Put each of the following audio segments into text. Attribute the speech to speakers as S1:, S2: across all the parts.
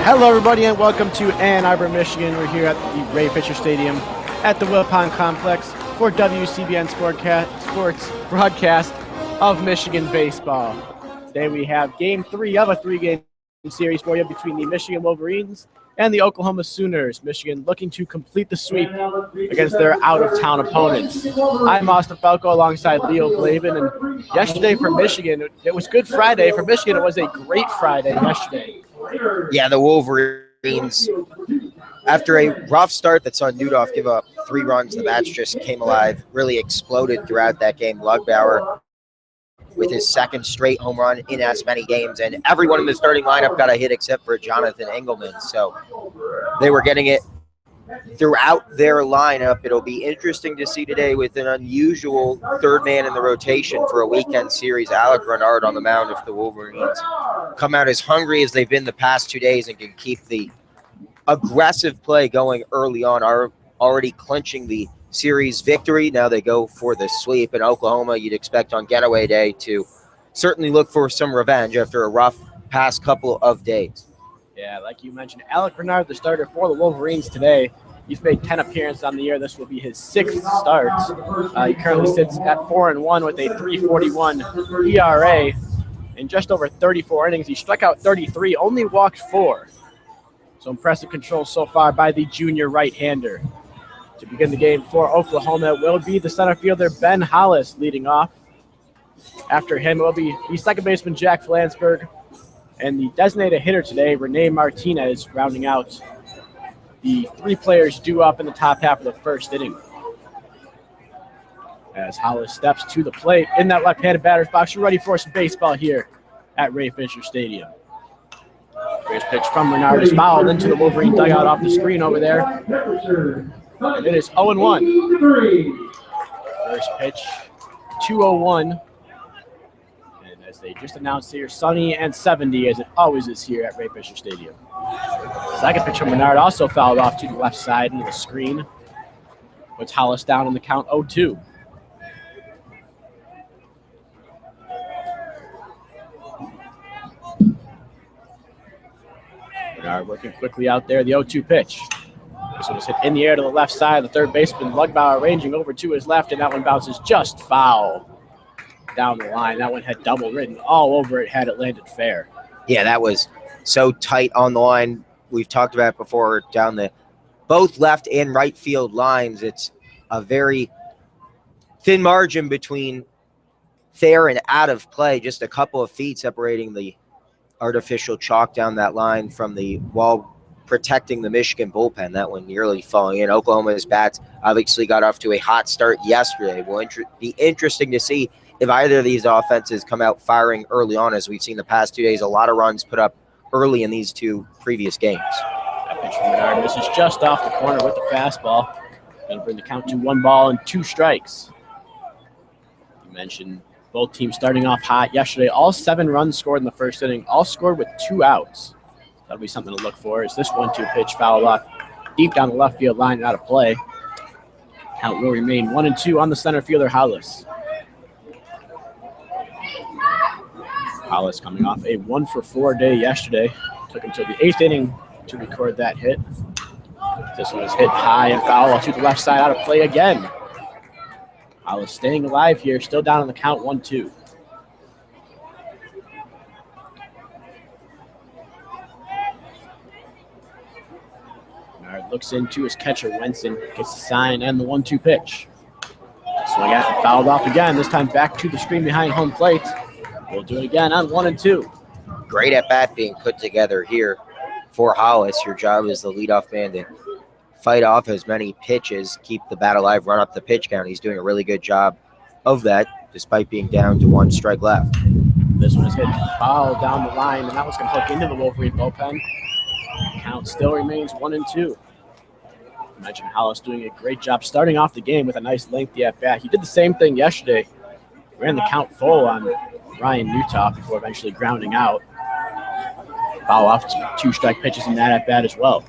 S1: Hello, everybody, and welcome to Ann Arbor, Michigan. We're here at the Ray Fisher Stadium at the Wilpon Complex for WCBN Sports broadcast of Michigan baseball. Today we have Game 3 of a three-game series for you between the Michigan Wolverines and the Oklahoma Sooners. Michigan looking to complete the sweep against their out-of-town opponents. I'm Austin Falco alongside Leo Blavin, and yesterday for Michigan, it was Good Friday. For Michigan, it was a great Friday yesterday.
S2: Yeah, the Wolverines, after a rough start that saw Newdoff give up 3 runs, the bats just came alive, really exploded throughout that game. Lugbauer with his second straight home run in as many games, and everyone in the starting lineup got a hit except for Jonathan Engelman. So they were getting it throughout their lineup. It'll be interesting to see today with an unusual third man in the rotation for a weekend series. Alec Renard on the mound if the Wolverines come out as hungry as they've been the past 2 days and can keep the aggressive play going early on, are already clinching the series victory. Now they go for the sweep. In Oklahoma, you'd expect on getaway day to certainly look for some revenge after a rough past couple of days.
S1: Yeah, like you mentioned, Alec Renard, the starter for the Wolverines today. He's made 10 appearances on the year. This will be his 6th start. He currently sits at 4-1 with a 3.41 ERA in just over 34 innings. He struck out 33, only walked 4. So impressive control so far by the junior right-hander. To begin the game for Oklahoma, it will be the center fielder Ben Hollis leading off. After him, it will be the second baseman Jack Flansburgh. And the designated hitter today, Rene Martinez, rounding out the 3 players due up in the top half of the first inning. As Hollis steps to the plate in that left-handed batter's box, you're ready for some baseball here at Ray Fisher Stadium. First pitch from Renard is fouled into the Wolverine dugout off the screen over there. And it is 0-1. First pitch, 2-0-1. As they just announced here, sunny and 70 as it always is here at Ray Fisher Stadium. Second pitch from Renard also fouled off to the left side into the screen. Puts Hollis down in the count 0-2. Renard working quickly out there, the 0-2 pitch. This one was hit in the air to the left side. The third baseman, Lugbauer, ranging over to his left, and that one bounces just foul down the line. That one had double written all over it had it landed fair.
S2: Yeah, that was so tight on the line. We've talked about it before, down the both left and right field lines. It's a very thin margin between fair and out of play, just a couple of feet separating the artificial chalk down that line from the wall protecting the Michigan bullpen. That one nearly falling in. Oklahoma's bats obviously got off to a hot start yesterday. Will be interesting to see if either of these offenses come out firing early on, as we've seen the past 2 days. A lot of runs put up early in these 2 previous games.
S1: That pitch from Renard misses just off the corner with the fastball. Going to bring the count to 1 ball and 2 strikes. You mentioned both teams starting off hot yesterday. All 7 runs scored in the first inning, all scored with 2 outs. That'll be something to look for as this 1-2 pitch fouled off deep down the left field line and out of play. Count will remain 1-2 on the center fielder, Hollis. Hollis coming off a 1-for-4 day yesterday. Took until the 8th inning to record that hit. This one is hit high and foul to the left side, out of play again. Hollis staying alive here, still down on the count 1-2. Bernard looks into his catcher, Wenson, gets the sign and the 1-2 pitch. Swing at and fouled off again, this time back to the screen behind home plate. We'll do it again on 1-2.
S2: Great at bat being put together here for Hollis. Your job as the leadoff man to fight off as many pitches, keep the bat alive, run up the pitch count. He's doing a really good job of that, despite being down to 1 strike left.
S1: This one is hit foul down the line, and that was going to hook into the Wolverine bullpen. Count still remains 1-2. I mentioned Hollis doing a great job starting off the game with a nice lengthy at bat. He did the same thing yesterday. Ran the count full on Ryan Newtoff before eventually grounding out. Foul off 2 strike pitches in that at bat as well.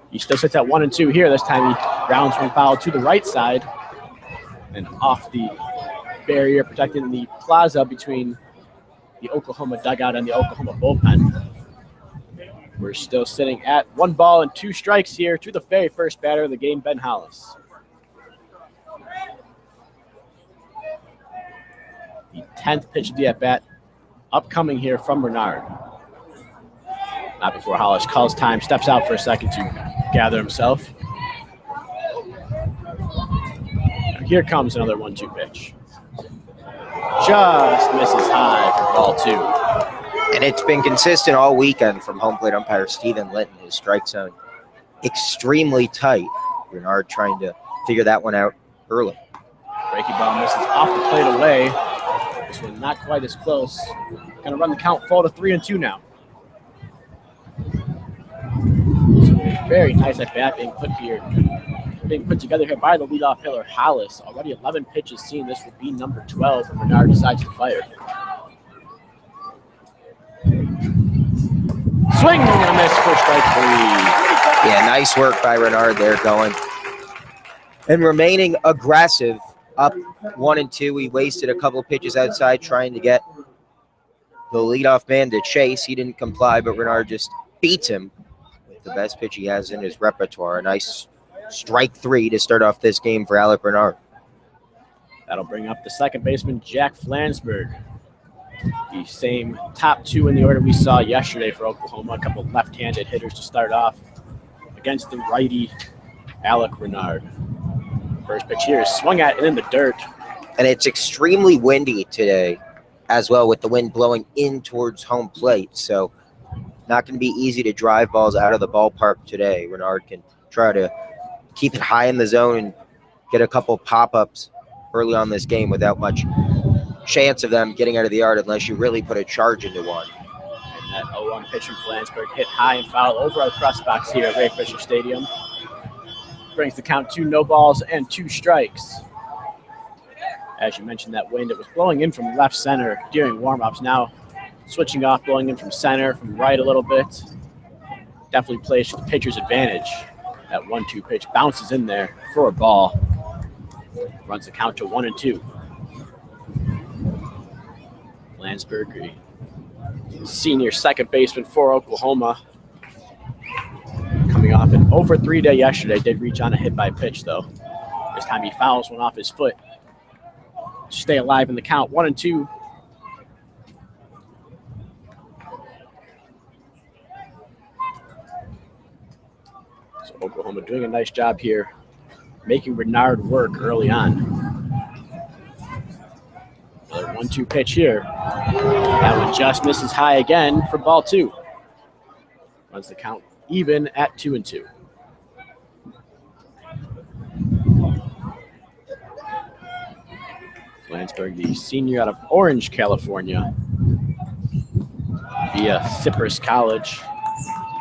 S1: He still sits at 1-2 here. This time he grounds one foul to the right side and off the barrier protecting the plaza between the Oklahoma dugout and the Oklahoma bullpen. We're still sitting at 1 ball and 2 strikes here to the very first batter of the game, Ben Hollis. The 10th pitch of the at-bat upcoming here from Bernard. Not before Hollis calls time, steps out for a second to gather himself. Here comes another 1-2 pitch. Just misses high for ball 2.
S2: And it's been consistent all weekend from home plate umpire Stephen Linton. His strike zone extremely tight. Bernard trying to figure that one out early.
S1: Breaking ball misses off the plate away. This one not quite as close. Going to run the count full to 3-2 now. So a very nice at bat being put together here by the leadoff hitter Hollis. Already 11 pitches seen. This will be number 12 when Bernard decides to fire. Swing and a miss for strike 3.
S2: Yeah, nice work by Bernard there going. And remaining aggressive, up 1-2. He wasted a couple pitches outside trying to get the leadoff man to chase. He didn't comply, but Bernard just beats him with the best pitch he has in his repertoire. A nice strike 3 to start off this game for Alec Bernard.
S1: That'll bring up the second baseman, Jack Flansburgh. The same top 2 in the order we saw yesterday for Oklahoma. A couple left-handed hitters to start off against the righty Alec Bernard. First pitch here is swung at and in the dirt.
S2: And it's extremely windy today as well, with the wind blowing in towards home plate. So not going to be easy to drive balls out of the ballpark today. Bernard can try to keep it high in the zone and get a couple pop-ups early on this game without much chance of them getting out of the yard unless you really put a charge into one.
S1: And that 0-1 pitch from Flansburgh hit high and foul over our press box here at Ray Fisher Stadium. Brings the count to 0 balls and 2 strikes. As you mentioned, that wind, it was blowing in from left center during warm-ups. Now switching off, blowing in from center, from right a little bit. Definitely plays to the pitcher's advantage. That 1-2 pitch bounces in there for a ball. Runs the count to 1-2. Flansburgh, senior second baseman for Oklahoma. Coming off an 0-for-3 day yesterday. Did reach on a hit by pitch, though. This time he fouls one off his foot. Stay alive in the count, 1-2. So Oklahoma doing a nice job here, making Bernard work early on. Another 1-2 pitch here. That one just misses high again for ball 2. Runs the count even at 2-2. Flansburgh, the senior out of Orange, California, via Cypress College,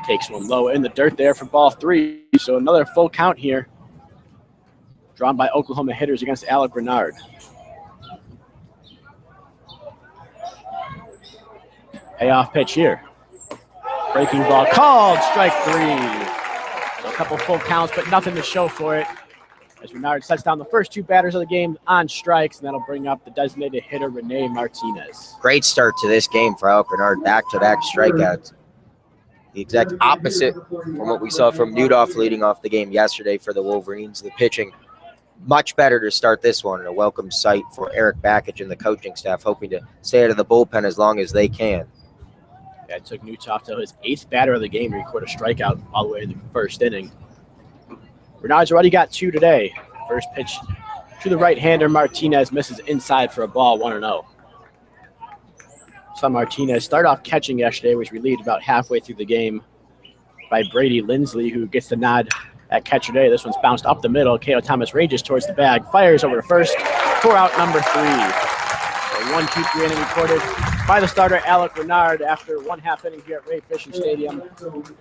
S1: takes one low in the dirt there for ball 3. So another full count here, drawn by Oklahoma hitters against Alec Bernard. Payoff pitch here. Breaking ball called, strike 3. So a couple full counts, but nothing to show for it, as Bernard sets down the first 2 batters of the game on strikes, and that'll bring up the designated hitter, Rene Martinez.
S2: Great start to this game for Alec Bernard, back-to-back strikeouts. The exact opposite from what we saw from Newdoff leading off the game yesterday for the Wolverines. The pitching much better to start this one, and a welcome sight for Eric Bakich and the coaching staff, hoping to stay out of the bullpen as long as they can.
S1: Yeah, it took Newtoff to his 8th batter of the game to record a strikeout all the way in the first inning. Bernard's already got 2 today. First pitch to the right-hander, Martinez misses inside for a ball, 1-0. Saw Martinez start off catching yesterday, was relieved about halfway through the game by Brady Lindsley, who gets the nod at catcher today. This one's bounced up the middle. K.O. Thomas rages towards the bag, fires over to first for out number 3. So 1-2-3 inning recorded by the starter, Alec Bernard, after 1/2 inning here at Ray Fisher Stadium.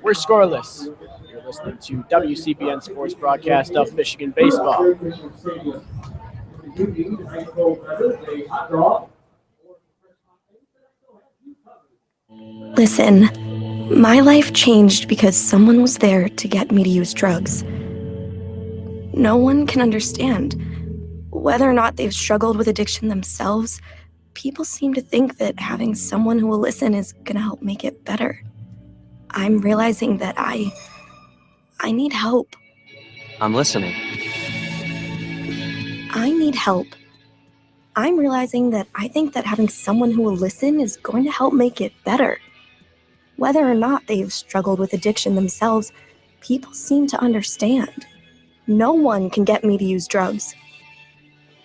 S1: We're scoreless. You're listening to WCBN Sports broadcast of Michigan baseball.
S3: Listen, my life changed because someone was there to get me to use drugs. No one can understand. Whether or not they've struggled with addiction themselves, people seem to think that having someone who will listen is going to help make it better. I'm realizing that I need help.
S4: I'm listening.
S3: I need help. I'm realizing that I think that having someone who will listen is going to help make it better. Whether or not they've struggled with addiction themselves, people seem to understand. No one can get me to use drugs.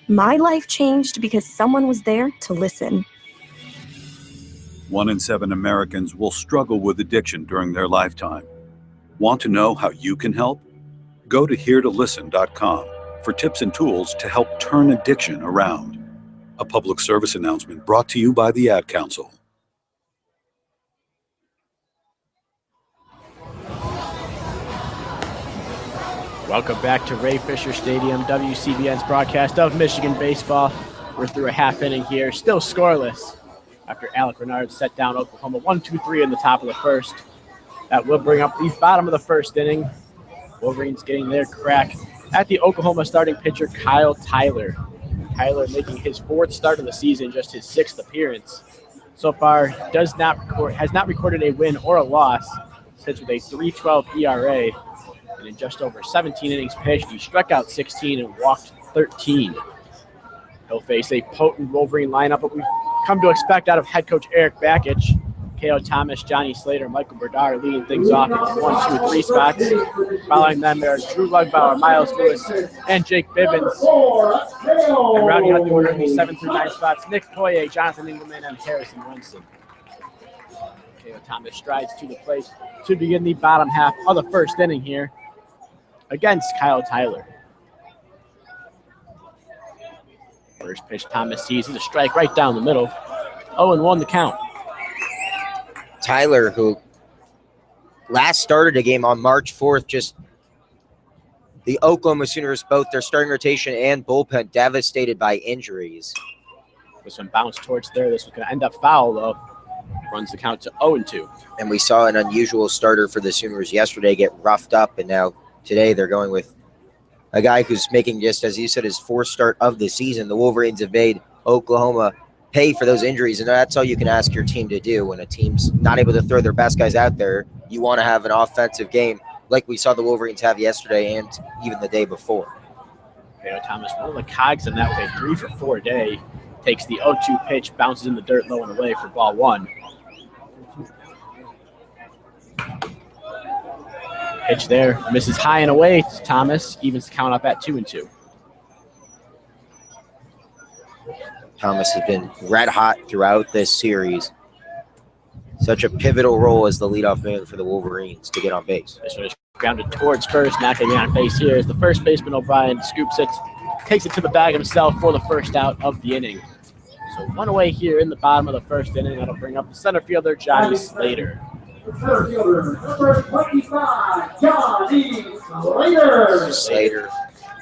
S3: My life changed because someone was there to listen.
S5: 1 in 7 Americans will struggle with addiction during their lifetime. Want to know how you can help? Go to heretolisten.com for tips and tools to help turn addiction around. A public service announcement brought to you by the Ad Council.
S1: Welcome back to Ray Fisher Stadium, WCBN's broadcast of Michigan baseball. We're through a half inning here, still scoreless after Alec Renard set down Oklahoma 1-2-3 in the top of the first. That will bring up the bottom of the first inning. Wolverines getting their crack at the Oklahoma starting pitcher, Kyle Tyler. Tyler making his 4th start of the season, just his 6th appearance. So far, has not recorded a win or a loss, sits with a 3.12 ERA. And in just over 17 innings pitched, he struck out 16 and walked 13. He'll face a potent Wolverine lineup, but we've come to expect out of head coach Eric Bakich. K.O. Thomas, Johnny Slater, Michael Berdar leading things off in the 1, 2, 3 spots. Following them, there are Drew Lugbauer, Miles Lewis, and Jake Bivens. And rounding out the order in the 7 through 9 spots, Nick Poye, Jonathan Engelman, and Harrison Winston. K.O. Thomas strides to the plate to begin the bottom half of the first inning here against Kyle Tyler. First pitch Thomas sees is a strike right down the middle. 0-1 the count.
S2: Tyler, who last started a game on March 4th, just the Oklahoma Sooners, both their starting rotation and bullpen devastated by injuries.
S1: This one bounced towards there. This one's going to end up foul, though. Runs the count to 0-2.
S2: And we saw an unusual starter for the Sooners yesterday get roughed up, and now today they're going with a guy who's making, just as you said, his 4th start of the season. The Wolverines have made Oklahoma pay for those injuries, and that's all you can ask your team to do. When a team's not able to throw their best guys out there, you want to have an offensive game like we saw the Wolverines have yesterday and even the day before.
S1: K.O. Thomas, one of the cogs in that with a 3-for-4 day, takes the 0-2 pitch, bounces in the dirt low and away for ball 1. Pitch there, misses high and away. Thomas evens the count up at 2-2.
S2: Thomas has been red hot throughout this series. Such a pivotal role as the leadoff man for the Wolverines to get on base.
S1: This one is grounded towards first, not getting on base here as the first baseman O'Brien scoops it, takes it to the bag himself for the first out of the inning. So 1 away here in the bottom of the first inning. That'll bring up the center fielder, Johnny Slater.
S6: Center fielder, number 25, Johnny Slater.
S2: Slater,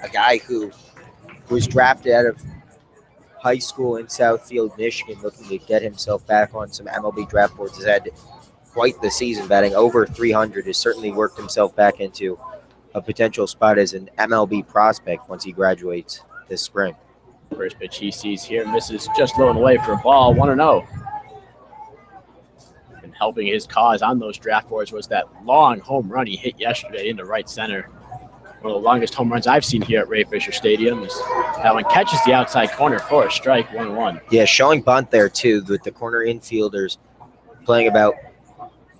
S2: a guy who was drafted out of high school in Southfield, Michigan, looking to get himself back on some MLB draft boards. Has had quite the season, batting over 300. Has certainly worked himself back into a potential spot as an MLB prospect once he graduates this spring.
S1: First pitch he sees here, misses just low and away for a ball, 1-0. And helping his cause on those draft boards was that long home run he hit yesterday into right center. One of the longest home runs I've seen here at Ray Fisher Stadium. That one catches the outside corner for a strike, 1-1.
S2: Yeah, showing bunt there too, with the corner infielders playing about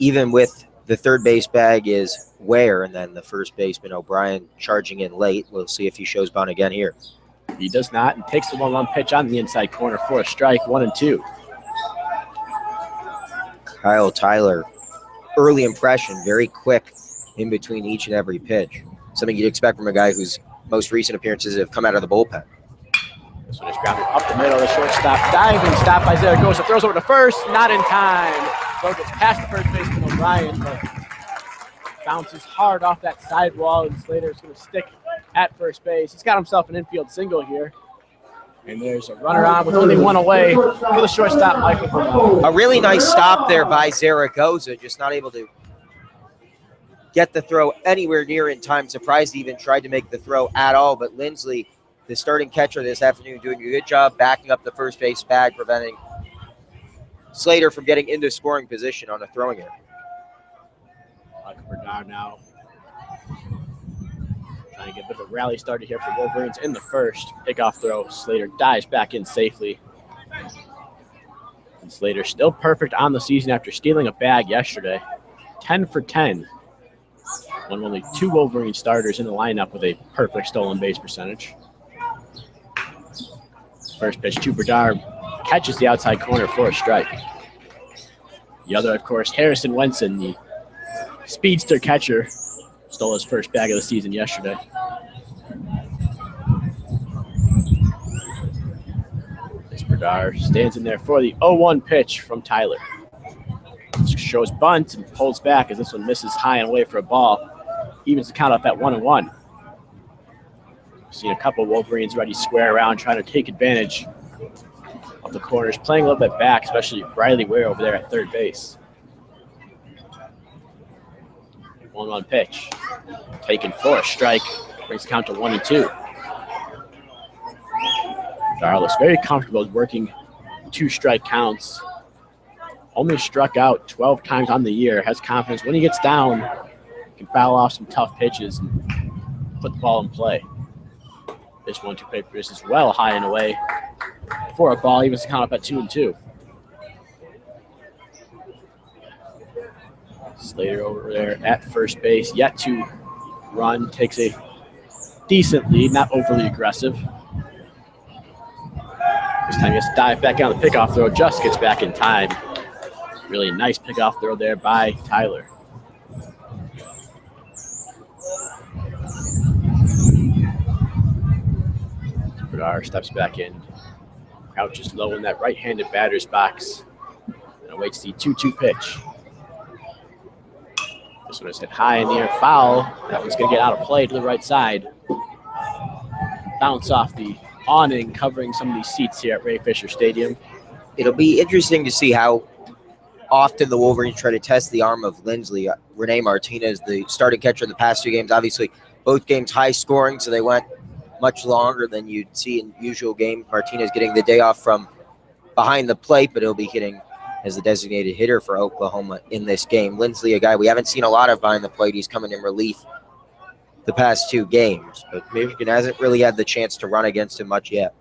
S2: even with the third base bag is Ware, and then the first baseman O'Brien charging in late. We'll see if he shows bunt again here.
S1: He does not, and takes the 1-1 pitch on the inside corner for a strike, 1-2.
S2: Kyle Tyler, early impression, very quick in between each and every pitch. Something you'd expect from a guy whose most recent appearances have come out of the bullpen.
S1: This one is grounded up the middle. The shortstop diving stop by Zaragoza. Throws over to first. Not in time. So gets past the first baseman O'Brien, but bounces hard off that sidewall, and Slater is going to stick at first base. He's got himself an infield single here. And there's a runner on with only 1 away for the shortstop, Michael Bernal.
S2: A really nice stop there by Zaragoza, just not able to get the throw anywhere near in time. Surprised he even tried to make the throw at all, but Lindsley, the starting catcher this afternoon, doing a good job backing up the first base bag, preventing Slater from getting into scoring position on a throwing error.
S1: Bernard now trying to get a bit of a rally started here for Wolverines in the first. Pickoff throw. Slater dives back in safely. And Slater still perfect on the season after stealing a bag yesterday. 10 for 10. One of only 2 Wolverine starters in the lineup with a perfect stolen base percentage. First pitch to Bernard. Catches the outside corner for a strike. The other, of course, Harrison Wenson, the speedster catcher, stole his first bag of the season yesterday. This Bernard stands in there for the 0-1 pitch from Tyler. Shows bunt and pulls back as this one misses high and away for a ball. Evens the count up at 1-1. Seen a couple Wolverines ready square around trying to take advantage of the corners, playing a little bit back, especially Riley Ware over there at third base. 1-1 pitch. Taken for a strike. Brings the count to 1-2. Darlis very comfortable working 2 strike counts. Only struck out 12 times on the year. Has confidence when he gets down, can foul off some tough pitches and put the ball in play. This 1-2 pitch is well high and away for a ball. Evens the count up at 2-2. Slater over there at first base, yet to run, takes a decent lead, not overly aggressive. This time he has to dive back on the pickoff throw, just gets back in time. Really nice pickoff throw there by Tyler. Bernard steps back in, crouches low in that right-handed batter's box, and awaits the 2-2 pitch. This one is hit high in the air, foul. That one's going to get out of play to the right side. Bounce off the awning covering some of these seats here at Ray Fisher Stadium.
S2: It'll be interesting to see how often the Wolverines try to test the arm of Lindsley. Rene Martinez, the starting catcher in the past 2 games, obviously both games high scoring, so they went much longer than you'd see in usual games. Martinez getting the day off from behind the plate, but he'll be hitting as the designated hitter for Oklahoma in this game. Lindsley, a guy we haven't seen a lot of behind the plate. He's coming in relief the past 2 games, but Michigan hasn't really had the chance to run against him much yet.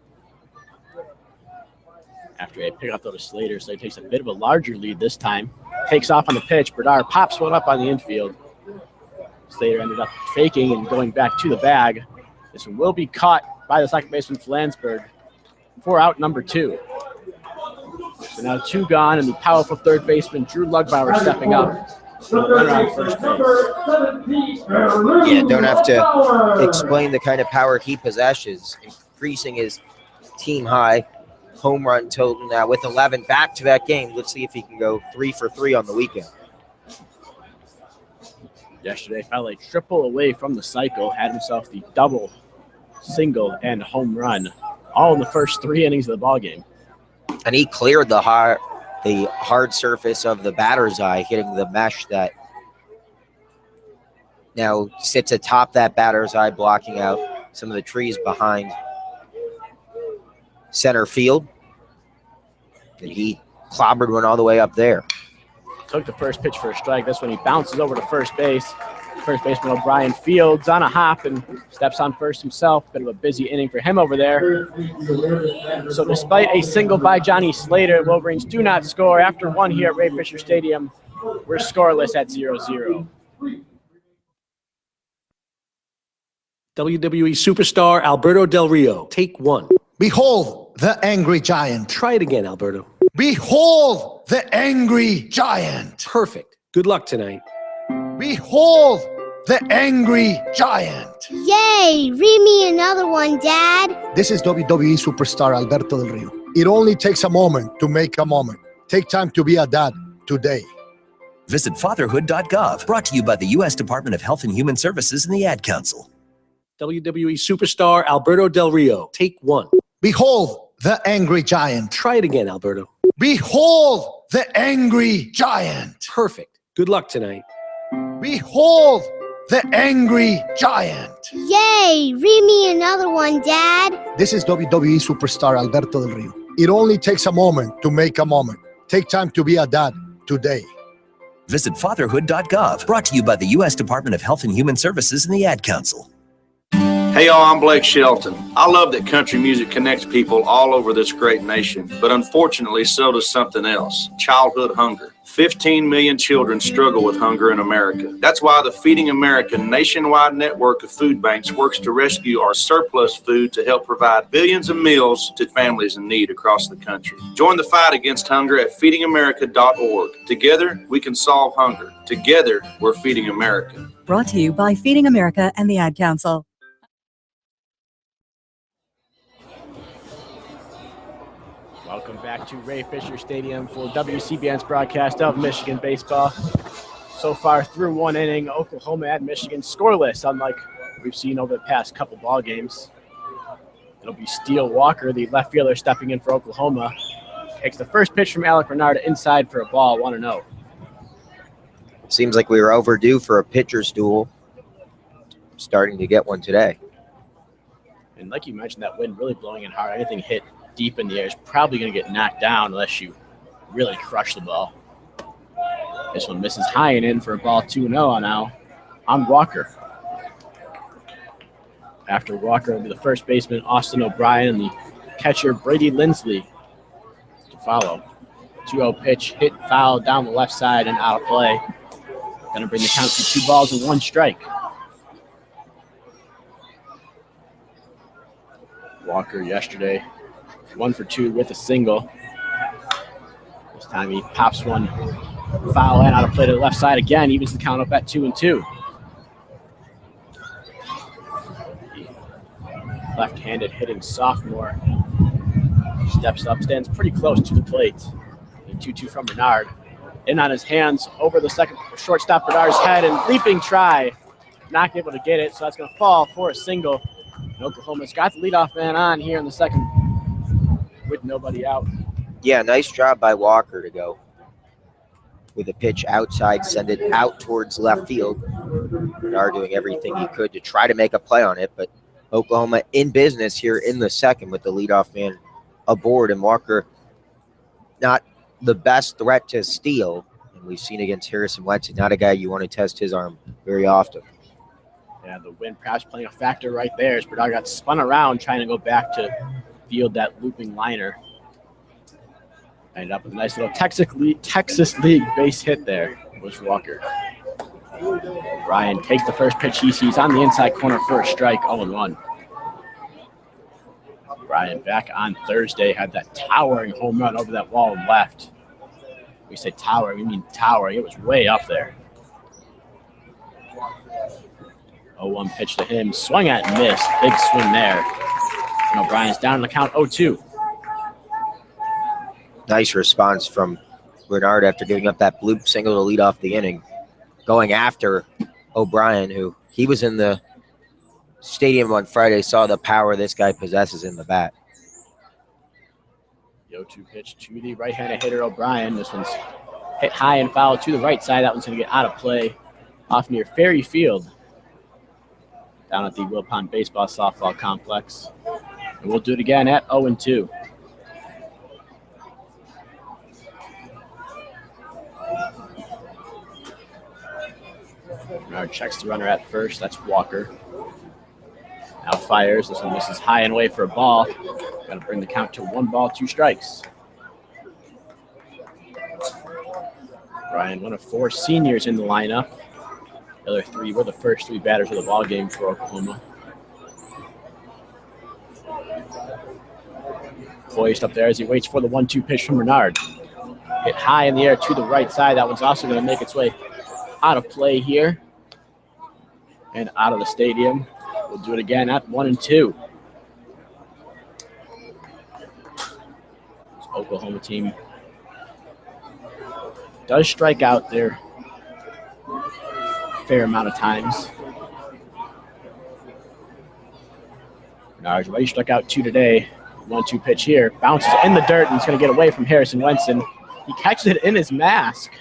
S1: After a pickoff throw to Slater, Slater takes a bit of a larger lead this time. Takes off on the pitch. Bernard pops one up on the infield. Slater ended up faking and going back to the bag. This one will be caught by the second baseman Flansburgh for out number 2. So now 2 gone, and the powerful third baseman Drew Lugbauer stepping up. Runner on first base.
S2: Yeah, don't have to explain the kind of power he possesses, increasing his team high home run total now with 11 back-to-back games. Let's see if he can go 3 for 3 on the weekend.
S1: Yesterday fell a triple away from the cycle, had himself the double, single, and home run, all in the first 3 innings of the ballgame.
S2: And he cleared the hard surface of the batter's eye, hitting the mesh that now sits atop that batter's eye, blocking out some of the trees behind center field. And he clobbered one all the way up there.
S1: Took the first pitch for a strike. This one he bounces over to first base. First baseman O'Brien fields on a hop and steps on first himself. Bit of a busy inning for him over there. So despite a single by Johnny Slater, Wolverines do not score. After 1 here at Ray Fisher Stadium, we're scoreless at 0-0.
S4: WWE superstar Alberto Del Rio, take 1.
S7: Behold the angry giant.
S4: Try it again, Alberto.
S7: Behold the angry giant.
S4: Perfect. Good luck tonight.
S7: Behold the angry giant.
S8: Yay! Read me another one, Dad.
S7: This is WWE superstar Alberto Del Rio. It only takes a moment to make a moment. Take time to be a dad today.
S9: Visit fatherhood.gov. Brought to you by the U.S. Department of Health and Human Services and the Ad Council.
S4: WWE superstar Alberto Del Rio, take 1.
S7: Behold the angry giant.
S4: Try it again, Alberto.
S7: Behold the angry giant.
S4: Perfect. Good luck tonight.
S7: Behold the angry giant.
S8: Yay! Read me another one, Dad.
S7: This is WWE superstar Alberto Del Rio. It only takes a moment to make a moment. Take time to be a dad today.
S9: Visit fatherhood.gov. Brought to you by the U.S. Department of Health and Human Services and the Ad Council.
S10: Hey y'all, I'm Blake Shelton. I love that country music connects people all over this great nation, but unfortunately so does something else, childhood hunger. 15 million children struggle with hunger in America. That's why the Feeding America nationwide network of food banks works to rescue our surplus food to help provide billions of meals to families in need across the country. Join the fight against hunger at feedingamerica.org. Together, we can solve hunger. Together, we're Feeding America.
S11: Brought to you by Feeding America and the Ad Council.
S1: Welcome back to Ray Fisher Stadium for WCBN's broadcast of Michigan baseball. So far through one inning, Oklahoma and Michigan scoreless, unlike we've seen over the past couple ball games. It'll be Steele Walker, the left fielder, stepping in for Oklahoma. Takes the first pitch from Alec Renard inside for a ball, 1-0.
S2: Seems like we were overdue for a pitcher's duel. Starting to get one today.
S1: And like you mentioned, that wind really blowing in hard. Anything hit deep in the air is probably going to get knocked down unless you really crush the ball. This one misses high and in for a ball, 2-0 now on Walker. After Walker will be the first baseman, Austin O'Brien, and the catcher, Brady Lindsley, to follow. 2-0 pitch, hit foul down the left side and out of play. Going to bring the count to 2 balls and 1 strike. Walker yesterday 1 for 2 with a single. This time he pops one foul and out of play to the left side again, evens the count up at 2-2. Left-handed hitting sophomore steps up, stands pretty close to the plate. 2-2 from Bernard. In on his hands, over the second shortstop Bernard's head, and leaping try. Not able to get it, so that's going to fall for a single. And Oklahoma's got the leadoff man on here in the second with nobody out.
S2: Yeah, nice job by Walker to go with a pitch outside, send it out towards left field. Bernard doing everything he could to try to make a play on it, but Oklahoma in business here in the second with the leadoff man aboard, and Walker not the best threat to steal. And we've seen against Harrison Wenson, not a guy you want to test his arm very often.
S1: Yeah, the wind perhaps playing a factor right there as Bernard got spun around trying to go back to field that looping liner. Ended up with a nice little Texas League base hit there, was Walker. Ryan takes the first pitch he sees on the inside corner for a strike, 0-1. Ryan back on Thursday had that towering home run over that wall and left. We say towering, we mean towering. It was way up there. 0-1 pitch to him, swung at and missed. Big swing there. And O'Brien's down in the count, 0-2.
S2: Nice response from Bernard after giving up that bloop single to lead off the inning. Going after O'Brien, who he was in the stadium on Friday, saw the power this guy possesses in the bat.
S1: The 0-2 pitch to the right-handed hitter O'Brien. This one's hit high and foul to the right side. That one's going to get out of play off near Ferry Field down at the Wilpon Baseball Softball Complex. And we'll do it again at 0-2. Bernard checks the runner at first. That's Walker. Now fires. This one misses high and away for a ball. Got to bring the count to 1 ball, 2 strikes. Ryan, one of 4 seniors in the lineup. The other 3 were the first 3 batters of the ball game for Oklahoma. Poised up there as he waits for the 1-2 pitch from Bernard. Hit high in the air to the right side. That one's also going to make its way out of play here and out of the stadium. We'll do it again at 1-2. This Oklahoma team does strike out there a fair amount of times. Bernard's already struck out 2 today. 1-2 pitch here. Bounces in the dirt and it's going to get away from Harrison Wenson. He catches it in his mask.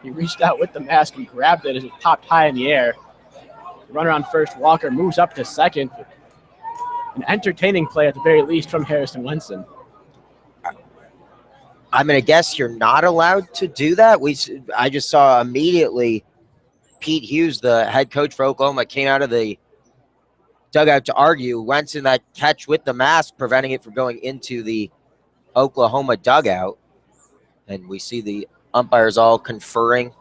S1: He reached out with the mask and grabbed it as it popped high in the air. The runner on first, Walker, moves up to second. An entertaining play at the very least from Harrison Wenson.
S2: I'm going to guess you're not allowed to do that. I just saw immediately Pete Hughes, the head coach for Oklahoma, came out of the dugout to argue. Wentz in that catch with the mask, preventing it from going into the Oklahoma dugout. And we see the umpires all conferring.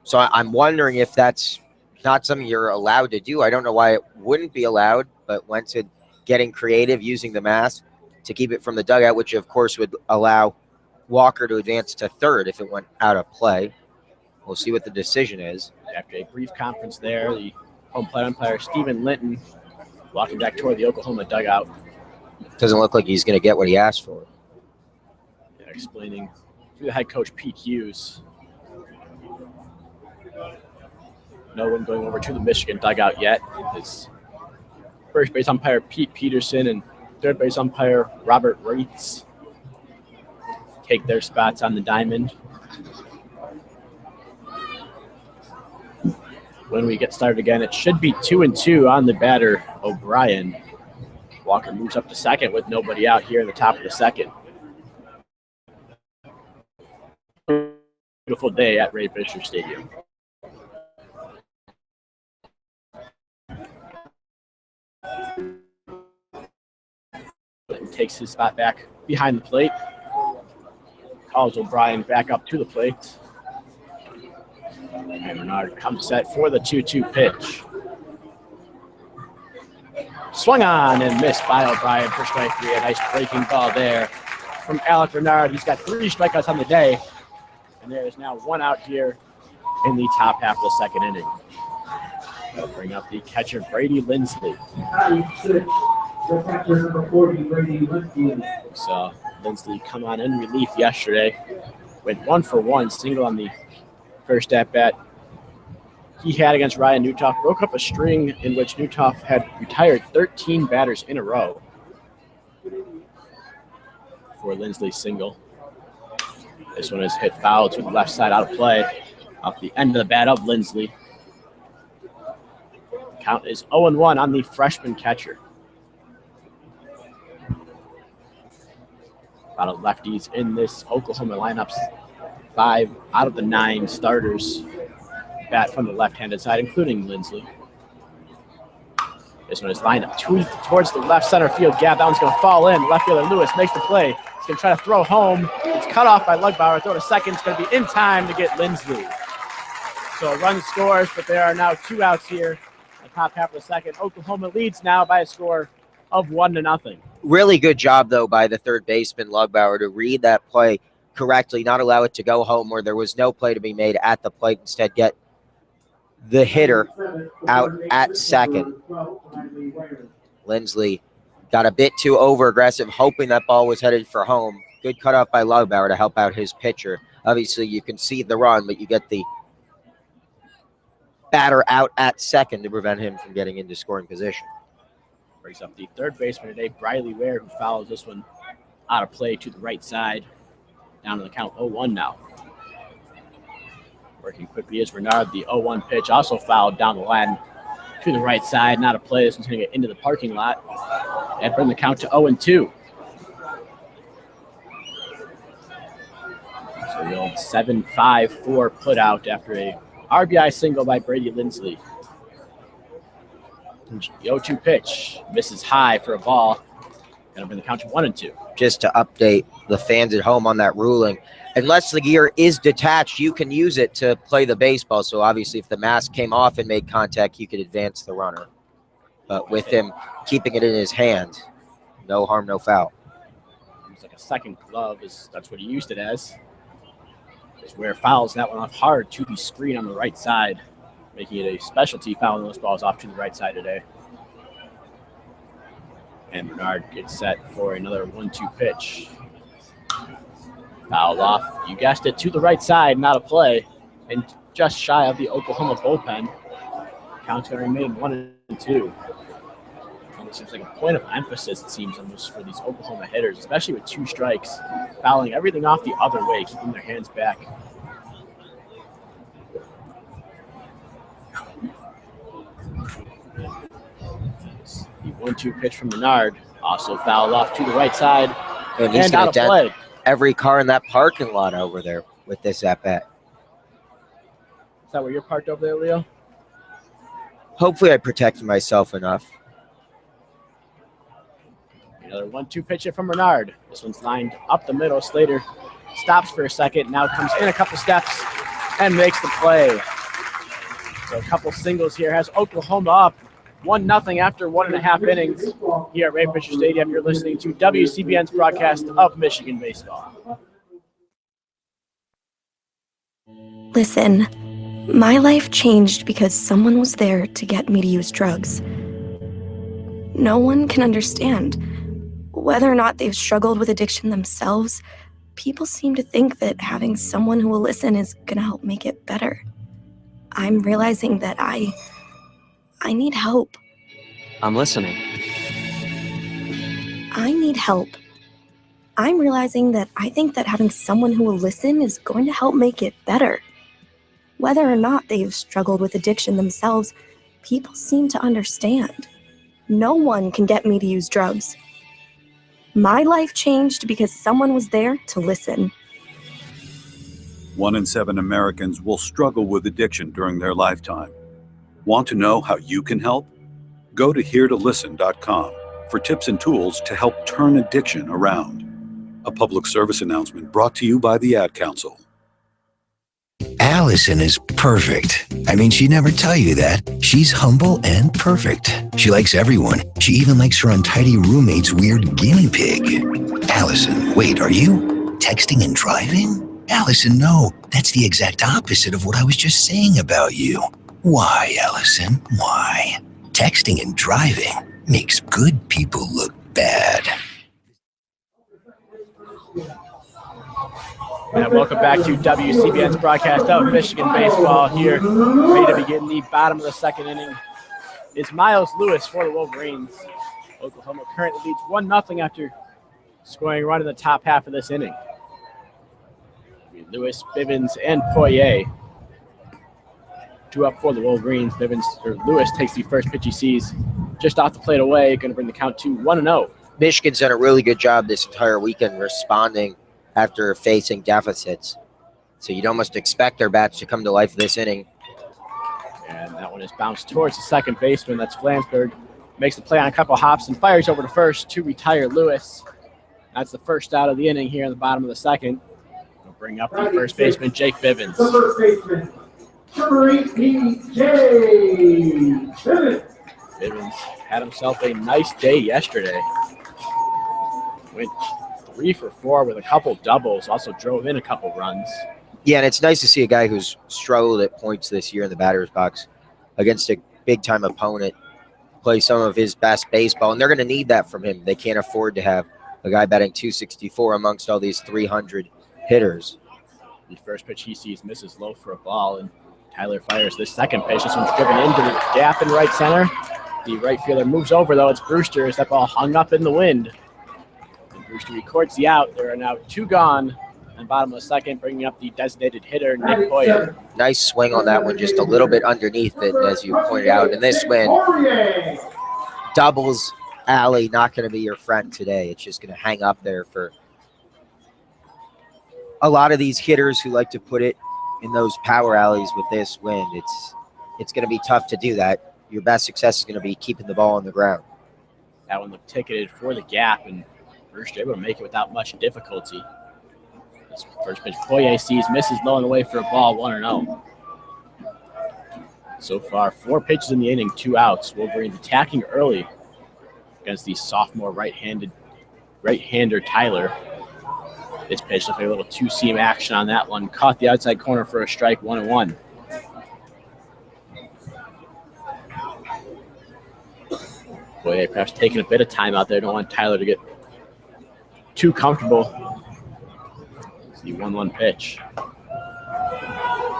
S2: So I'm wondering if that's not something you're allowed to do. I don't know why it wouldn't be allowed, but Wentz had getting creative using the mask to keep it from the dugout, which of course would allow Walker to advance to third if it went out of play. We'll see what the decision is.
S1: After a brief conference there, the home plate umpire Stephen Linton walking back toward the Oklahoma dugout.
S2: Doesn't look like he's going to get what he asked for.
S1: Yeah, explaining to the head coach Pete Hughes. No one going over to the Michigan dugout yet. It's first base umpire Pete Peterson and third base umpire Robert Reitz take their spots on the diamond. When we get started again, it should be 2-2 on the batter, O'Brien. Walker moves up to second with nobody out here in the top of the second. Beautiful day at Ray Fisher Stadium. Takes his spot back behind the plate. Calls O'Brien back up to the plate. And Bernard comes set for the 2-2 pitch. Swung on and missed by O'Brien for strike three. A nice breaking ball there from Alec Bernard. He's got 3 strikeouts on the day. And there is now 1 out here in the top half of the second inning. They'll bring up the catcher, Brady Lindsley.
S6: The catcher number 40, Brady Lindsley.
S1: Saw Lindsley come on in relief yesterday. Went 1 for 1, single on the first at-bat he had against Ryan Newtoff. Broke up a string in which Newtoff had retired 13 batters in a row for Lindsley's single. This one is hit foul to the left side, out of play. Off the end of the bat of Lindsley. Count is 0-1 on the freshman catcher. A lot of lefties in this Oklahoma lineup. 5 out of the 9 starters bat from the left-handed side, including Lindsley. This one is lined up towards the left center field gap. That one's going to fall in. Left fielder Lewis makes the play. He's going to try to throw home. It's cut off by Lugbauer. Throw to second. It's going to be in time to get Lindsley. So a run scores, but there are now 2 outs here in the top half of the second. Oklahoma leads now by a score of 1-0.
S2: Really good job, though, by the third baseman, Lugbauer, to read that play correctly, not allow it to go home where there was no play to be made at the plate, instead get the hitter out at second. Lindsley got a bit too over-aggressive, hoping that ball was headed for home. Good cutoff by Lugbauer to help out his pitcher. Obviously, you can see the run, but you get the batter out at second to prevent him from getting into scoring position.
S1: Brings up the third baseman today, Briley Ware, who follows this one out of play to the right side. Down to the count 0-1 now. Working quickly is Bernard. The 0-1 pitch also fouled down the line to the right side. Not a play. This one's going to get into the parking lot and bring the count to 0-2. So the old 7-5-4 put out after a RBI single by Brady Lindsley. The 0-2 pitch misses high for a ball. Going to bring the count to 1-2.
S2: Just to update the fans at home on that ruling, unless the gear is detached, you can use it to play the baseball. So obviously if the mask came off and made contact, you could advance the runner. But with him keeping it in his hand, no harm, no foul.
S1: It's like a second glove. That's what he used it as. It's where fouls that one off hard to the screen on the right side, making it a specialty foul when those balls off to the right side today. And Bernard gets set for another 1-2 pitch. Fouled off, you guessed it, to the right side, not a play. And just shy of the Oklahoma bullpen. Count's going to remain 1-2. It seems like a point of emphasis, it seems, almost for these Oklahoma hitters, especially with 2 strikes, fouling everything off the other way, keeping their hands back. The 1-2 pitch from Bernard, also fouled off to the right side and out of play.
S2: every car in that parking lot over there with this at bat.
S1: Is that where you're parked over there, Leo?
S2: Hopefully I protected myself enough.
S1: Another 1-2 pitch from Bernard. This one's lined up the middle. Slater stops for a second, now comes in a couple steps and makes the play. So a couple singles here has Oklahoma up 1-0 after 1.5 innings. Here at Ray Fisher Stadium, you're listening to WCBN's broadcast of Michigan baseball.
S3: Listen, my life changed because someone was there to get me to use drugs. No one can understand. Whether or not they've struggled with addiction themselves, people seem to think that having someone who will listen is going to help make it better. I'm realizing that I need help.
S12: I'm listening.
S3: I need help. I'm realizing that I think that having someone who will listen is going to help make it better. Whether or not they've struggled with addiction themselves, people seem to understand. No one can get me to use drugs. My life changed because someone was there to listen.
S5: 1 in 7 Americans will struggle with addiction during their lifetime. Want to know how you can help? Go to HereToListen.com for tips and tools to help turn addiction around. A public service announcement brought to you by the Ad Council.
S13: Allison is perfect. I mean, she'd never tell you that. She's humble and perfect. She likes everyone. She even likes her untidy roommate's weird guinea pig. Allison, wait, are you texting and driving? Allison, no. That's the exact opposite of what I was just saying about you. Why, Allison? Why? Texting and driving makes good people look bad.
S1: And welcome back to WCBN's broadcast of Michigan baseball here. Ready to begin the bottom of the second inning is Miles Lewis for the Wolverines. Oklahoma currently leads 1-0 after scoring a run in the top half of this inning. Lewis, Bivens, and Poirier. 2 up for the Wolverines. Lewis takes the first pitch he sees just off the plate away, going to bring the count to 1-0.
S2: Michigan's done a really good job this entire weekend responding after facing deficits. So you'd almost expect their bats to come to life this inning.
S1: And that one is bounced towards the second baseman. That's Flansburgh. Makes the play on a couple hops and fires over to first to retire Lewis. That's the first out of the inning here in the bottom of the second. We'll bring up the first baseman, Jake Bivens.
S6: The first baseman, number 18, Jake Bivens.
S1: Bivens had himself a nice day yesterday. Went 3 for 4 with a couple doubles, also drove in a couple runs.
S2: Yeah, and it's nice to see a guy who's struggled at points this year in the batter's box against a big-time opponent play some of his best baseball, and they're going to need that from him. They can't afford to have a guy batting .264 amongst all these 300 hitters.
S1: The first pitch he sees misses low for a ball, and Tyler fires the second pitch. This one's driven into the gap in right center. The right fielder moves over, though. It's Brewster as that ball hung up in the wind. And Brewster records the out. There are now 2 gone in the bottom of the second, bringing up the designated hitter, Nick Boyer.
S2: Nice swing on that one, just a little bit underneath it, as you pointed out. And this win, doubles alley, not going to be your friend today. It's just going to hang up there for a lot of these hitters who like to put it in those power alleys with this wind. It's going to be tough to do that. Your best success is going to be keeping the ball on the ground.
S1: That one looked ticketed for the gap, and Brewster able to make it without much difficulty. This first pitch Poirier sees, misses low on the way for a ball, 1-0. So far, 4 pitches in the inning, 2 outs. Wolverines attacking early against the sophomore right-hander Tyler. This pitch looked like a little 2-seam action on that one. Caught the outside corner for a strike, 1-1. Boy, perhaps taking a bit of time out there. Don't want Tyler to get too comfortable. The 1-1 pitch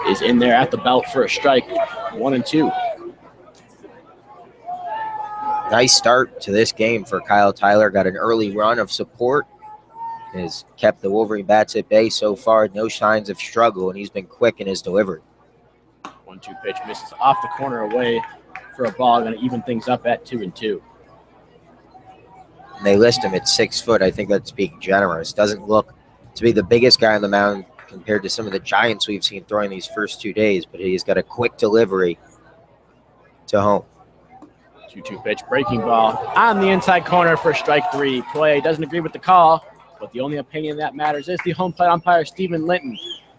S1: is in there at the belt for a strike, 1-2.
S2: Nice start to this game for Kyle Tyler. Got an early run of support. Has kept the Wolverine bats at bay so far. No signs of struggle, and he's been quick in his delivery.
S1: 1-2 pitch misses off the corner away for a ball. Going to even things up at 2-2.
S2: And they list him at 6 foot. I think that's being generous. Doesn't look to be the biggest guy on the mound compared to some of the giants we've seen throwing these first 2 days, but he's got a quick delivery to home.
S1: 2-2 pitch, breaking ball on the inside corner for strike 3. Poirier doesn't agree with the call, but the only opinion that matters is the home plate umpire, Stephen Linton.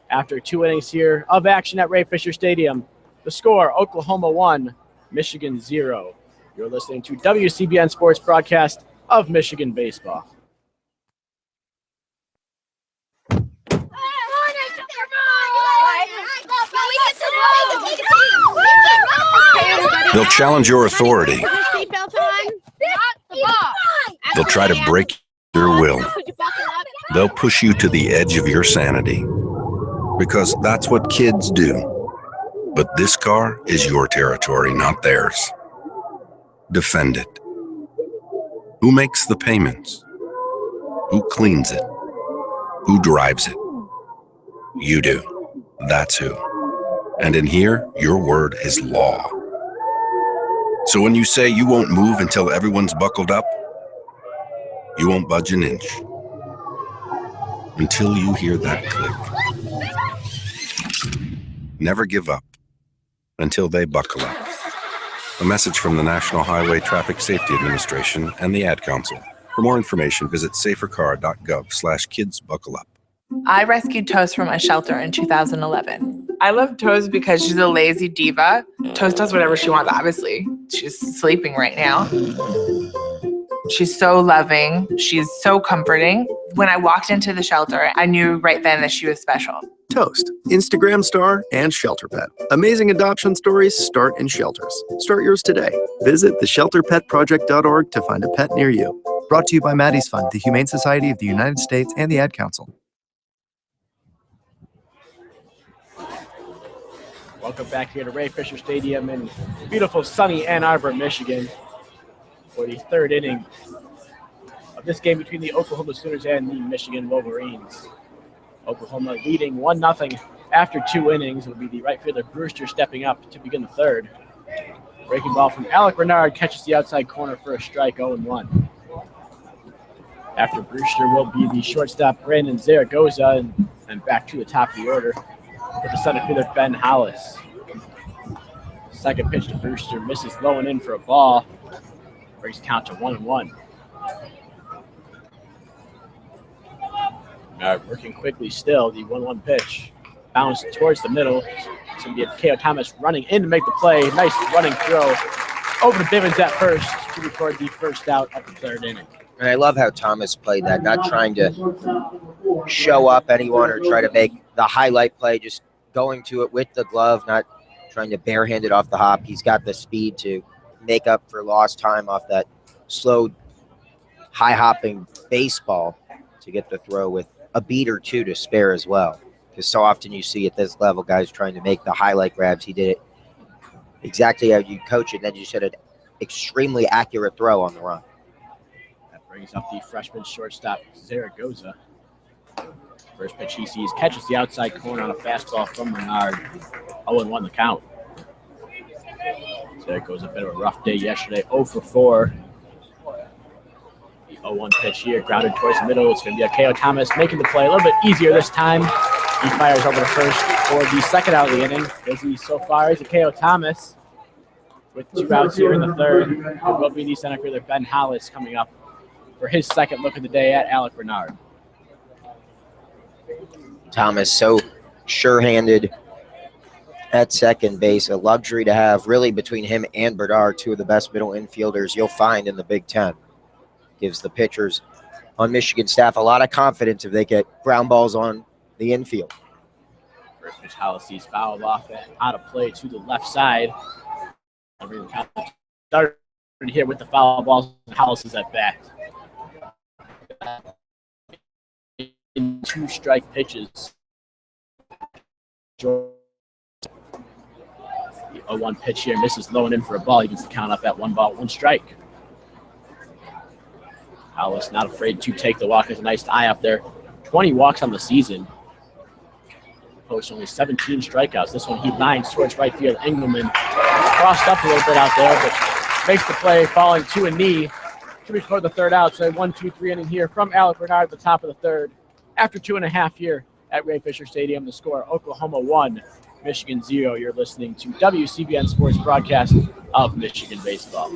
S1: After 2 innings here of action at Ray Fisher Stadium, the score, Oklahoma 1, Michigan 0. You're listening to WCBN Sports broadcast of Michigan baseball.
S5: They'll challenge your authority. They'll try to break your will. They'll push you to the edge of your sanity. Because that's what kids do. But this car is your territory, not theirs. Defend it. Who makes the payments? Who cleans it? Who drives it? You do. That's who. And in here, your word is law. So when you say you won't move until everyone's buckled up, you won't budge an inch. Until you hear that click. Never give up until they buckle up. A message from the National Highway Traffic Safety Administration and the Ad Council. For more information, visit safercar.gov/kidsbuckleup.
S12: I rescued Toast from a shelter in 2011. I love Toast because she's a lazy diva. Toast does whatever she wants, obviously. She's sleeping right now. She's so loving. She's so comforting. When I walked into the shelter, I knew right then that she was special.
S14: Toast, Instagram star, and shelter pet. Amazing adoption stories start in shelters. Start yours today. Visit theshelterpetproject.org to find a pet near you. Brought to you by Maddie's Fund, the Humane Society of the United States, and the Ad Council.
S1: Welcome back here to Ray Fisher Stadium in beautiful sunny Ann Arbor, Michigan, for the 3rd inning of this game between the Oklahoma Sooners and the Michigan Wolverines. Oklahoma leading 1-0 after 2 innings. It will be the right fielder Brewster stepping up to begin the 3rd. Breaking ball from Alec Renard catches the outside corner for a strike, 0-1. After Brewster will be the shortstop Brandon Zaragoza, and back to the top of the order with the center fielder Ben Hollis. Second pitch to Brewster misses low and in for a ball. Brings count to 1-1. Working quickly still, the 1-1 pitch. Bounced towards the middle. It's going to be K.O. Thomas running in to make the play. Nice running throw over to Bivens at first to record the first out of the 3rd inning.
S2: And I love how Thomas played that, not trying to show up anyone or try to make the highlight play, just going to it with the glove, not trying to barehand it off the hop. He's got the speed to make up for lost time off that slow, high-hopping baseball to get the throw with a beat or two to spare as well. Because so often you see at this level guys trying to make the highlight grabs. He did it exactly how you coach it, and then you said an extremely accurate throw on the run.
S1: That brings up the freshman shortstop, Zaragoza. First pitch he sees catches the outside corner on a fastball from Renard. 0-1 the count. Zaragoza, a bit of a rough day yesterday, 0 for 4. The 0-1 pitch here, grounded towards the middle. It's going to be a K.O. Thomas making the play a little bit easier this time. He fires over to first for the second out of the inning. Busy so far is a K.O. Thomas with 2 outs here in the 3rd. It will be the center fielder Ben Hollis coming up for his second look of the day at Alec Renard.
S2: Thomas so sure-handed at second base, a luxury to have really between him and Bernard, 2 of the best middle infielders you'll find in the Big Ten. Gives the pitchers on Michigan staff a lot of confidence if they get ground balls on the infield.
S1: First pitch, Hollis sees fouled off out of play to the left side. Started here with the foul balls. Hollis is at bat. In 2 strike pitches. The 0-1 pitch here misses low and in for a ball. He gets the count up at 1 ball, 1 strike. Hollis not afraid to take the walk. Has a nice eye up there. 20 walks on the season. Posts only 17 strikeouts. This one he lines towards right field. Engelman crossed up a little bit out there, but makes the play, falling to a knee to record the 3rd out. So a 1-2-3 inning here from Alec Renard at the top of the 3rd. After 2.5 here at Ray Fisher Stadium, the score Oklahoma 1, Michigan 0. You're listening to WCBN Sports broadcast of Michigan baseball.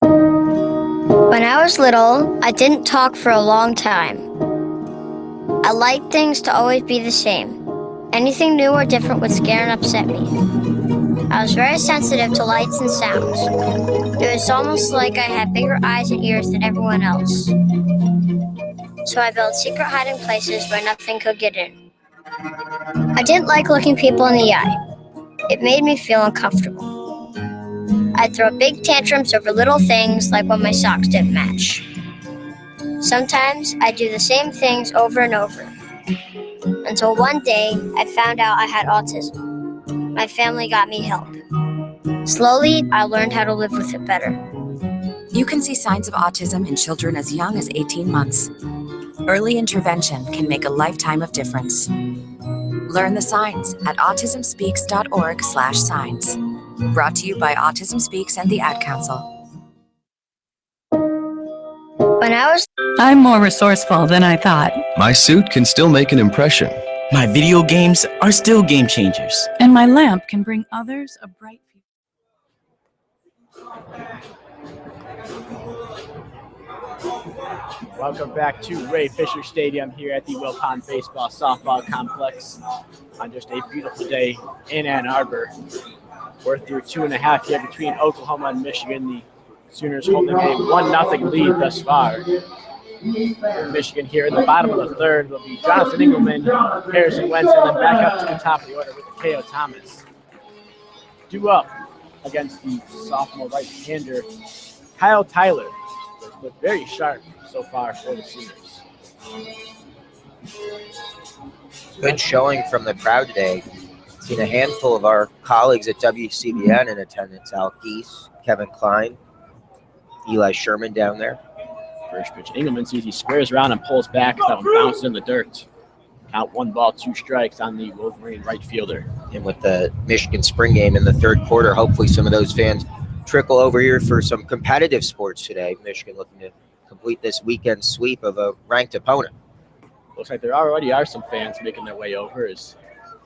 S8: When I was little, I didn't talk for a long time. I liked things to always be the same. Anything new or different would scare and upset me. I was very sensitive to lights and sounds. It was almost like I had bigger eyes and ears than everyone else. So I built secret hiding places where nothing could get in. I didn't like looking people in the eye. It made me feel uncomfortable. I'd throw big tantrums over little things like when my socks didn't match. Sometimes I'd do the same things over and over. Until one day, I found out I had autism. My family got me help. Slowly, I learned how to live with it better.
S15: You can see signs of autism in children as young as 18 months. Early intervention can make a lifetime of difference. Learn the signs at autismspeaks.org/signs. Brought to you by Autism Speaks and the Ad Council.
S11: I'm more resourceful than I thought.
S16: My suit can still make an impression.
S17: My video games are still game changers.
S11: And my lamp can bring others a bright future.
S1: Welcome back to Ray Fisher Stadium here at the Wilpon Baseball Softball Complex on just a beautiful day in Ann Arbor. We're through 2.5 here between Oklahoma and Michigan. The Sooners holding a 1-0 lead thus far. Michigan here in the bottom of the third will be Jonathan Engelman, Harrison Wentz, and then back up to the top of the order with K.O. Thomas. Due up against the sophomore right-hander, Kyle Tyler. Looked very sharp so far for the Sooners.
S2: Good showing from the crowd today. Seen a handful of our colleagues at WCBN in attendance. Al Geese, Kevin Klein, Eli Sherman down there.
S1: First pitch, Engelman sees he squares around and pulls back. That one bounces in the dirt. Count 1 ball, 2 strikes on the Wolverine right fielder.
S2: And with the Michigan spring game in the third quarter, hopefully some of those fans trickle over here for some competitive sports today. Michigan looking to complete this weekend sweep of a ranked opponent.
S1: Looks like there already are some fans making their way over as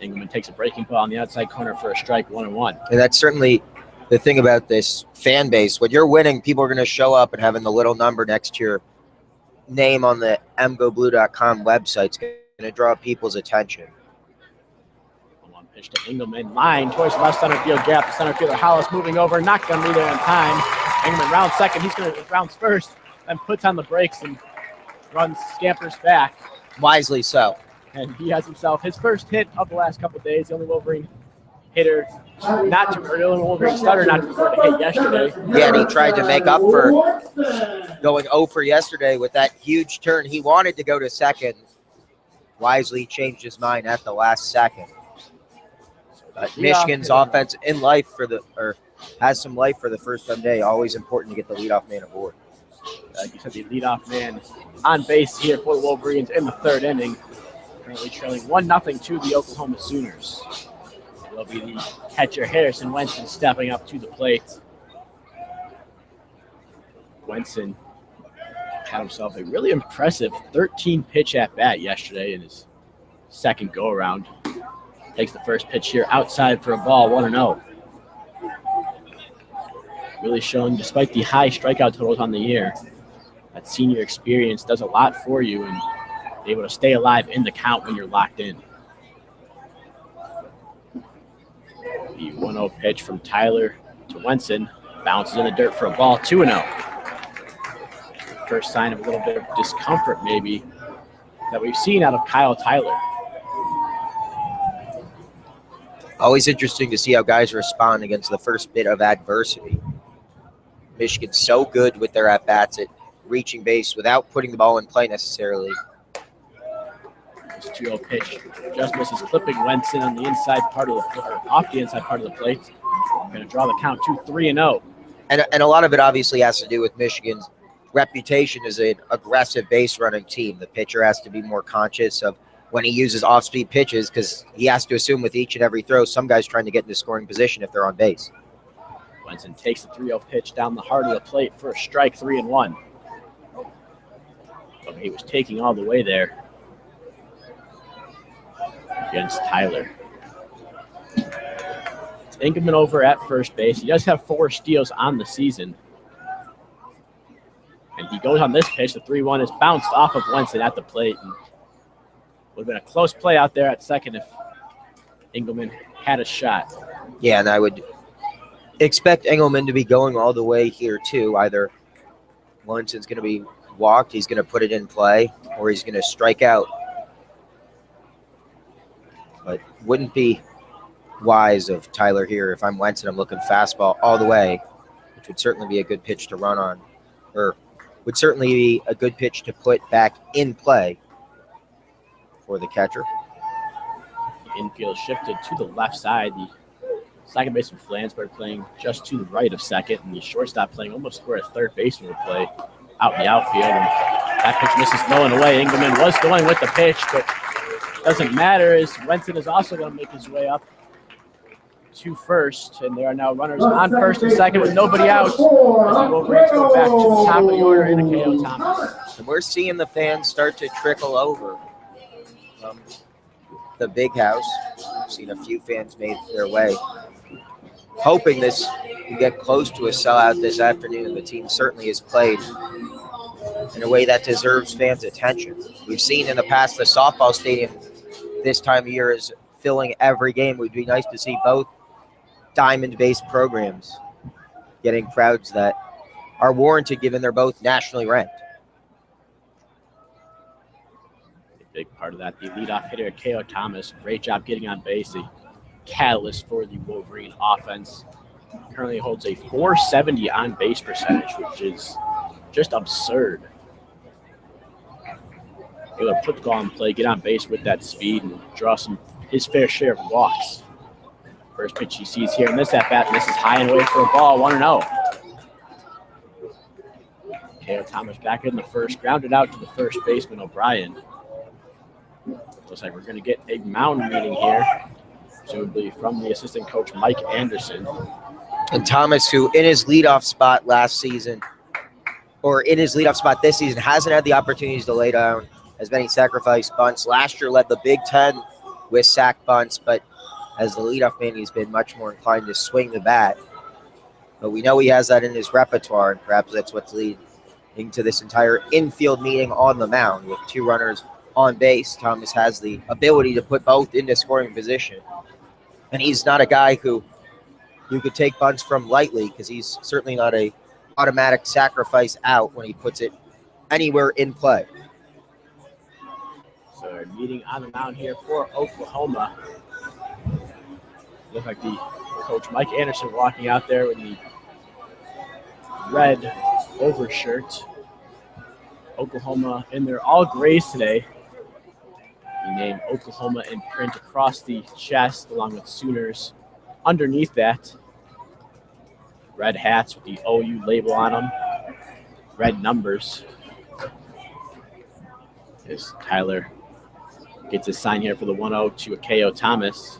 S1: Engelman takes a breaking ball on the outside corner for a strike, 1-1.
S2: And that's certainly the thing about this fan base. When you're winning, people are going to show up, and having the little number next to your name on the mgoblue.com website is going to draw people's attention.
S1: One pitch to Engelman, line towards the left center field gap. The center fielder Hollis moving over, not going to be there in time. Engelman rounds second, he's going to rounds first, then puts on the brakes and scampers back.
S2: Wisely so.
S1: And he has himself his first hit of the last couple of days. The only Wolverine hitter the only Wolverine starter not to record a hit yesterday.
S2: Yeah, and he tried to make up for going 0 for yesterday with that huge turn. He wanted to go to second. Wisely changed his mind at the last second. But Michigan's offense in life has some life for the first time day. Always important to get the leadoff man aboard.
S1: Like you said, the leadoff man on base here for the Wolverines in the third inning. Currently trailing 1-0 to the Oklahoma Sooners. It'll be the catcher Harrison Wenson stepping up to the plate. Wenson had himself a really impressive 13-pitch at-bat yesterday in his second go-around. Takes the first pitch here outside for a ball, 1-0. Really showing, despite the high strikeout totals on the year, that senior experience does a lot for you and able to stay alive in the count when you're locked in. The 1-0 pitch from Tyler to Wenson bounces in the dirt for a ball, 2-0. First sign of a little bit of discomfort maybe that we've seen out of Kyle Tyler.
S2: Always interesting to see how guys respond against the first bit of adversity. Michigan's so good with their at-bats at reaching base without putting the ball in play necessarily.
S1: This 2-0 pitch just misses, clipping Wenson on the inside part of the, or off the inside part of the plate. Going to draw the count to 3-0.
S2: And a lot of it obviously has to do with Michigan's reputation as an aggressive base running team. The pitcher has to be more conscious of when he uses off-speed pitches because he has to assume with each and every throw some guy's trying to get into scoring position if they're on base.
S1: Wenson takes the 3-0 pitch down the heart of the plate for a strike, 3-1. But he was taking all the way there against Tyler. It's Engelman over at first base. He does have 4 steals on the season. And he goes on this pitch. The 3-1 is bounced off of Wenson at the plate. And would have been a close play out there at second if Engelman had a shot.
S2: Yeah, and I would expect Engelman to be going all the way here too. Either Wenson's going to be walked, he's going to put it in play, or he's going to strike out. But wouldn't be wise of Tyler here. If I'm Wenson, I'm looking fastball all the way, which would certainly be a good pitch to run on, or would certainly be a good pitch to put back in play for the catcher.
S1: The infield shifted to the left side. The second baseman Flansburgh playing just to the right of second, and the shortstop playing almost where a third baseman would play out in the outfield. And that pitch misses low and away. Engelman was going with the pitch, but doesn't matter as Wenson is also going to make his way up to first, and there are now runners on first and second with nobody out as the Wolverines go back to the top of the order in a KO Thomas.
S2: And we're seeing the fans start to trickle over from the big house. We've seen a few fans made their way, hoping this can get close to a sellout this afternoon. The team certainly has played in a way that deserves fans' attention. We've seen in the past the softball stadium this time of year is filling every game. It would be nice to see both diamond-based programs getting crowds that are warranted given they're both nationally ranked.
S1: A big part of that, the leadoff hitter, KO Thomas, great job getting on base, a catalyst for the Wolverine offense. Currently holds a .470 on base percentage, which is just absurd. Able to put the ball in play, get on base with that speed, and draw his fair share of walks. First pitch he sees here in this at-bat, misses high and away for a ball, 1-0. KO Thomas back in the first, grounded out to the first baseman, O'Brien. Looks like we're going to get a mound meeting here, presumably from the assistant coach, Mike Anderson.
S2: And Thomas, who in his leadoff spot last season, or in his leadoff spot this season, hasn't had the opportunities to lay down as many sacrifice bunts. Last year led the Big Ten with sack bunts, but as the leadoff man, he's been much more inclined to swing the bat. But we know he has that in his repertoire, and perhaps that's what's leading to this entire infield meeting on the mound. With 2 runners on base, Thomas has the ability to put both into scoring position. And he's not a guy who you could take bunts from lightly, because he's certainly not a automatic sacrifice out when he puts it anywhere in play.
S1: So our meeting on the mound here for Oklahoma. Looks like the coach Mike Anderson walking out there with the red overshirt. Oklahoma in their all grays today. The name Oklahoma in print across the chest along with Sooners underneath that. Red hats with the OU label on them. Red numbers. As Tyler gets his sign here for the 1-0 to a KO Thomas.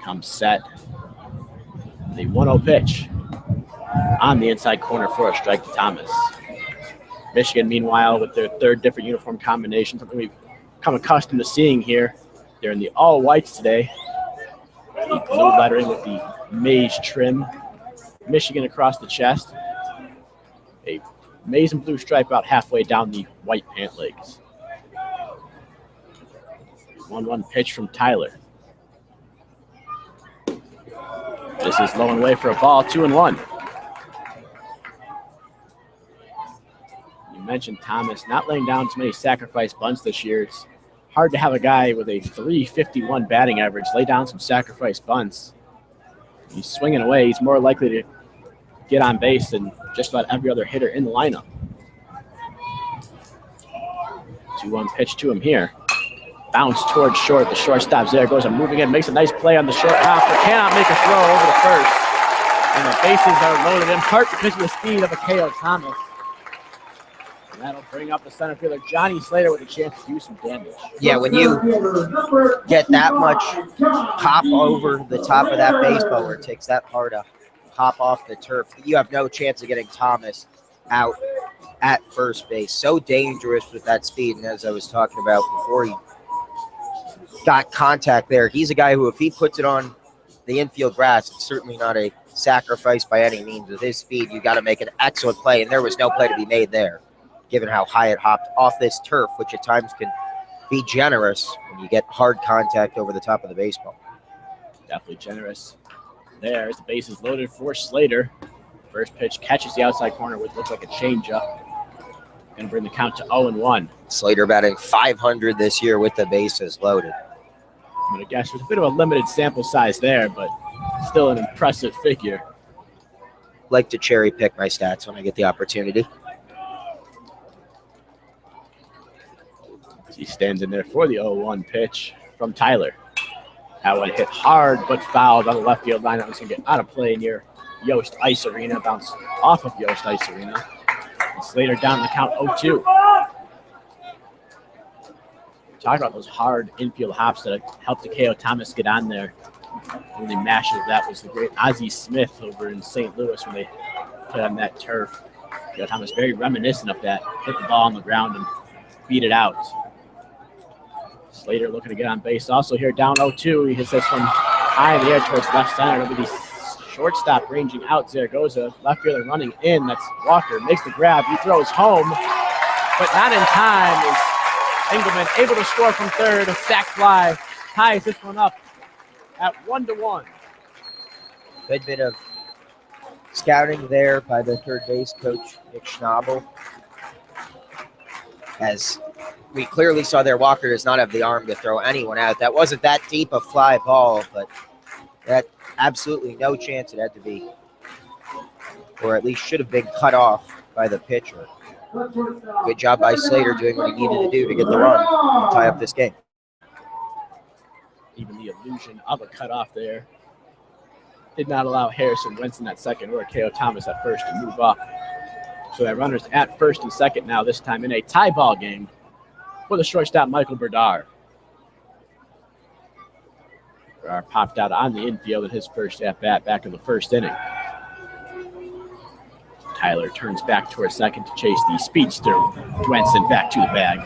S1: Comes set. The 1-0 pitch on the inside corner for a strike to Thomas. Michigan, meanwhile, with their 3rd different uniform combination, something we've come accustomed to seeing here. They're in the all whites today. The blue lettering with the maize trim. Michigan across the chest. A maize and blue stripe about halfway down the white pant legs. 1-1 pitch from Tyler. This is low and away for a ball, 2-1. You mentioned Thomas not laying down too many sacrifice bunts this year. It's hard to have a guy with a .351 batting average lay down some sacrifice bunts. He's swinging away. He's more likely to get on base than just about every other hitter in the lineup. 2-1 pitch to him here. Bounce towards short. The shortstop's there. Goes and moving in. Makes a nice play on the short hop, but cannot make a throw over the first. And the bases are loaded in part because of the speed of a KO Thomas. And that'll bring up the center fielder, Johnny Slater, with a chance to do some damage.
S2: Yeah, when you get that much pop over the top of that baseball, where it takes that far to pop off the turf, you have no chance of getting Thomas out at first base. So dangerous with that speed. And as I was talking about before he got contact there, he's a guy who, if he puts it on the infield grass, it's certainly not a sacrifice by any means. With his speed, you got to make an excellent play, and there was no play to be made there, given how high it hopped off this turf, which at times can be generous when you get hard contact over the top of the baseball.
S1: Definitely generous. There's the bases loaded for Slater. First pitch catches the outside corner with looks like a changeup. Going to bring the count to 0-1.
S2: Slater batting .500 this year with the bases loaded.
S1: I'm going to guess there's a bit of a limited sample size there, but still an impressive figure.
S2: Like to cherry pick my stats when I get the opportunity.
S1: He stands in there for the 0-1 pitch from Tyler. That one hit hard but fouled on the left field line. That was going to get out of play near Yost Ice Arena. Bounce off of Yost Ice Arena. And Slater down the count 0-2. Talk about those hard infield hops that helped Takeo Thomas get on there. Only masher of that was the great Ozzie Smith over in St. Louis when they put on that turf. Takeo Thomas very reminiscent of that. Hit the ball on the ground and beat it out. Slater looking to get on base. Also here down 0-2. He hits this one high in the air towards left center. It'll be the shortstop ranging out. Zaragoza, left fielder running in. That's Walker. Makes the grab. He throws home, but not in time. Is Engelman able to score from third? A sac fly ties this one up at 1-1.
S2: Good bit of scouting there by the third base coach, Nick Schnabel. As we clearly saw there, Walker does not have the arm to throw anyone out. That wasn't that deep a fly ball, but that absolutely no chance it had to be, or at least should have been cut off by the pitcher. Good job by Slater doing what he needed to do to get the run and tie up this game.
S1: Even the illusion of a cutoff there did not allow Harrison Winston at second or Takeo Thomas at first to move up. So that runner's at first and second now, this time in a tie ball game for the shortstop, Michael Berdar. Berdar popped out on the infield in his first at-bat back in the first inning. Tyler turns back towards second to chase the speedster. Winston back to the bag.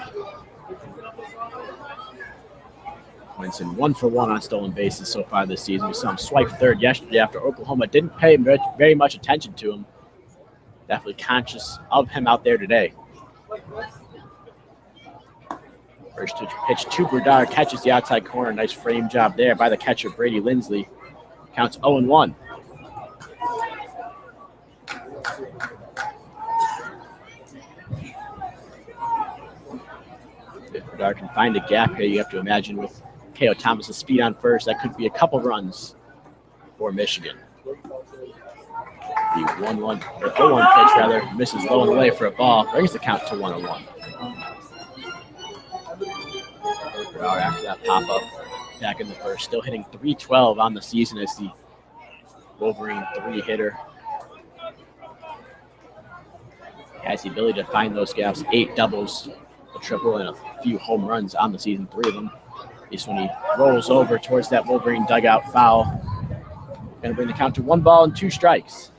S1: Winston 1 for 1 on stolen bases so far this season. We saw him swipe third yesterday after Oklahoma didn't pay very much attention to him. Definitely conscious of him out there today. First pitch to Berdar, catches the outside corner. Nice frame job there by the catcher, Brady Lindsley. Counts 0-1. If Berdar can find a gap here, you have to imagine with Takeo Thomas' speed on first, that could be a couple runs for Michigan. The 1-1 or 0-1 pitch rather misses low and away for a ball, brings the count to 1-1. Berdar after that pop up back in the first, still hitting .312 on the season as the Wolverine 3 hitter. He has the ability to find those gaps, 8 doubles, a triple, and a few home runs on the season, 3 of them. This one he rolls over towards that Wolverine dugout, foul. Going to bring the count to 1 ball and 2 strikes.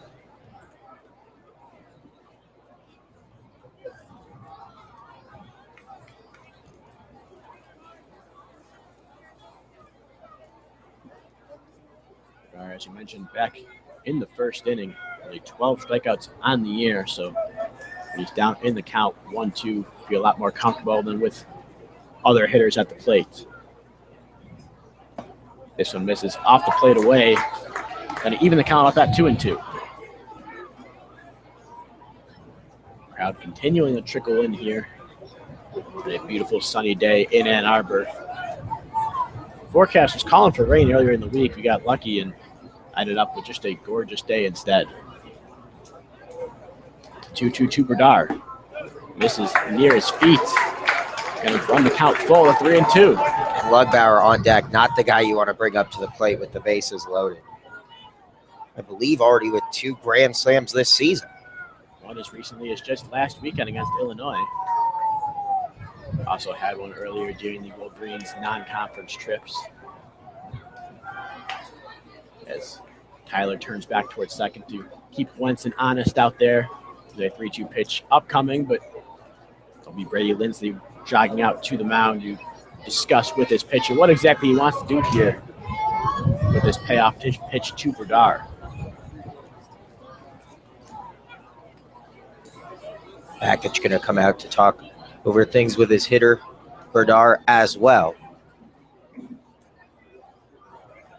S1: As you mentioned, back in the first inning, only 12 strikeouts on the year, so he's down in the count 1-2. Be a lot more comfortable than with other hitters at the plate. This one misses off the plate away, and even the count up at 2-2. Crowd continuing to trickle in here. A beautiful sunny day in Ann Arbor. Forecast was calling for rain earlier in the week. We got lucky and ended up with just a gorgeous day instead. 2-2 to Berdar. Misses near his feet. Going to run the count full of 3-2.
S2: And Lugbauer on deck, not the guy you want to bring up to the plate with the bases loaded. I believe already with 2 grand slams this season.
S1: One as recently as just last weekend against Illinois. Also had one earlier during the Wolverines non-conference trips. As Tyler turns back towards second to keep Winston honest out there. There's a 3-2 pitch upcoming, but it'll be Brady Lindsley jogging out to the mound to discuss with his pitcher what exactly he wants to do here with this payoff pitch to Berdar.
S2: Bakich going to come out to talk over things with his hitter, Berdar, as well.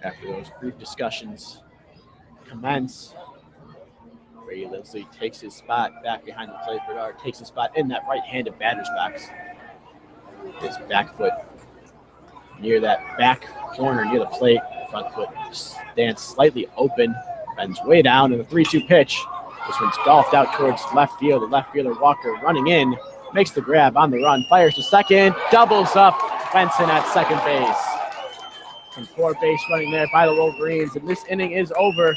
S1: After those brief discussions commence, Brady Lindsley takes his spot back behind the plate. Berdar takes his spot in that right-handed batter's box. His back foot near that back corner near the plate. Front foot stands slightly open, bends way down, and the 3-2 pitch. This one's golfed out towards left field. The left fielder Walker running in, makes the grab on the run, fires to second, doubles up Benson at second base. Some poor base running there by the Wolverines, and this inning is over.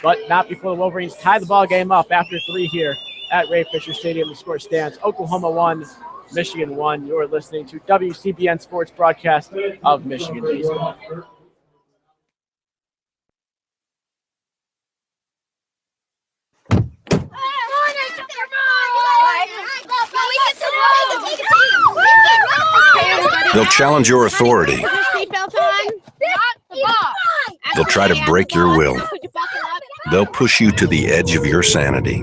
S1: But not before the Wolverines tie the ball game up after 3 here at Ray Fisher Stadium. The score stands Oklahoma 1, Michigan 1. You're listening to WCBN Sports broadcast of Michigan baseball.
S5: They'll challenge your authority. They'll try to break your will. They'll push you to the edge of your sanity.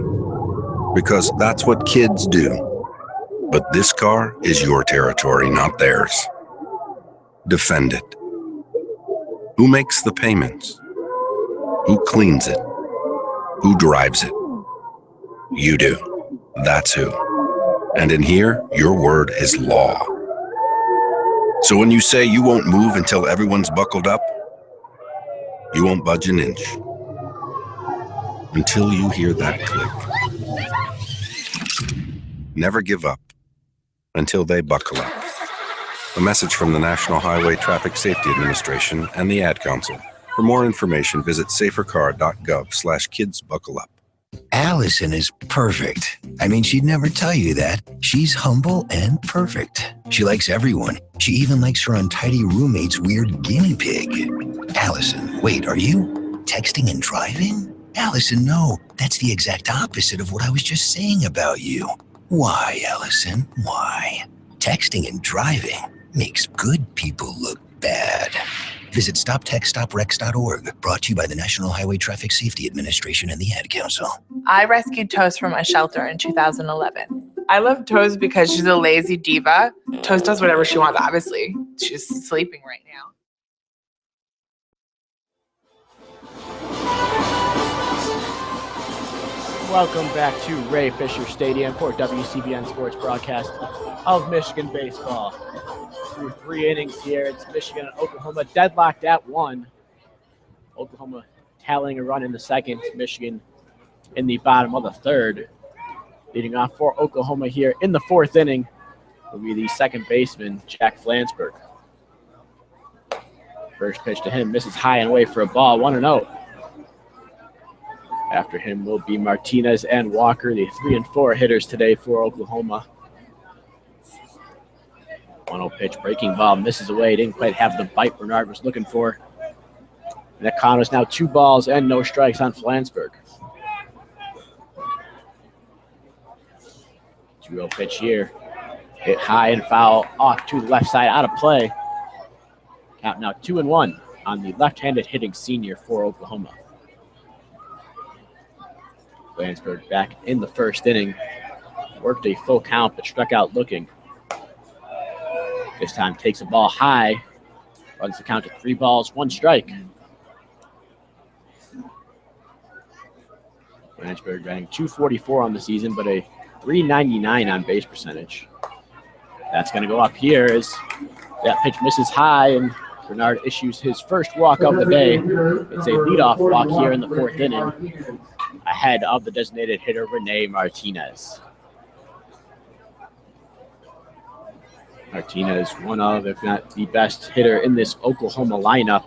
S5: Because that's what kids do. But this car is your territory, not theirs. Defend it. Who makes the payments? Who cleans it? Who drives it? You do. That's who. And in here, your word is law. So when you say you won't move until everyone's buckled up, you won't budge an inch. Until you hear that click. Never give up until they buckle up. A message from the National Highway Traffic Safety Administration and the Ad Council. For more information, visit safercar.gov/kidsbuckleup.
S13: Allison is perfect. I mean, she'd never tell you that. She's humble and perfect. She likes everyone. She even likes her untidy roommate's weird guinea pig. Allison, wait, are you texting and driving? Allison, no. That's the exact opposite of what I was just saying about you. Why, Allison? Why? Texting and driving makes good people look bad. Visit StopTextStopWrecks.org, brought to you by the National Highway Traffic Safety Administration and the Ad Council.
S12: I rescued Toast from a shelter in 2011. I love Toast because she's a lazy diva. Toast does whatever she wants, obviously. She's sleeping right now.
S1: Welcome back to Ray Fisher Stadium for WCBN Sports broadcast of Michigan baseball. Through 3 innings here, it's Michigan and Oklahoma deadlocked at 1. Oklahoma tallying a run in the second, Michigan in the bottom of the third. Leading off for Oklahoma here in the 4th inning will be the second baseman, Jack Flansburgh. First pitch to him, misses high and away for a ball, 1-0. After him will be Martinez and Walker, the 3 and 4 hitters today for Oklahoma. 1-0 pitch, breaking ball, misses away. Didn't quite have the bite Bernard was looking for. And that count is now 2 balls and no strikes on Flansburgh. 2-0 pitch here. Hit high and foul off to the left side, out of play. Count now 2-1 on the left-handed hitting senior for Oklahoma. Flansburgh back in the 1st inning. Worked a full count, but struck out looking. This time takes a ball high. Runs the count to 3 balls, 1 strike. Flansburgh batting .244 on the season, but a .399 on base percentage. That's going to go up here as that pitch misses high, and Bernard issues his first walk of the day. It's a leadoff walk here in the 4th inning, ahead of the designated hitter, Rene Martinez. Martinez, one of, if not the best hitter in this Oklahoma lineup.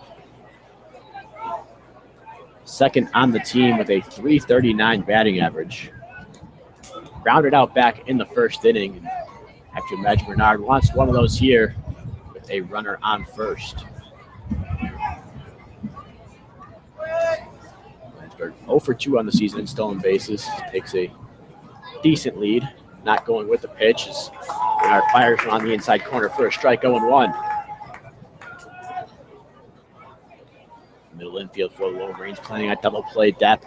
S1: Second on the team with a .339 batting average. Grounded out back in the 1st inning. I have to imagine Bernard wants one of those here with a runner on first. Lansburg 0 for 2 on the season in stolen bases. Takes a decent lead. Not going with the pitch as Bernard fires on the inside corner for a strike, 0-1. Middle infield for the Wolverines, playing at double play depth.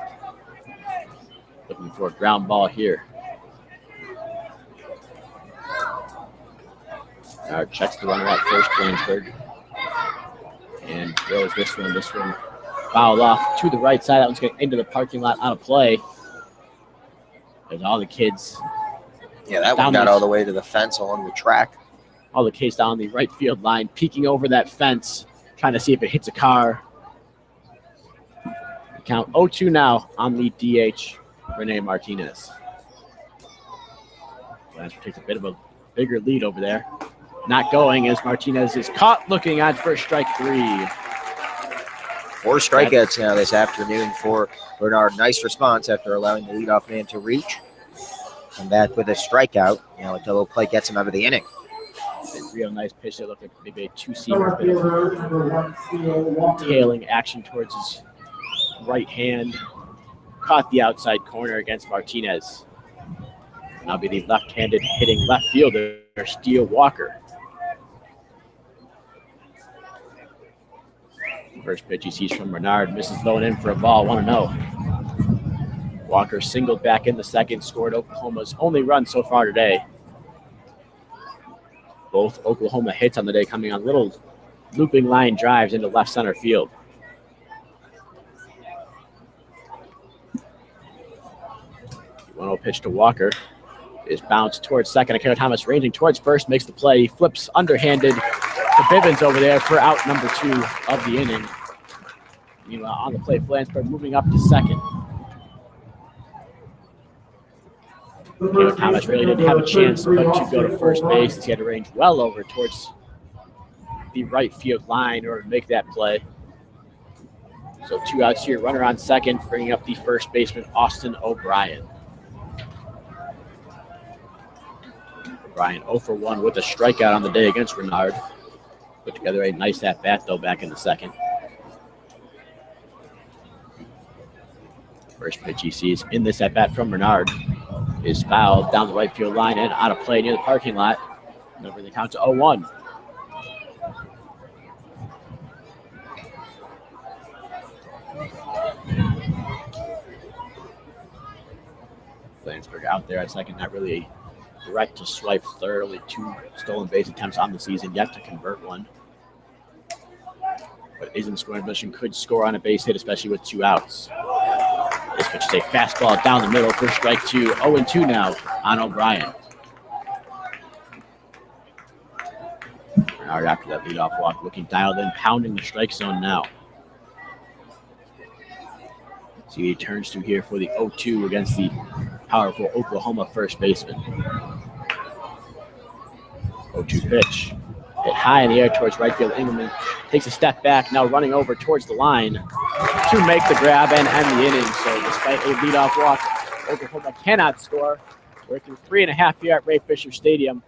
S1: Looking for a ground ball here. Bernard checks the runner at first, Lansburg. And throws this one. This one fouled off to the right side. That one's going into the parking lot out of play. There's all the kids.
S2: Yeah, that one got all the way to the fence along the track.
S1: All the kids down the right field line, peeking over that fence, trying to see if it hits a car. Count 0-2 now on the DH, Rene Martinez. Lansburg takes a bit of a bigger lead over there. Not going as Martinez is caught looking at for strike 3.
S2: 4 strikeouts now this afternoon for Bernard. Nice response after allowing the leadoff man to reach. Come back with a strikeout. You know, a double play gets him out of the inning.
S1: A real nice pitch. It looked like maybe a two-seamer, bit of tailing action towards his right hand. Caught the outside corner against Martinez. Now be the left-handed hitting left fielder, Steele Walker. First pitch he sees from Bernard, misses low and in for a ball, 1-0. Walker singled back in the second, scored Oklahoma's only run so far today. Both Oklahoma hits on the day coming on little looping line drives into left center field. The 1-0 pitch to Walker is bounced towards second. Akira Thomas ranging towards first, makes the play. He flips underhanded to Bivens over there for out number 2 of the inning. Meanwhile, on the play, Lansburg moving up to second. Akira Thomas really didn't have a chance but to go to first base as he had to range well over towards the right field line in order to make that play. So 2 outs here, runner on second, bringing up the first baseman, Austin O'Brien. O'Brien 0 for 1 with a strikeout on the day against Renard. Put together a nice at-bat, though, back in the second. First pitch he sees in this at-bat from Renard is fouled down the right field line and out of play near the parking lot. Over the count to 0-1. Lansburg out there at second, not really a threat to swipe third. Only 2 stolen base attempts on the season, yet to convert one. But is in scoring position, could score on a base hit, especially with 2 outs. This pitch is a fastball down the middle for strike 2. 0-2 now on O'Brien. Bernard after that leadoff walk, looking dialed in, pounding the strike zone now. See what he turns to here for the 0-2 against the powerful Oklahoma first baseman. 0-2 pitch. Hit high in the air towards right field. Engelman takes a step back, now running over towards the line to make the grab and end the inning. So despite a leadoff walk, Oklahoma cannot score. We're through 3.5 here at Ray Fisher Stadium.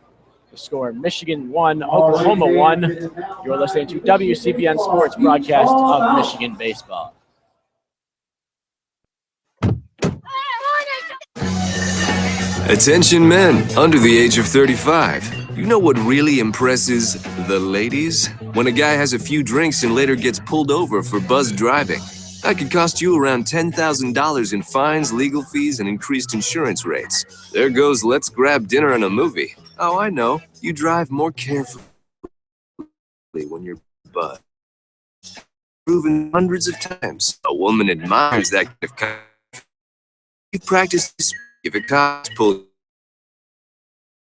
S1: The score, Michigan 1, Oklahoma 1. You're listening to WCBN Sports broadcast of Michigan baseball.
S18: Attention men under the age of 35. You know what really impresses the ladies? When a guy has a few drinks and later gets pulled over for buzzed driving. That could cost you around $10,000 in fines, legal fees, and increased insurance rates. There goes let's grab dinner and a movie. Oh, I know. You drive more carefully when you're buzzed. Proven hundreds of times. A woman admires that kind of. You practice this. If a cop pulls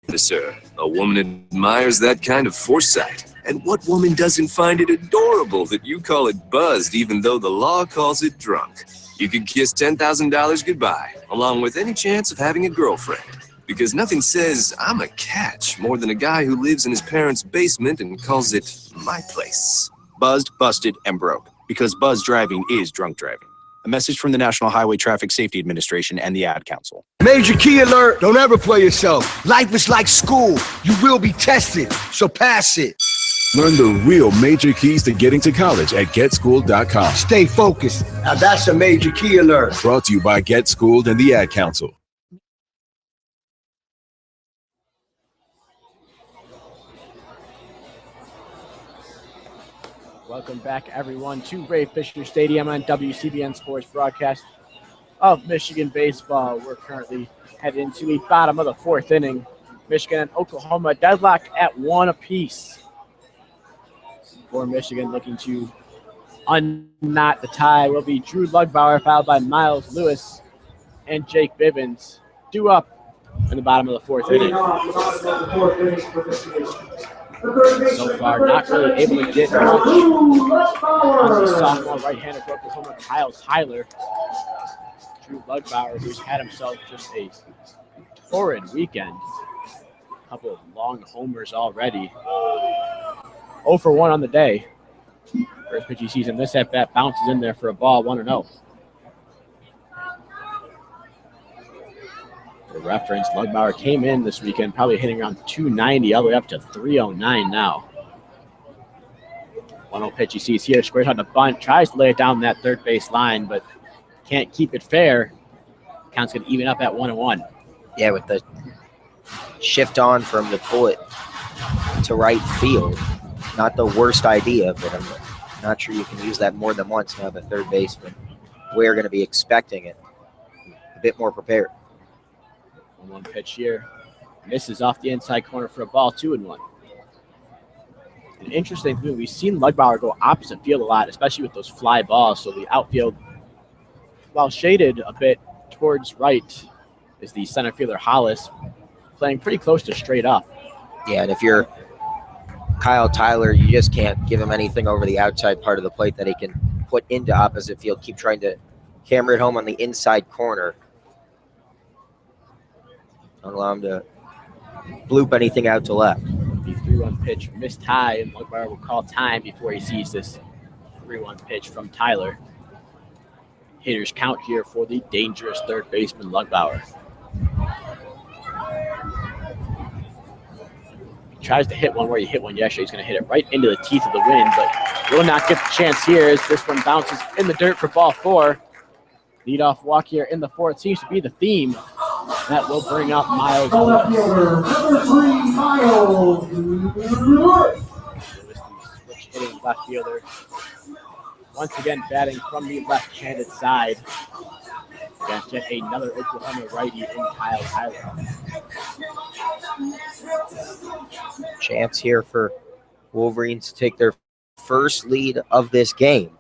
S18: you, sir, a woman admires that kind of foresight. And what woman doesn't find it adorable that you call it buzzed even though the law calls it drunk? You could kiss $10,000 goodbye, along with any chance of having a girlfriend. Because nothing says I'm a catch more than a guy who lives in his parents' basement and calls it my place.
S19: Buzzed, busted, and broke. Because buzz driving is drunk driving. A message from the National Highway Traffic Safety Administration and the Ad Council.
S20: Major key alert! Don't ever play yourself. Life is like school. You will be tested, so pass it. Learn the real major keys to getting to college at GetSchooled.com.
S21: Stay focused. Now that's a major key alert.
S20: Brought to you by Get Schooled and the Ad Council.
S1: Welcome back, everyone, to Ray Fisher Stadium on WCBN Sports broadcast of Michigan baseball. We're currently headed into the bottom of the fourth inning. Michigan and Oklahoma deadlocked at 1 apiece. For Michigan, looking to unknot the tie will be Drew Lugbauer, followed by Miles Lewis and Jake Bivens, due up in the bottom of the fourth inning. So far, not really able to get much on the sophomore right-hander for Oklahoma, Kyle Tyler. Drew Lugbauer, who's had himself just a torrid weekend. A couple of long homers already. 0 for 1 on the day. First pitch he sees him. This at-bat bounces in there for a ball, 1-0. For reference, Lugbauer came in this weekend probably hitting around 290 all the way up to 309 now. 1-0 pitch he sees here, squares on the bunt, tries to lay it down that third base line, but can't keep it fair. Count's going to even up at 1-1.
S2: Yeah, with the shift on from the pull it to right field. Not the worst idea, but I'm not sure you can use that more than once now, the third baseman. We're going to be expecting it. A bit more prepared.
S1: 1-1 pitch here. Misses off the inside corner for a ball, 2-1. An interesting thing, we've seen Lugbauer go opposite field a lot, especially with those fly balls. So the outfield, while shaded a bit towards right, is the center fielder Hollis, playing pretty close to straight up.
S2: Yeah, and if you're Kyle Tyler, you just can't give him anything over the outside part of the plate that he can put into opposite field. Keep trying to hammer it home on the inside corner. Don't allow him to bloop anything out to left.
S1: The 3-1 pitch missed high, and Lugbauer will call time before he sees this 3-1 pitch from Tyler. Hitters count here for the dangerous third baseman Lugbauer. Tries to hit one where he hit one yesterday. He's going to hit it right into the teeth of the wind, but will not get the chance here as this one bounces in the dirt for ball 4. Leadoff walk here in the fourth seems to be the theme. That will bring up Miles Lewis.
S6: Number 3, Miles Lewis.
S1: Switch hitting left fielder. Once again batting from the left-handed side. Against yet another Oklahoma righty in Kyle Tyler.
S2: Chance here for Wolverines to take their first lead of this game.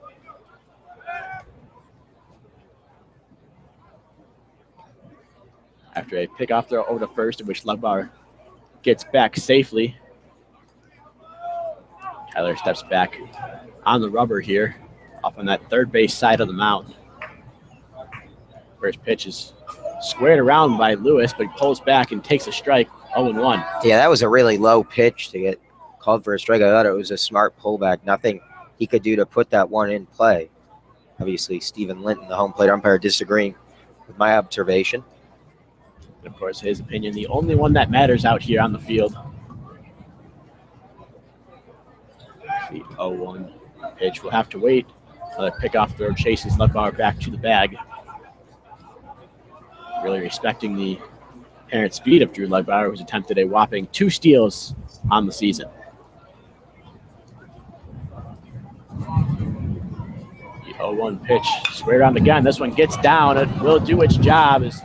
S1: After a pickoff throw over to first, in which Lugbauer gets back safely. Tyler steps back on the rubber here, off on that third base side of the mound. First pitch is squared around by Lewis, but he pulls back and takes a strike, 0-1.
S2: Yeah, that was a really low pitch to get called for a strike. I thought it was a smart pullback. Nothing he could do to put that one in play. Obviously, Stephen Linton, the home plate umpire, disagreeing with my observation.
S1: And of course, his opinion, the only one that matters out here on the field. The 0-1 pitch will have to wait. Another pickoff throw chases Lugbauer back to the bag. Really respecting the apparent speed of Drew Lugbauer, who's attempted a whopping 2 steals on the season. The 0-1 pitch squared around again. This one gets down. It will do its job as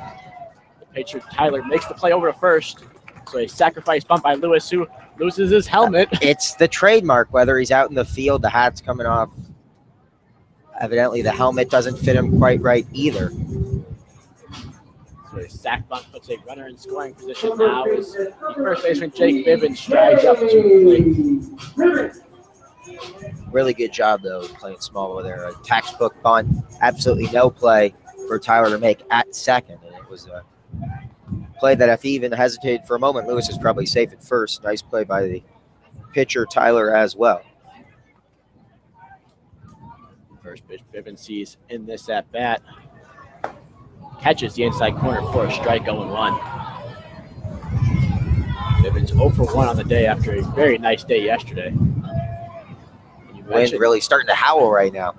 S1: the pitcher Tyler makes the play over to first. So a sacrifice bunt by Lewis, who loses his helmet.
S2: It's the trademark, whether he's out in the field, the hat's coming off. Evidently, the helmet doesn't fit him quite right either.
S1: So a sack bunt puts a runner in scoring position now as the first baseman Jake Bivens strides up to the plate.
S2: Really good job, though, playing small over there. A textbook bunt, absolutely no play for Tyler to make at second. And it was a play that if he even hesitated for a moment, Lewis is probably safe at first. Nice play by the pitcher, Tyler, as well.
S1: First pitch Bivens sees in this at-bat. Catches the inside corner for a strike, 0-1. Bivens 0 for 1 on the day after a very nice day yesterday.
S2: Wind really starting to howl right now.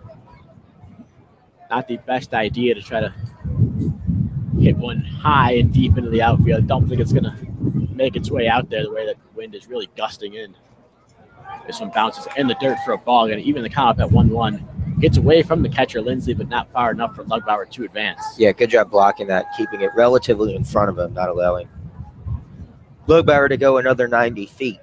S1: Not the best idea to try to hit one high and deep into the outfield. I don't think it's going to make its way out there the way that wind is really gusting in. This one bounces in the dirt for a ball. And even the count up at 1-1. Gets away from the catcher, Lindsley, but not far enough for Lugbauer to advance.
S2: Yeah, good job blocking that, keeping it relatively in front of him, not allowing Lugbauer to go another 90 feet.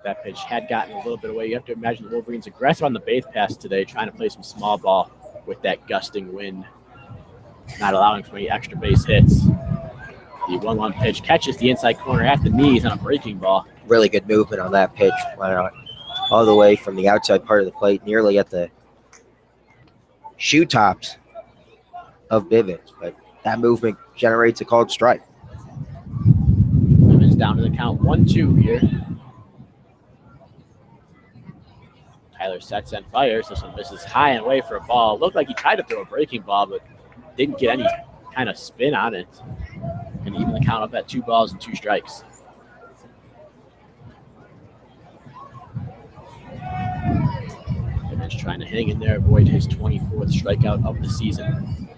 S1: That pitch had gotten a little bit away. You have to imagine the Wolverines aggressive on the base pass today, trying to play some small ball with that gusting wind, not allowing for any extra base hits. The 1-1 pitch catches the inside corner at the knees on a breaking ball.
S2: Really good movement on that pitch. Went out all the way from the outside part of the plate, nearly at the shoe tops of Bivens, but that movement generates a called strike.
S1: Bivens down to the count 1-2 here. Tyler sets and fires. This one misses high and away for a ball. Looked like he tried to throw a breaking ball, but didn't get any kind of spin on it. And even the count up at 2 balls and 2 strikes. Bivens trying to hang in there, avoid his 24th strikeout of the season.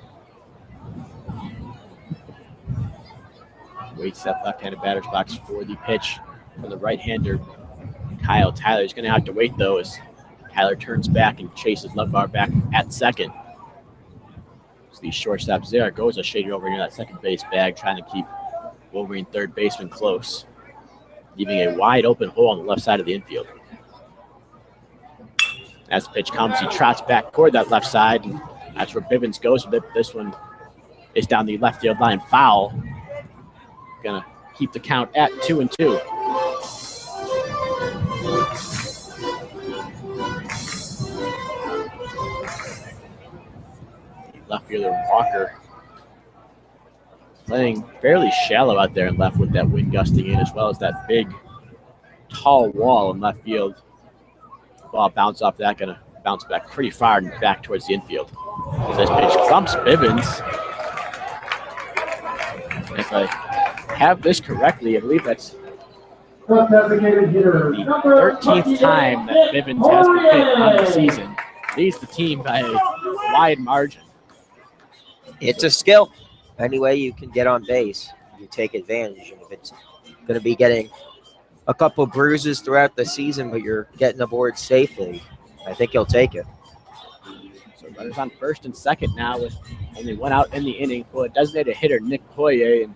S1: Waits that left-handed batter's box for the pitch from the right-hander, Kyle Tyler. He's going to have to wait, though, as Tyler turns back and chases Lugbauer back at second. So the shortstop Zaragoza shading over near that second base bag, trying to keep Wolverine third baseman close, leaving a wide open hole on the left side of the infield. As the pitch comes, he trots back toward that left side, and that's where Bivens goes with it. This one is down the left field line, foul. Gonna keep the count at 2-2. Left fielder Walker playing fairly shallow out there in left with that wind gusting in, as well as that big, tall wall in left field. Ball bounce off that, gonna bounce back pretty far and back towards the infield. As this pitch clumps Bivens. If I have this correctly, I believe that's the 13th time that Bivens has been hit on the season. Leads the team by a wide margin.
S2: It's a skill. Any way you can get on base, you take advantage. And if it's going to be getting a couple bruises throughout the season, but you're getting aboard safely, I think he'll take it.
S1: So runners on first and second now with only one out in the inning for a designated hitter, Nick Poirier. And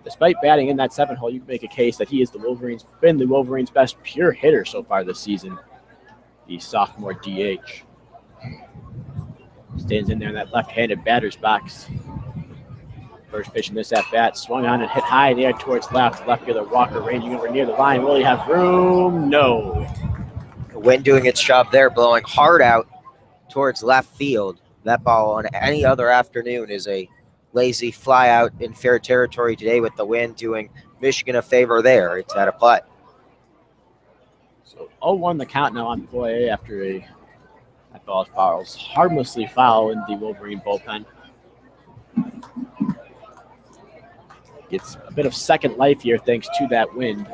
S1: despite batting in that 7th hole, you can make a case that he is been the Wolverines' best pure hitter so far this season, the sophomore DH. Stands in there in that left-handed batter's box. First pitch in this at-bat, swung on and hit high in the air towards left. Left fielder Walker ranging over near the line. Will he have room? No.
S2: The wind doing its job there, blowing hard out towards left field. That ball on any other afternoon is a lazy fly out in fair territory. Today with the wind doing Michigan a favor there. It's at a putt.
S1: So 0-1 the count now on Poirier after that ball fouls harmlessly foul in the Wolverine bullpen. Gets a bit of second life here thanks to that wind.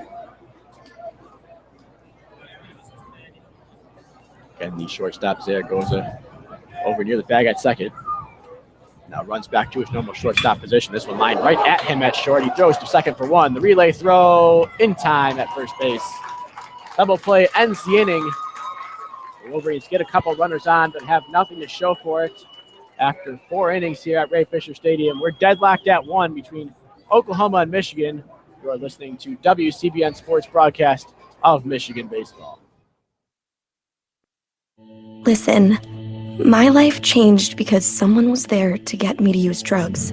S1: And the shortstop Zaragoza over near the bag at second. Now runs back to his normal shortstop position. This one lined right at him at short. He throws to second for one. The relay throw in time at first base. Double play ends the inning. The Wolverines get a couple runners on, but have nothing to show for it. After 4 innings here at Ray Fisher Stadium, we're deadlocked at 1 between Oklahoma and Michigan. You are listening to WCBN Sports broadcast of Michigan baseball.
S3: Listen, my life changed because someone was there to get me to use drugs.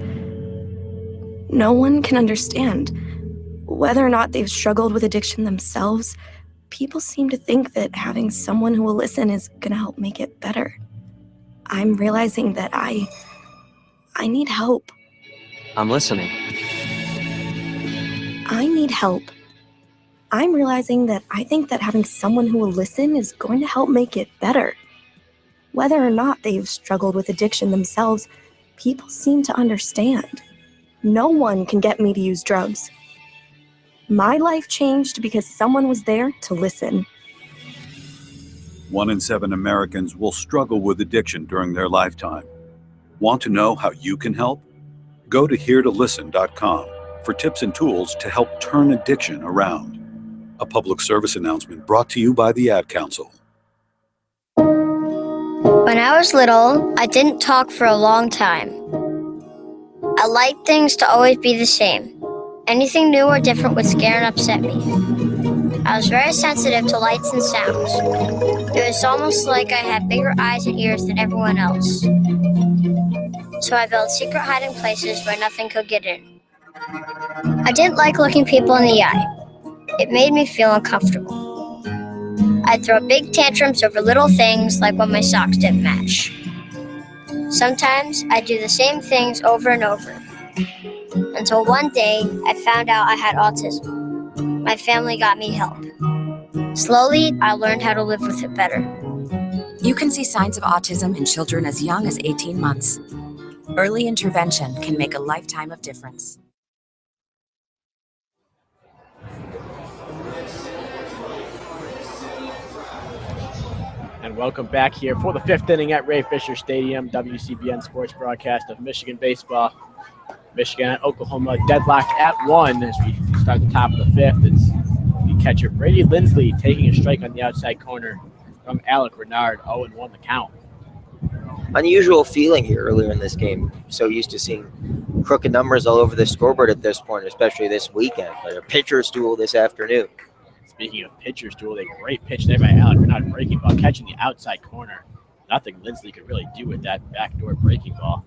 S3: No one can understand. Whether or not they've struggled with addiction themselves, people seem to think that having someone who will listen is going to help make it better. I'm realizing that I need help.
S4: I'm listening.
S3: I need help. I'm realizing that I think that having someone who will listen is going to help make it better. Whether or not they've struggled with addiction themselves, people seem to understand. No one can get me to use drugs. My life changed because someone was there to listen.
S5: 1 in 7 Americans will struggle with addiction during their lifetime. Want to know how you can help? Go to HereToListen.com for tips and tools to help turn addiction around. A public service announcement brought to you by the Ad Council.
S8: When I was little, I didn't talk for a long time. I liked things to always be the same. Anything new or different would scare and upset me. I was very sensitive to lights and sounds. It was almost like I had bigger eyes and ears than everyone else. So I built secret hiding places where nothing could get in. I didn't like looking people in the eye. It made me feel uncomfortable. I'd throw big tantrums over little things like when my socks didn't match. Sometimes I'd do the same things over and over. Until one day, I found out I had autism. My family got me help. Slowly, I learned how to live with it better.
S15: You can see signs of autism in children as young as 18 months. Early intervention can make a lifetime of difference.
S1: And welcome back here for the 5th inning at Ray Fisher Stadium, WCBN sports broadcast of Michigan baseball. Michigan and Oklahoma deadlocked at 1 as we start the top of the 5th. It's the catcher Brady Lindsley taking a strike on the outside corner from Alec Renard, 0-1 the count.
S2: Unusual feeling here earlier in this game. So used to seeing crooked numbers all over the scoreboard at this point, especially this weekend. But a pitcher's duel this afternoon.
S1: Speaking of pitcher's duel, a great pitch there by Alec Renard, breaking ball, catching the outside corner. Nothing Lindsley could really do with that backdoor breaking ball.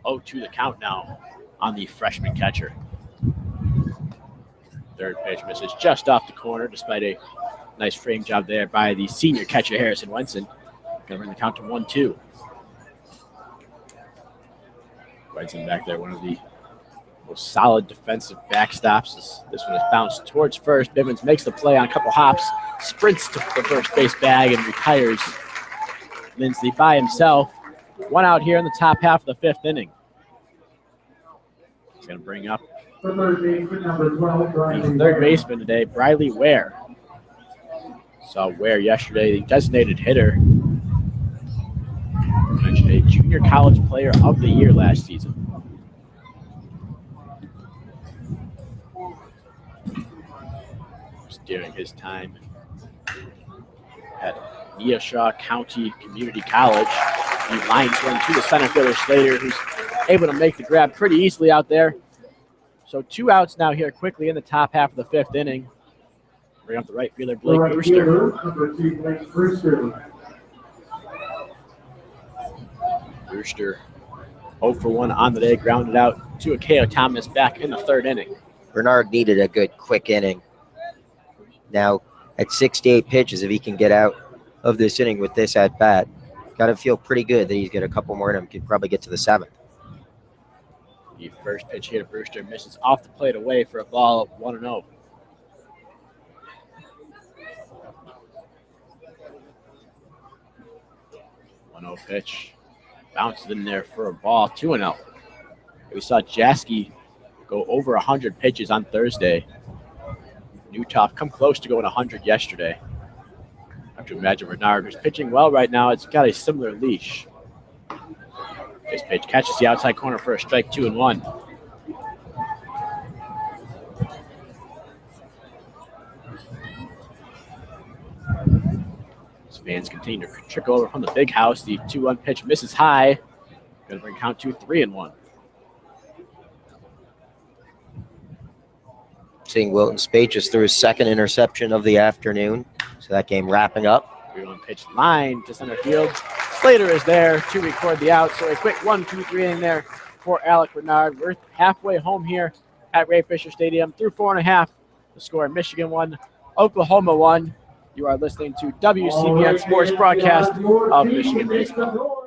S1: 0-2 the count now on the freshman catcher. Third pitch misses just off the corner, despite a nice frame job there by the senior catcher Harrison Wenson. Going to bring the count to 1-2. Wenson back there, one of the most solid defensive backstops. This one is bounced towards first. Bivens makes the play on a couple hops, sprints to the first base bag, and retires Lindsley by himself. One out here in the top half of the 5th inning. He's going to bring up the third baseman today, Briley Ware. Saw Ware yesterday, the designated hitter. Mentioned a junior college player of the year last season. Just during his time at Neoshaw County Community College. He lines one to the center fielder Slater, who's able to make the grab pretty easily out there. So 2 outs now here quickly in the top half of the 5th inning. Bring up the right fielder, Blake Brewster. Brewster 0-for-1 on the day, grounded out to Akeo Thomas back in the 3rd inning.
S2: Bernard needed a good quick inning. Now at 68 pitches, if he can get out of this inning with this at bat, got to feel pretty good that he's got a couple more in him. Could probably get to the 7th.
S1: The first pitch here to Brewster misses off the plate away for a ball of 1-0. Pitch bounces in there for a ball, 2-0. We saw Jaski go over 100 pitches on Thursday. Newtoff come close to going 100 yesterday. I have to imagine Renard, who's pitching well right now, it's got a similar leash. This pitch catches the outside corner for a strike, 2-1. As fans continue to trickle over from the big house, the 2-1 pitch misses high. Going to bring count to 3-1.
S2: Seeing Wilton Spate just threw his 2nd interception of the afternoon. So that game wrapping up.
S1: 3-1 pitch line to center field. Slater is there to record the out. So a quick 1-2-3 inning there for Alec Renard. We're halfway home here at Ray Fisher Stadium. Through 4.5, the score: Michigan 1, Oklahoma 1. You are listening to WCBN Sports broadcast of Michigan baseball.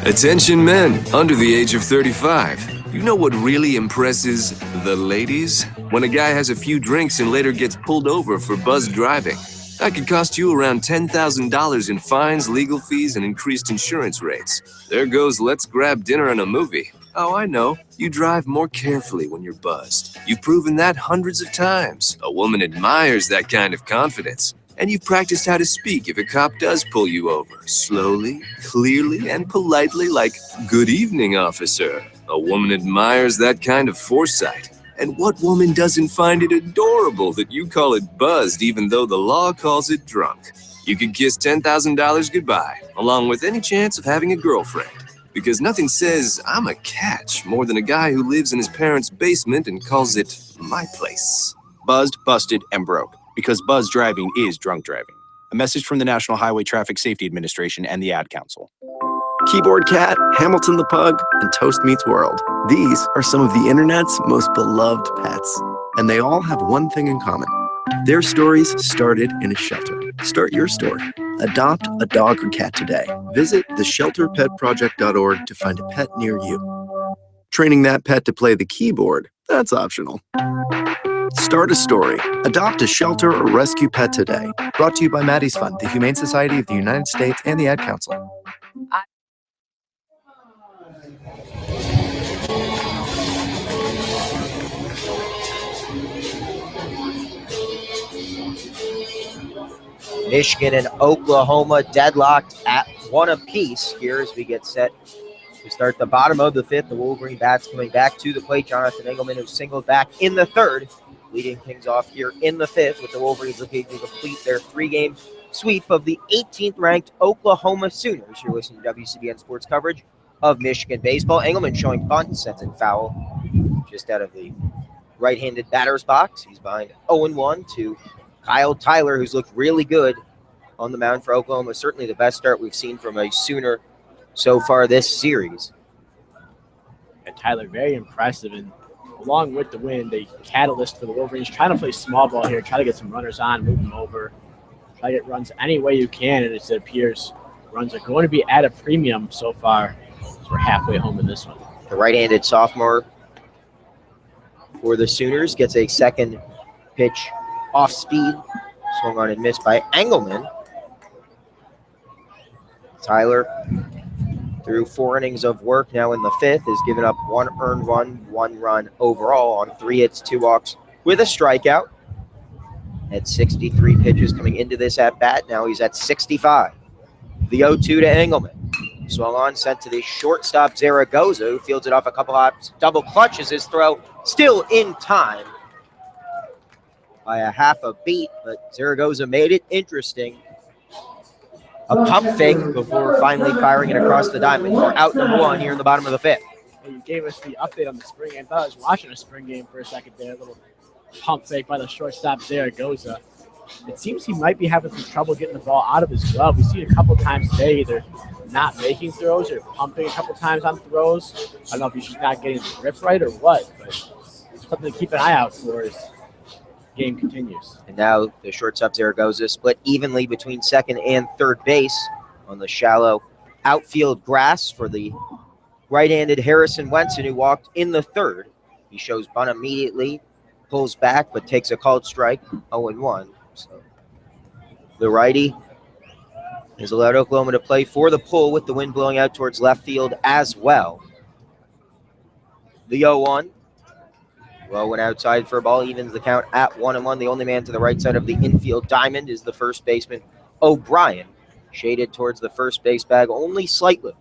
S18: Attention men under the age of 35. You know what really impresses the ladies? When a guy has a few drinks and later gets pulled over for buzzed driving. That could cost you around $10,000 in fines, legal fees, and increased insurance rates. There goes let's grab dinner and a movie. Oh, I know. You drive more carefully when you're buzzed. You've proven that hundreds of times. A woman admires that kind of confidence. And you've practiced how to speak if a cop does pull you over. Slowly, clearly, and politely, like, "Good evening, officer." A woman admires that kind of foresight. And what woman doesn't find it adorable that you call it buzzed even though the law calls it drunk? You could kiss $10,000 goodbye, along with any chance of having a girlfriend. Because nothing says I'm a catch more than a guy who lives in his parents' basement and calls it my place.
S19: Buzzed, busted, and broke. Because buzz driving is drunk driving. A message from the National Highway Traffic Safety Administration and the Ad Council.
S14: Keyboard Cat, Hamilton the Pug, and Toast Meets World. These are some of the internet's most beloved pets. And they all have one thing in common. Their stories started in a shelter. Start your story. Adopt a dog or cat today. Visit theshelterpetproject.org to find a pet near you. Training that pet to play the keyboard, that's optional. Start a story. Adopt a shelter or rescue pet today. Brought to you by Maddie's Fund, the Humane Society of the United States, and the Ad Council.
S2: Michigan and Oklahoma deadlocked at 1 apiece here as we get set to start the bottom of the fifth. The Wolverine bats coming back to the plate. Jonathan Engelman, who singled back in the third, leading things off here in the fifth, with the Wolverines looking to complete their three-game sweep of the 18th-ranked Oklahoma Sooners. You're listening to WCBN Sports coverage of Michigan baseball. Engelman showing bunt, sends in foul just out of the right-handed batter's box. He's behind 0-1 to Kyle Tyler, who's looked really good on the mound for Oklahoma. Certainly the best start we've seen from a Sooner so far this series.
S1: And Tyler, very impressive. And along with the win, the catalyst for the Wolverines, trying to play small ball here, try to get some runners on, move them over, try to get runs any way you can. And it appears runs are going to be at a premium so far. So we're halfway home in this one.
S2: The right-handed sophomore for the Sooners gets a second pitch off speed, swung on and missed by Engelman. Tyler, through 4 innings of work now in the fifth, has given up 1 earned run, 1 run overall on 3 hits, 2 walks with a strikeout. At 63 pitches coming into this at-bat. Now he's at 65. The 0-2 to Engelman. Swung on, sent to the shortstop Zaragoza, who fields it off a couple hops, double clutches his throw, still in time by a half a beat, but Zaragoza made it interesting. A pump fake before finally firing it across the diamond for out number 1 here in the bottom of the fifth.
S1: And you gave us the update on the spring game. I thought I was watching a spring game for a second there. A little pump fake by the shortstop Zaragoza. It seems he might be having some trouble getting the ball out of his glove. We see it a couple times today, either not making throws or pumping a couple times on throws. I don't know if he's just not getting the grip right or what, but something to keep an eye out for as the game continues.
S2: And now the shortstop Zaragoza split evenly between second and third base on the shallow outfield grass for the right-handed Harrison Wenson, who walked in the third. He shows bunt immediately, pulls back, but takes a called strike, 0-1. So the righty has allowed Oklahoma to play for the pull with the wind blowing out towards left field as well. The 0-1. Well, went outside for a ball, evens the count at 1-1. The only man to the right side of the infield diamond is the first baseman, O'Brien, shaded towards the first base bag only slightly.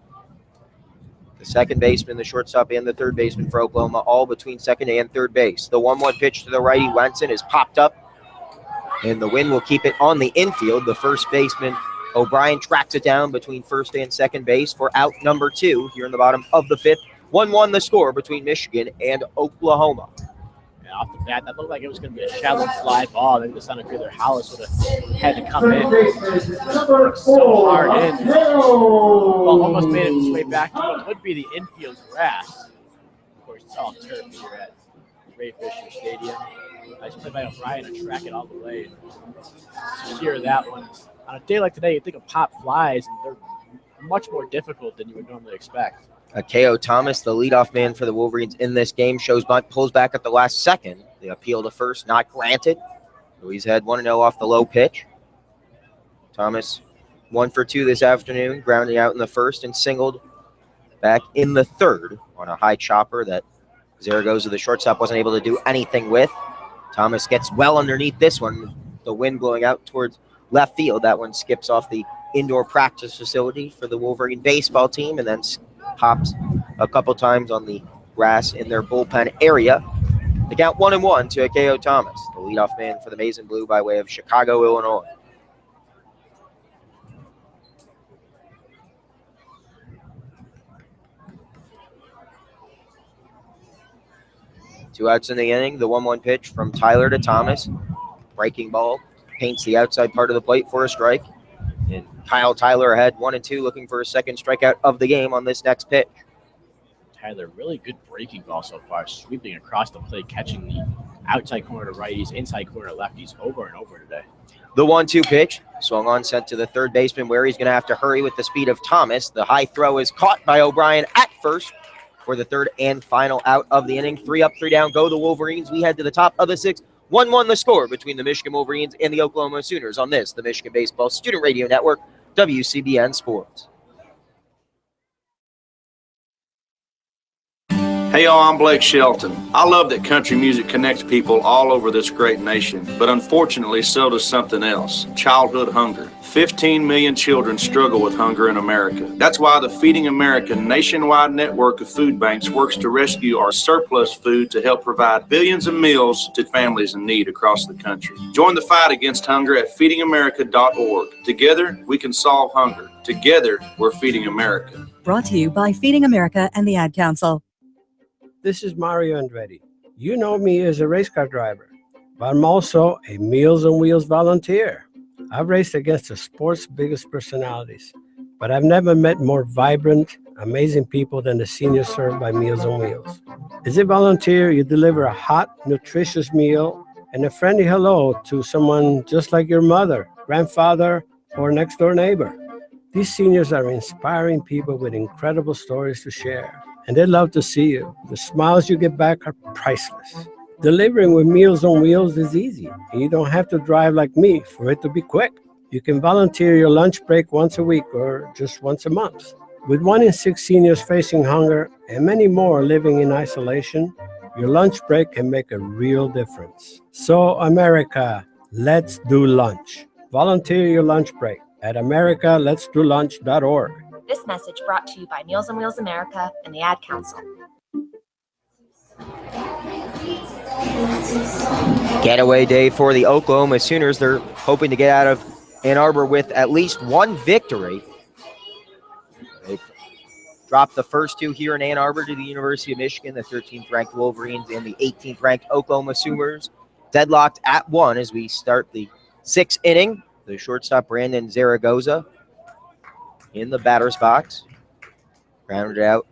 S2: The second baseman, the shortstop, and the third baseman for Oklahoma, all between second and third base. The 1-1 pitch to the righty, Wenson, is popped up, and the wind will keep it on the infield. The first baseman, O'Brien, tracks it down between first and second base for out number 2 here in the bottom of the fifth. 1-1 the score between Michigan and Oklahoma.
S1: And off the bat, that looked like it was going to be a shallow fly ball. Then the center fielder Hollis would have had to come in. So hard in. Well, almost made it its way back to what would be the infield grass. Of course, it's all turf here at Ray Fisher Stadium. Nice play by O'Brien to track it all the way and secure that one. On a day like today, you'd think of pop flies, and they're much more difficult than you would normally expect.
S2: K.O. Thomas, the leadoff man for the Wolverines in this game, shows bunt, pulls back at the last second. The appeal to first, not granted. Louise had 1-0 off the low pitch. Thomas 1 for 2 this afternoon, grounding out in the first and singled back in the third on a high chopper that Zaragoza, the shortstop, wasn't able to do anything with. Thomas gets well underneath this one. The wind blowing out towards left field. That one skips off the indoor practice facility for the Wolverine baseball team and then pops a couple times on the grass in their bullpen area. The count 1-1 to Akeo Thomas, the leadoff man for the Maize and Blue by way of Chicago, Illinois. Two outs in the inning. The 1-1 pitch from Tyler to Thomas. Breaking ball paints the outside part of the plate for a strike. And Kyle Tyler ahead 1-2, looking for a second strikeout of the game on this next pitch.
S1: Tyler, really good breaking ball so far, sweeping across the plate, catching the outside corner to righties, inside corner to lefties over and over today.
S2: The 1-2 pitch swung on, sent to the third baseman where he's going to have to hurry with the speed of Thomas. The high throw is caught by O'Brien at first for the third and final out of the inning. 3 up, 3 down, go the Wolverines. We head to the top of the 6th. 1-1 the score between the Michigan Wolverines and the Oklahoma Sooners on this, the Michigan Baseball Student Radio Network, WCBN Sports.
S10: Hey y'all, I'm Blake Shelton. I love that country music connects people all over this great nation, but unfortunately so does something else, childhood hunger. 15 million children struggle with hunger in America. That's why the Feeding America nationwide network of food banks works to rescue our surplus food to help provide billions of meals to families in need across the country. Join the fight against hunger at feedingamerica.org. Together, we can solve hunger. Together, we're feeding America.
S4: Brought to you by Feeding America and the Ad Council.
S22: This is Mario Andretti. You know me as a race car driver, but I'm also a Meals on Wheels volunteer. I've raced against the sport's biggest personalities, but I've never met more vibrant, amazing people than the seniors served by Meals on Wheels. As a volunteer, you deliver a hot, nutritious meal and a friendly hello to someone just like your mother, grandfather, or next-door neighbor. These seniors are inspiring people with incredible stories to share, and they love to see you. The smiles you get back are priceless. Delivering with Meals on Wheels is easy, and you don't have to drive like me for it to be quick. You can volunteer your lunch break once a week or just once a month. With 1 in 6 seniors facing hunger and many more living in isolation, your lunch break can make a real difference. So, America, let's do lunch. Volunteer your lunch break at americaletsdolunch.org.
S23: This message brought to you by Meals on Wheels America and the Ad Council.
S2: Getaway day for the Oklahoma Sooners. They're hoping to get out of Ann Arbor with at least one victory. They've dropped the first 2 here in Ann Arbor to the University of Michigan, the 13th ranked Wolverines and the 18th ranked Oklahoma Sooners. Deadlocked at 1 as we start the 6th inning. The shortstop Brandon Zaragoza in the batter's box. Rounded out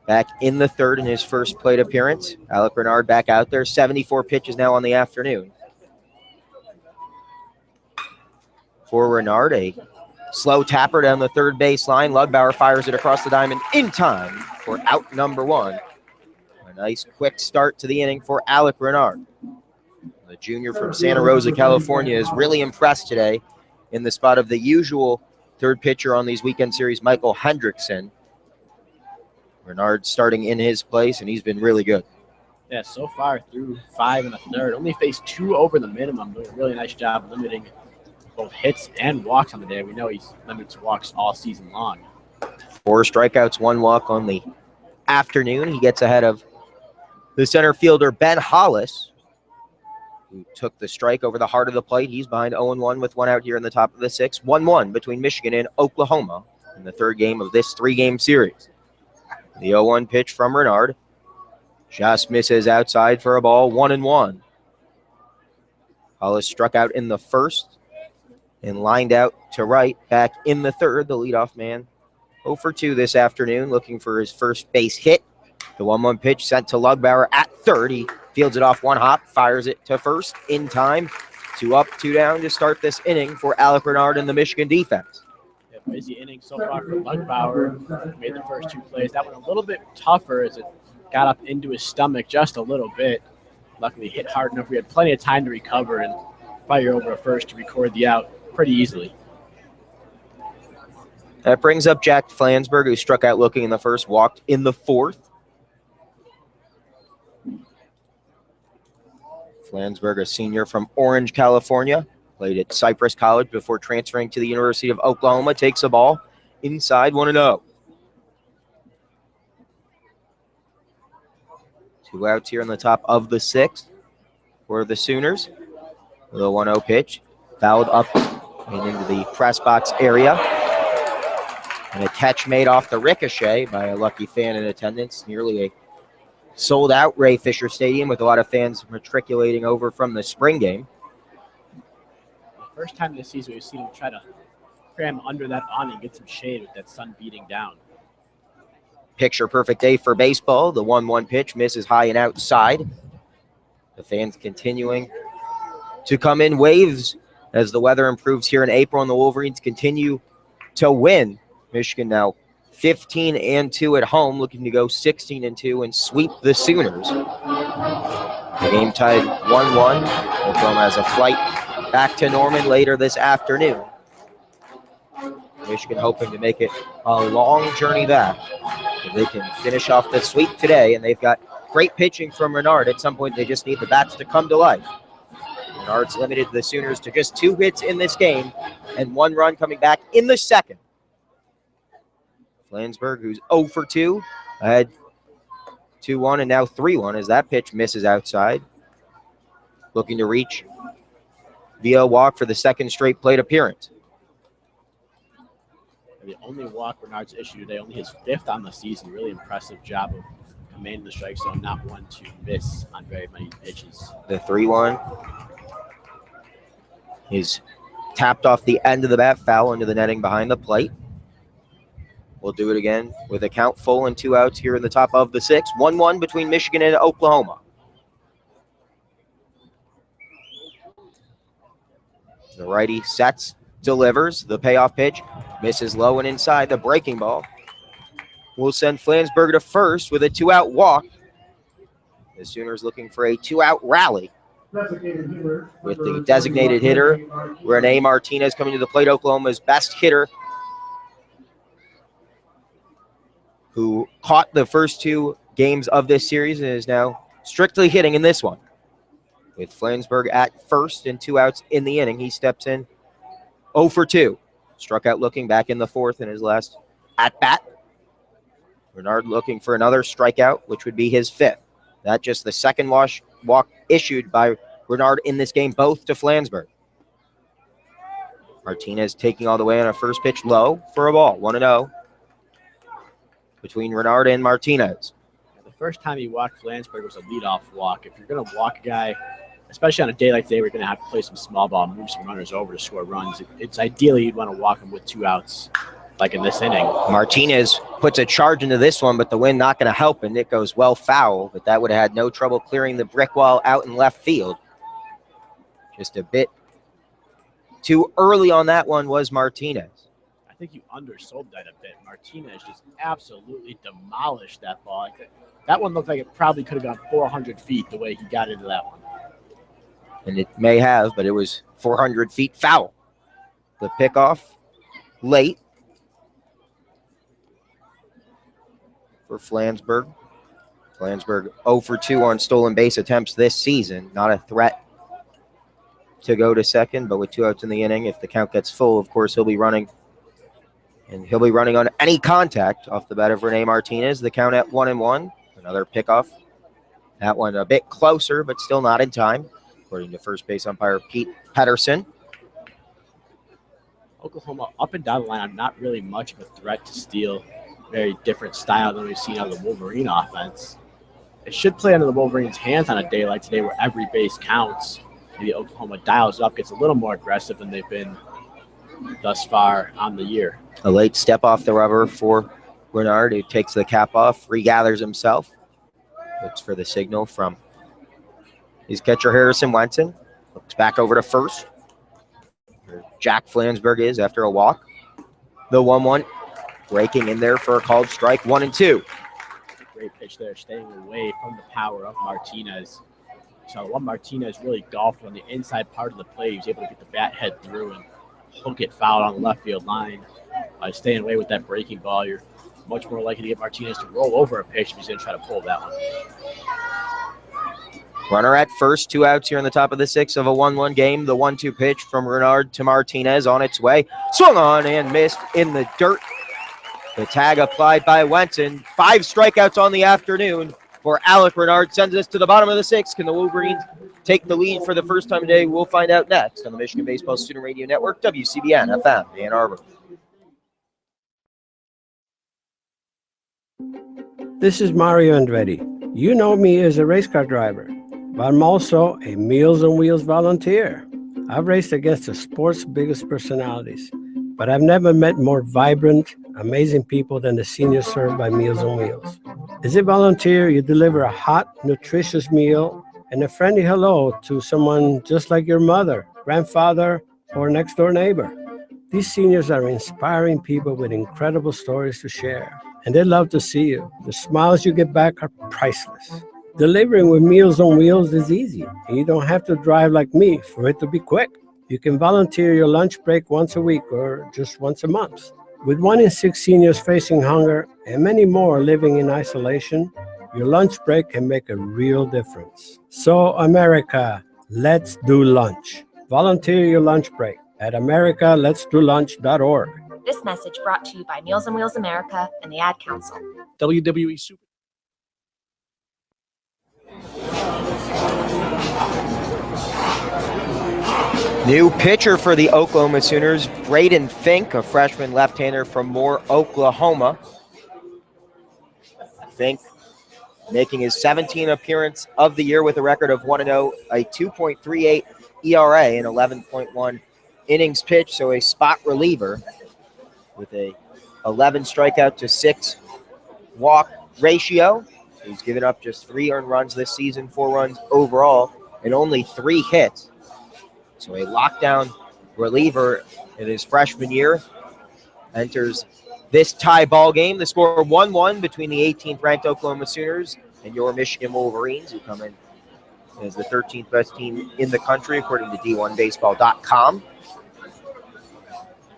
S2: back in the third in his first plate appearance. Alec Renard back out there. 74 pitches now on the afternoon. For Renard, a slow tapper down the third baseline. Lugbauer fires it across the diamond in time for out number 1. A nice quick start to the inning for Alec Renard. The junior from Santa Rosa, California, is really impressed today in the spot of the usual third pitcher on these weekend series, Michael Hendrickson. Renard starting in his place, and he's been really good.
S1: Yeah, so far through 5 1/3. Only faced 2 over the minimum. Doing a really nice job limiting both hits and walks on the day. We know he's limited to walks all season long.
S2: 4 strikeouts, 1 walk on the afternoon. He gets ahead of the center fielder, Ben Hollis, who took the strike over the heart of the plate. He's behind 0-1 with 1 out here in the top of the 6th. 1-1 between Michigan and Oklahoma in the third game of this 3-game series. The 0-1 pitch from Renard. Just misses outside for a ball, 1-1. Hollis struck out in the first and lined out to right back in the third. The leadoff man 0 for 2 this afternoon, looking for his first base hit. The 1-1 pitch sent to Lugbauer at third. He fields it off 1 hop, fires it to first in time. 2 up, 2 down to start this inning for Alec Renard and the Michigan defense.
S1: Yeah, busy inning so far for Lugbauer. Made the first 2 plays. That one a little bit tougher as it got up into his stomach just a little bit. Luckily hit hard enough. We had plenty of time to recover and fire over a first to record the out pretty easily.
S2: That brings up Jack Flansburgh, who struck out looking in the first, walked in the fourth. Flansburgh, a senior from Orange, California, played at Cypress College before transferring to the University of Oklahoma, takes the ball inside 1-0. 2 outs here in the top of the sixth for the Sooners. The 1-0 pitch, fouled up and into the press box area. And a catch made off the ricochet by a lucky fan in attendance. Nearly a sold-out Ray Fisher Stadium with a lot of fans matriculating over from the spring game.
S1: The first time this season we've seen him try to cram under that awning, get some shade with that sun beating down.
S2: Picture-perfect day for baseball. The 1-1 pitch misses high and outside. The fans continuing to come in waves as the weather improves here in April, and the Wolverines continue to win. Michigan now 15-2 at home, looking to go 16-2 and sweep the Sooners. The game tied 1-1. Oklahoma has a flight back to Norman later this afternoon. Michigan hoping to make it a long journey back. If they can finish off the sweep today, and they've got great pitching from Renard. At some point, they just need the bats to come to life. Renard's limited the Sooners to just 2 hits in this game and 1 run coming back in the second. Flansburgh, who's 0 for 2, ahead 2-1 and now 3-1 as that pitch misses outside. Looking to reach via a walk for the second straight plate appearance.
S1: The only walk Renard's issued today, only his 5th on the season. Really impressive job of commanding the strike zone, not one to miss on very many pitches.
S2: The 3-1 is tapped off the end of the bat, foul into the netting behind the plate. We'll do it again with a count full and 2 outs here in the top of the sixth. 1-1 between Michigan and Oklahoma. The righty sets, delivers the payoff pitch, misses low and inside. The breaking ball will send Flansburgh to first with a 2-out walk. The Sooners looking for a 2-out rally with the designated hitter, Rene Martinez, coming to the plate, Oklahoma's best hitter, who caught the first 2 games of this series and is now strictly hitting in this one. With Flansburgh at first and 2 outs in the inning, he steps in 0 for 2. Struck out looking back in the fourth in his last at-bat. Renard looking for another strikeout, which would be his 5th. That just the second walk issued by Renard in this game, both to Flansburgh. Martinez taking all the way on a first pitch low for a ball, 1-0 between Renard and Martinez.
S1: The first time he walked Flansburgh was a leadoff walk. If you're going to walk a guy, especially on a day like today, we're going to have to play some small ball, move some runners over to score runs. It's ideally you'd want to walk him with 2 outs, like in this inning.
S2: Martinez puts a charge into this one, but the wind not going to help, and it goes well foul, but that would have had no trouble clearing the brick wall out in left field. Just a bit too early on that one was Martinez.
S1: I think you undersold that a bit. Martinez just absolutely demolished that ball. That one looked like it probably could have gone 400 feet the way he got into that one.
S2: And it may have, but it was 400 feet foul. The pickoff late for Flansburgh. Flansburgh 0 for 2 on stolen base attempts this season. Not a threat to go to second, but with 2 outs in the inning, if the count gets full, of course, he'll be running. And he'll be running on any contact off the bat of Rene Martinez. The count at 1-1. Another pickoff. That one a bit closer, but still not in time, according to first base umpire Pete Pedersen.
S1: Oklahoma up and down the line, not really much of a threat to steal. Very different style than we've seen out of the Wolverine offense. It should play under the Wolverines' hands on a day like today where every base counts. Maybe Oklahoma dials up, gets a little more aggressive than they've been thus far on the year.
S2: A late step off the rubber for Renard, who takes the cap off, regathers himself. Looks for the signal from his catcher, Harrison Wenson. Looks back over to first, where Jack Flansburgh is after a walk. The 1-1 breaking in there for a called strike, 1-2.
S1: Great pitch there, staying away from the power of Martinez. So one Martinez really golfed on the inside part of the plate. He was able to get the bat head through and hook it foul on the left field line. staying away with that breaking ball. You're much more likely to get Martinez to roll over a pitch if he's going to try to pull that one.
S2: Runner at first, 2 outs here in the top of the 6th of a 1-1 game. The 1-2 pitch from Renard to Martinez on its way. Swung on and missed in the dirt. The tag applied by Wenson. 5 strikeouts on the afternoon for Alec Renard. Sends us to the bottom of the 6th. Can the Wolverines take the lead for the first time today? We'll find out next on the Michigan Baseball Student Radio Network, WCBN FM, Ann Arbor.
S22: This is Mario Andretti. You know me as a race car driver, but I'm also a Meals on Wheels volunteer. I've raced against the sport's biggest personalities, but I've never met more vibrant, amazing people than the seniors served by Meals on Wheels. As a volunteer, you deliver a hot, nutritious meal and a friendly hello to someone just like your mother, grandfather, or next-door neighbor. These seniors are inspiring people with incredible stories to share, and they love to see you. The smiles you get back are priceless. Delivering with Meals on Wheels is easy, and you don't have to drive like me for it to be quick. You can volunteer your lunch break once a week or just once a month. With 1 in 6 seniors facing hunger and many more living in isolation, your lunch break can make a real difference. So, America, let's do lunch. Volunteer your lunch break at americaletsdolunch.org.
S23: This message brought to you by Meals on Wheels America and the Ad Council.
S1: WWE Super.
S2: New pitcher for the Oklahoma Sooners, Braden Fink, a freshman left-hander from Moore, Oklahoma. Fink making his 17th appearance of the year with a record of 1-0, a 2.38 ERA and 11.1 innings pitched, so a spot reliever with a 11 strikeout to 6 walk ratio. He's given up just 3 earned runs this season, 4 runs overall, and only 3 hits. So a lockdown reliever in his freshman year enters this tie ball game. The score 1-1 between the 18th ranked Oklahoma Sooners and your Michigan Wolverines, who come in as the 13th best team in the country, according to D1Baseball.com.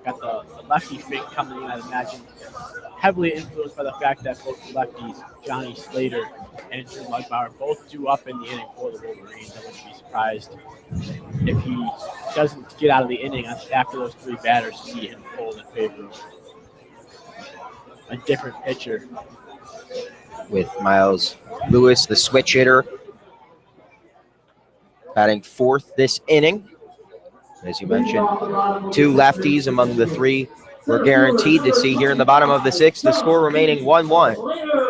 S1: Got the lefty Fink coming in, I imagine, heavily influenced by the fact that both lefties, Johnny Slater and Drew Lugbauer, both due up in the inning for the Wolverines. I wouldn't be surprised if he doesn't get out of the inning after those 3 batters to see him pulled in favor of a different pitcher.
S2: With Miles Lewis, the switch hitter, batting 4th this inning. As you mentioned, 2 lefties among the 3 we're guaranteed to see here in the bottom of the 6th. The score remaining 1-1.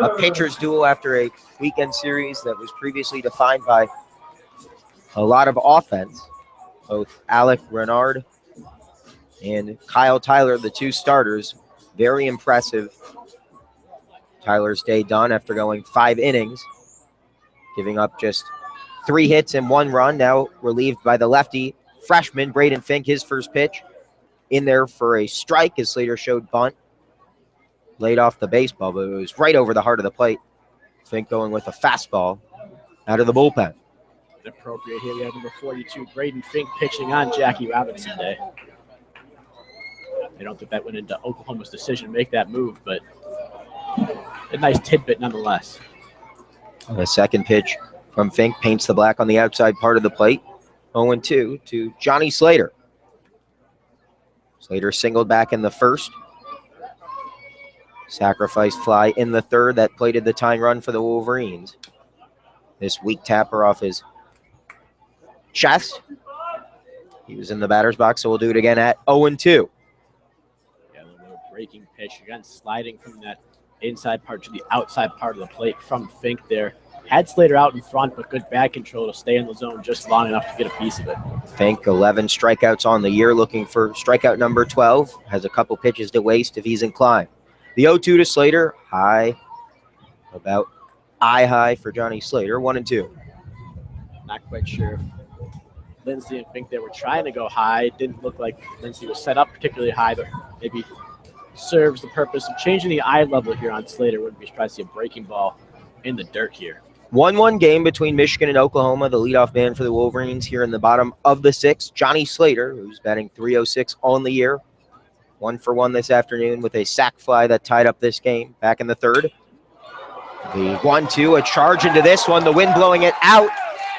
S2: A pitcher's duel after a weekend series that was previously defined by a lot of offense. Both Alec Renard and Kyle Tyler, the 2 starters, very impressive. Tyler's day done after going 5 innings, giving up just 3 hits and 1 run, now relieved by the lefty freshman Braden Fink. His first pitch in there for a strike as Slater showed bunt. Laid off the baseball, but it was right over the heart of the plate. Fink going with a fastball out of the bullpen.
S1: Appropriate here. We have number 42, Braden Fink, pitching on Jackie Robinson Day. I don't think that went into Oklahoma's decision to make that move, but a nice tidbit nonetheless.
S2: The second pitch from Fink paints the black on the outside part of the plate. 0-2 to Johnny Slater. Slater singled back in the first. Sacrifice fly in the third that plated the tying run for the Wolverines. This weak tapper off his chest. He was in the batter's box, so we'll do it again at 0-2.
S1: Yeah, a little breaking pitch. Again, sliding from that inside part to the outside part of the plate from Fink there. Had Slater out in front, but good bat control to stay in the zone just long enough to get a piece of it.
S2: Fink, 11 strikeouts on the year, looking for strikeout number 12. Has a couple pitches to waste if he's inclined. The 0-2 to Slater, high, about eye high for Johnny Slater, 1-2.
S1: Not quite sure if Lindsey and Fink, they were trying to go high. It didn't look like Lindsey was set up particularly high, but maybe serves the purpose of changing the eye level here on Slater. Wouldn't be surprised to see a breaking ball in the dirt here.
S2: 1-1 game between Michigan and Oklahoma. The leadoff man for the Wolverines here in the bottom of the 6th. Johnny Slater, who's batting .306 on the year. 1 for 1 this afternoon with a sac fly that tied up this game back in the third. The 1-2, a charge into this one, the wind blowing it out,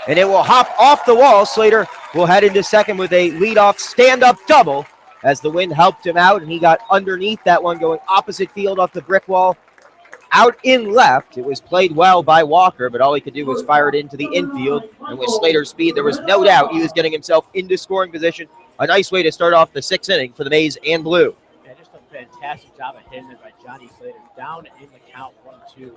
S2: and it will hop off the wall. Slater will head into second with a leadoff stand-up double as the wind helped him out, and he got underneath that one going opposite field off the brick wall. Out in left, it was played well by Walker, but all he could do was fire it into the infield, and with Slater's speed, there was no doubt he was getting himself into scoring position. A nice way to start off the 6th inning for the Maize and Blue.
S1: Yeah, just a fantastic job of hitting it by Johnny Slater. Down in the count, 1-2.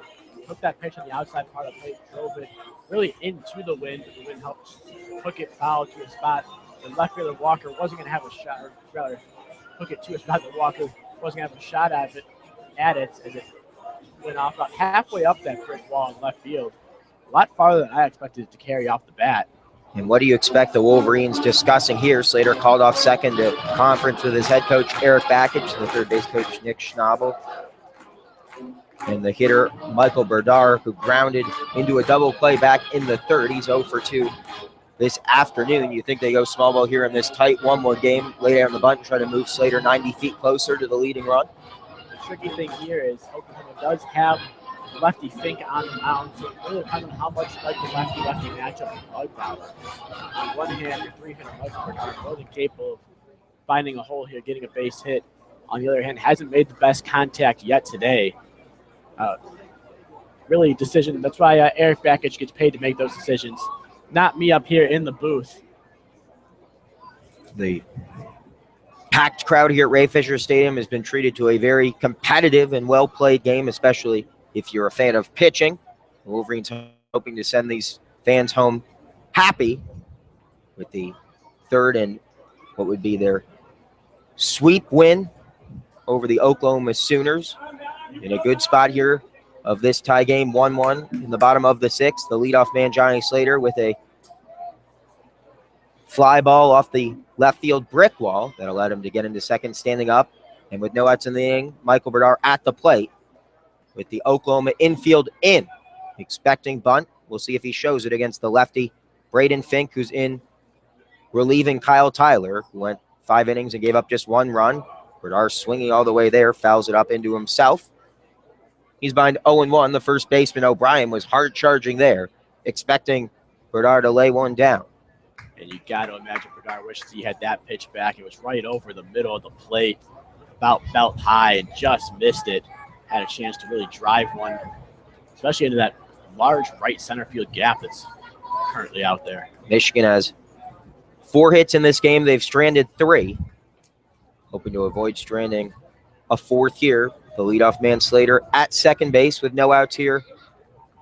S1: Took that pitch on the outside part of the plate, drove it really into the wind. The wind helped hook it foul to a spot. The left fielder Walker wasn't going to have a shot, or rather, hook it to a spot that Walker wasn't going to have a shot at it as it went off about halfway up that brick wall in left field. A lot farther than I expected it to carry off the bat.
S2: And what do you expect the Wolverines discussing here? Slater called off second to conference with his head coach, Eric Bakich, the third base coach, Nick Schnabel, and the hitter, Michael Berdar, who grounded into a double play back in the third. He's 0 for 2 this afternoon. You think they go small ball here in this tight 1-1 game, lay down the bunt and try to move Slater 90 feet closer to the leading run?
S1: The tricky thing here is Oklahoma does have lefty Fink on the mound, so it really depends on how much like the lefty-lefty matchup in Bug Power. On one hand, your three-hitter Michael Berdar more than capable of finding a hole here, getting a base hit. On the other hand, hasn't made the best contact yet today. Really decision. That's why Eric Bakich gets paid to make those decisions, not me up here in the booth.
S2: The packed crowd here at Ray Fisher Stadium has been treated to a very competitive and well-played game, especially if you're a fan of pitching. The Wolverines hoping to send these fans home happy with the third and what would be their sweep win over the Oklahoma Sooners. In a good spot here of this tie game, 1-1 in the bottom of the 6th. The leadoff man, Johnny Slater, with a fly ball off the left field brick wall that allowed him to get into second standing up. And with no outs in the inning, Michael Berdar at the plate with the Oklahoma infield in. Expecting bunt. We'll see if he shows it against the lefty, Braden Fink, who's in relieving Kyle Tyler, who went 5 innings and gave up just 1 run. Berdar swinging all the way there, fouls it up into himself. He's behind 0-1. The first baseman, O'Brien, was hard charging there, expecting Berdar to lay one down.
S1: And you got to imagine Berdar wishes he had that pitch back. It was right over the middle of the plate, about belt high, and just missed it. Had a chance to really drive one, especially into that large right center field gap that's currently out there.
S2: Michigan has 4 hits in this game. They've stranded 3. Hoping to avoid stranding a 4th here. The leadoff man, Slater, at second base with no outs here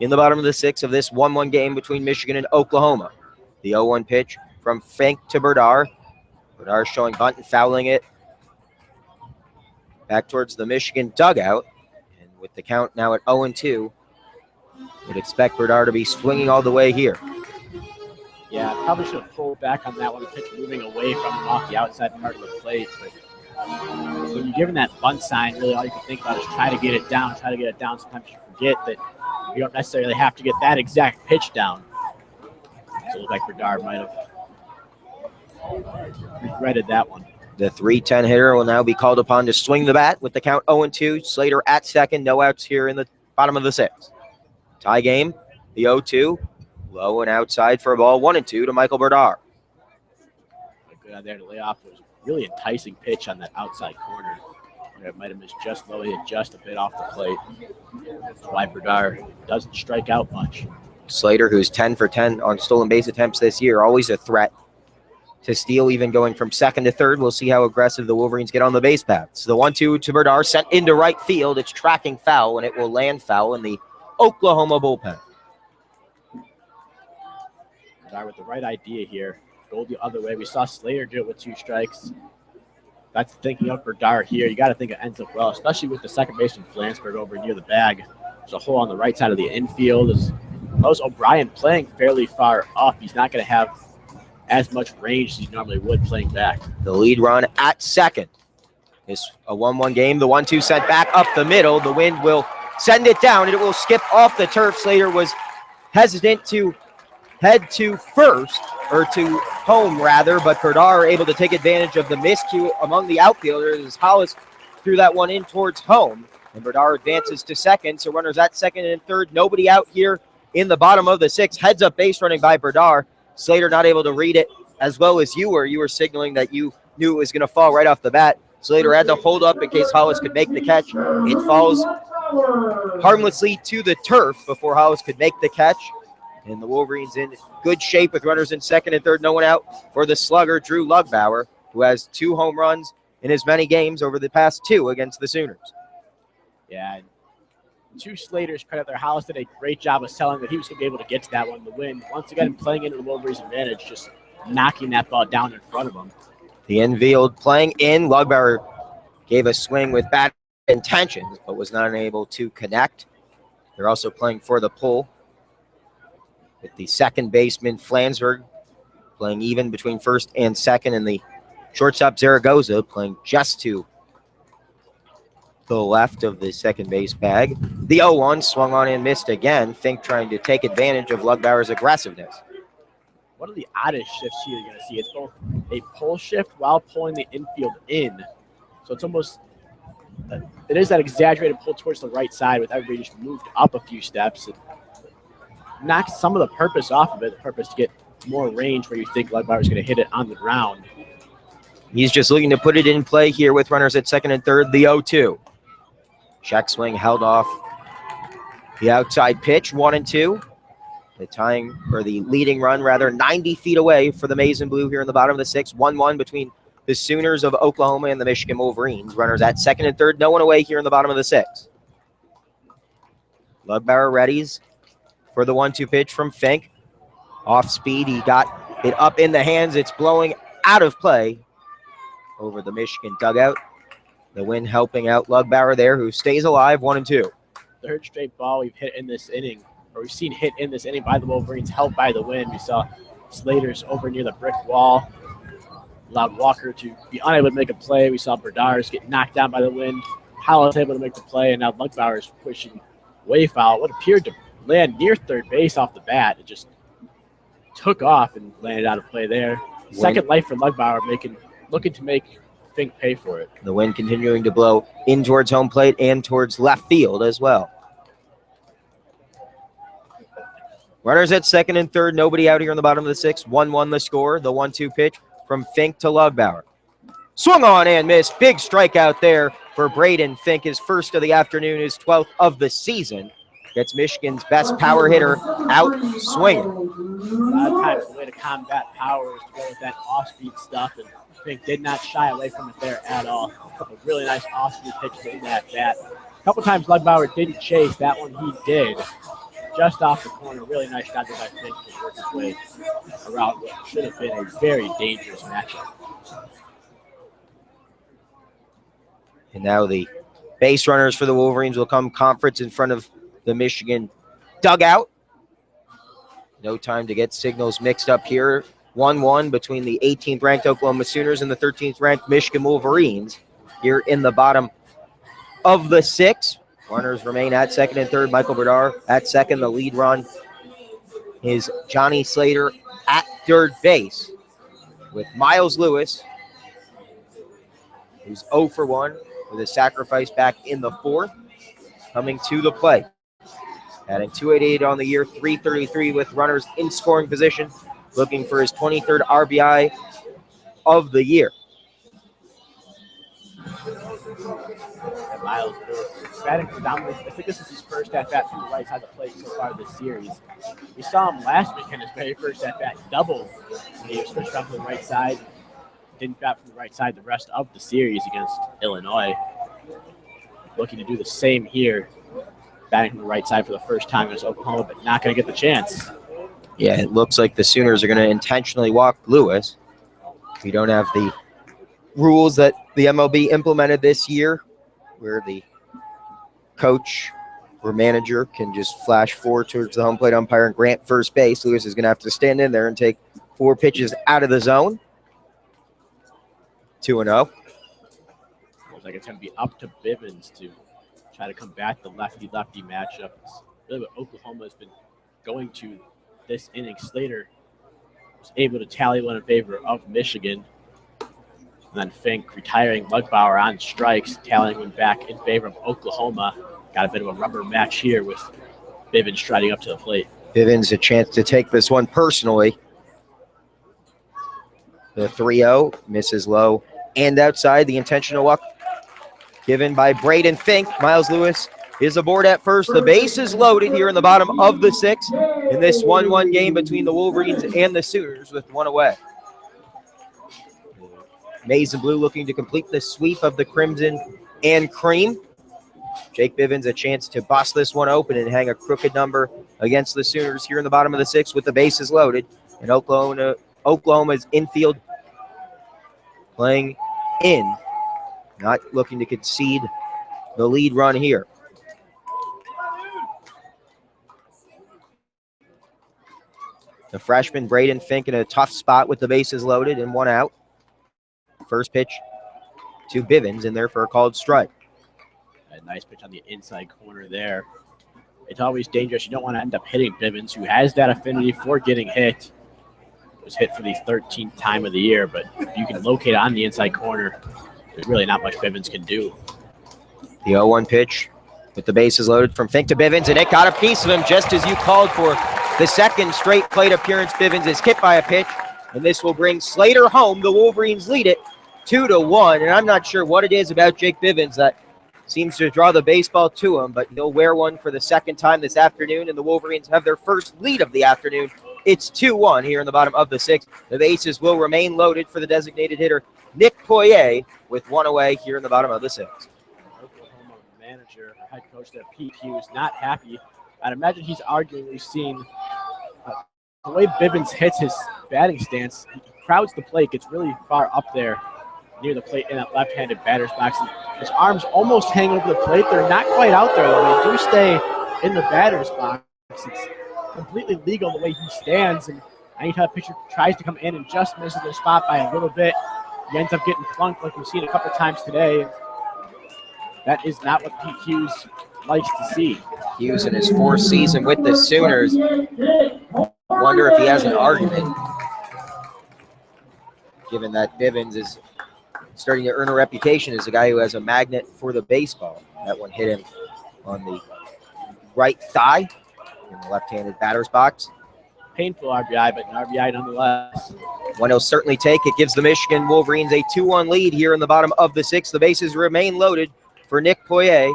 S2: in the bottom of the 6th of this 1-1 game between Michigan and Oklahoma. The 0-1 pitch from Fink to Berdar. Berdar showing bunt and fouling it back towards the Michigan dugout. And with the count now at 0-2, would expect Berdar to be swinging all the way here.
S1: Yeah, probably should have pulled back on that one. The pitch moving away from him off the outside part of the plate. But when you're given that bunt sign, really all you can think about is try to get it down. Sometimes you forget that you don't necessarily have to get that exact pitch down. So it looked like Berdar might have regretted that one.
S2: The 3-10 hitter will now be called upon to swing the bat with the count 0-2. Slater at second, no outs here in the bottom of the 6th. Tie game, the 0-2. Low and outside for a ball, 1-2 to Michael Berdar.
S1: Good out there to lay off. It was a really enticing pitch on that outside corner. It might have missed just low, hit just a bit off the plate. That's why Berdar doesn't strike out much.
S2: Slater, who's 10 for 10 on stolen base attempts this year, always a threat to steal, even going from second to third. We'll see how aggressive the Wolverines get on the base paths. The 1-2 to Berdar, sent into right field. It's tracking foul, and it will land foul in the Oklahoma bullpen.
S1: Berdar with the right idea here. Go the other way. We saw Slater do it with 2 strikes. That's thinking of Berdar here. You got to think it ends up well, especially with the second baseman Flansburgh over near the bag. There's a hole on the right side of the infield. As O'Brien playing fairly far up, he's not going to have as much range as he normally would playing back.
S2: The lead run at second. It's a 1-1 game. The 1-2 sent back up the middle. The wind will send it down, and it will skip off the turf. Slater was hesitant to head to first, or to home rather, but Berdar able to take advantage of the miscue among the outfielders as Hollis threw that one in towards home. And Berdar advances to second, so runners at second and third. Nobody out here in the bottom of the sixth. Heads up base running by Berdar. Slater not able to read it as well as you were. You were signaling that you knew it was going to fall right off the bat. Slater had to hold up in case Hollis could make the catch. It falls harmlessly to the turf before Hollis could make the catch. And the Wolverines in good shape with runners in second and third. No one out for the slugger, Drew Lugbauer, who has 2 home runs in as many games over the past 2 against the Sooners.
S1: Yeah, to Slater's credit there, Hollis did a great job of selling that he was going to be able to get to that one to win. Once again, playing into the Wolverines' advantage, just knocking that ball down in front of him.
S2: The infield playing in. Lugbauer gave a swing with bad intentions, but was not able to connect. They're also playing for the pull with the second baseman, Flansburgh, playing even between first and second, and the shortstop, Zaragoza, playing just to the left of the second base bag. The 0-1 swung on and missed again. Fink trying to take advantage of Lugbauer's aggressiveness.
S1: One of the oddest shifts here you're going to see. It's both a pull shift while pulling the infield in. So it's almost, it is that exaggerated pull towards the right side with everybody just moved up a few steps. It knocks some of the purpose off of it, the purpose to get more range where you think Lugbauer's going to hit it on the ground.
S2: He's just looking to put it in play here with runners at second and third. The 0-2. Check swing held off the outside pitch, 1-2. The tying, or the leading run rather, 90 feet away for the Maize and Blue here in the bottom of the sixth. 1-1 between the Sooners of Oklahoma and the Michigan Wolverines. Runners at second and third, no one away here in the bottom of the sixth. Lugbauer readies for the 1-2 pitch from Fink. Off speed, he got it up in the hands. It's blowing out of play over the Michigan dugout. The wind helping out Lugbauer there, who stays alive, 1-2.
S1: Third straight ball we've hit in this inning, or we've seen hit in this inning by the Wolverines, helped by the wind. We saw Slater's over near the brick wall, allowed Walker to be unable to make a play. We saw Berdar's get knocked down by the wind. Hollis able to make the play, and now Lugbauer's pushing way foul. What appeared to land near third base off the bat. It just took off and landed out of play there. Second life for Lugbauer, looking to make Fink pay for it.
S2: The wind continuing to blow in towards home plate and towards left field as well. Runners at second and third, nobody out here in the bottom of the sixth. 1-1 the score. The 1-2 pitch from Fink to Lugbauer. Swung on and missed. Big strikeout there for Braden Fink. His first of the afternoon, his 12th of the season. Gets Michigan's best power hitter out swinging.
S1: A lot of times the way to combat power is to go with that off-speed stuff, and Fink did not shy away from it there at all. A really nice off-speed pitches in that bat. A couple times Lugbauer didn't chase. That one he did. Just off the corner. Really nice job by Fink to work his way around what should have been a very dangerous matchup.
S2: And now the base runners for the Wolverines will come conference in front of the Michigan dugout. No time to get signals mixed up here. 1-1 between the 18th ranked Oklahoma Sooners and the 13th ranked Michigan Wolverines here in the bottom of the sixth. Runners remain at second and third. Michael Berdar at second. The lead run is Johnny Slater at third base with Miles Lewis, who's 0 for 1 with a sacrifice back in the fourth, coming to the plate. Adding 288 on the year, 333 with runners in scoring position, looking for his 23rd RBI of the year.
S1: And Miles Lewis batting predominantly. I think this is his first at-bat from the right side of the plate so far this series. We saw him last week in his very first at-bat double. He switched up to the right side. Didn't bat from the right side the rest of the series against Illinois. Looking to do the same here. Batting from the right side for the first time against Oklahoma, but not going to get the chance.
S2: Yeah, it looks like the Sooners are going to intentionally walk Lewis. We don't have the rules that the MLB implemented this year where the coach or manager can just flash forward towards the home plate umpire and grant first base. Lewis is going to have to stand in there and take 4 pitches out of the zone. 2-0.
S1: Looks like it's going to be up to Bivens to try to combat the lefty-lefty matchup. It's really what Oklahoma has been going to this inning, Slater was able to tally one in favor of Michigan. And then Fink retiring Lugbauer on strikes, tallying one back in favor of Oklahoma. Got a bit of a rubber match here with Bivens striding up to the plate.
S2: Bivens a chance to take this one personally. The 3-0 misses low and outside. The intentional walk given by Braden Fink. Miles Lewis is aboard at first. The base is loaded here in the bottom of the 6th in this 1-1 game between the Wolverines and the Sooners with one away. Maize and Blue looking to complete the sweep of the Crimson and Cream. Jake Bivens a chance to bust this one open and hang a crooked number against the Sooners here in the bottom of the 6th with the bases loaded. And Oklahoma's infield playing in, not looking to concede the lead run here. The freshman Braden Fink in a tough spot with the bases loaded and one out. First pitch to Bivens in there for a called strike.
S1: A nice pitch on the inside corner there. It's always dangerous. You don't want to end up hitting Bivens, who has that affinity for getting hit. Was hit for the 13th time of the year, but if you can locate on the inside corner, there's really not much Bivens can do.
S2: The 0-1 pitch with the bases loaded from Fink to Bivens, and it got a piece of him just as you called for. The second straight plate appearance, Bivens is hit by a pitch, and this will bring Slater home. The Wolverines lead it 2-1, and I'm not sure what it is about Jake Bivens that seems to draw the baseball to him, but he'll wear one for the second time this afternoon, and the Wolverines have their first lead of the afternoon. It's 2-1 here in the bottom of the 6th. The bases will remain loaded for the designated hitter, Nick Poirier, with one away here in the bottom of the 6th.
S1: Oklahoma manager, head coach there, Pete Hughes, not happy. I'd imagine he's arguing. We've seen the way Bivens hits his batting stance. He crowds the plate, gets really far up there near the plate in that left-handed batter's box. And his arms almost hang over the plate. They're not quite out there, though. They do stay in the batter's box. It's completely legal the way he stands. And anytime a pitcher tries to come in and just misses their spot by a little bit, he ends up getting plunked like we've seen a couple times today. That is not what Pete Hughes likes to see.
S2: Hughes in his 4th season with the Sooners. Wonder if he has an argument, given that Bivens is starting to earn a reputation as a guy who has a magnet for the baseball. That one hit him on the right thigh in the left-handed batter's box.
S1: Painful RBI, but an RBI nonetheless.
S2: One he'll certainly take. It gives the Michigan Wolverines a 2-1 lead here in the bottom of the 6th. The bases remain loaded for Nick Poirier.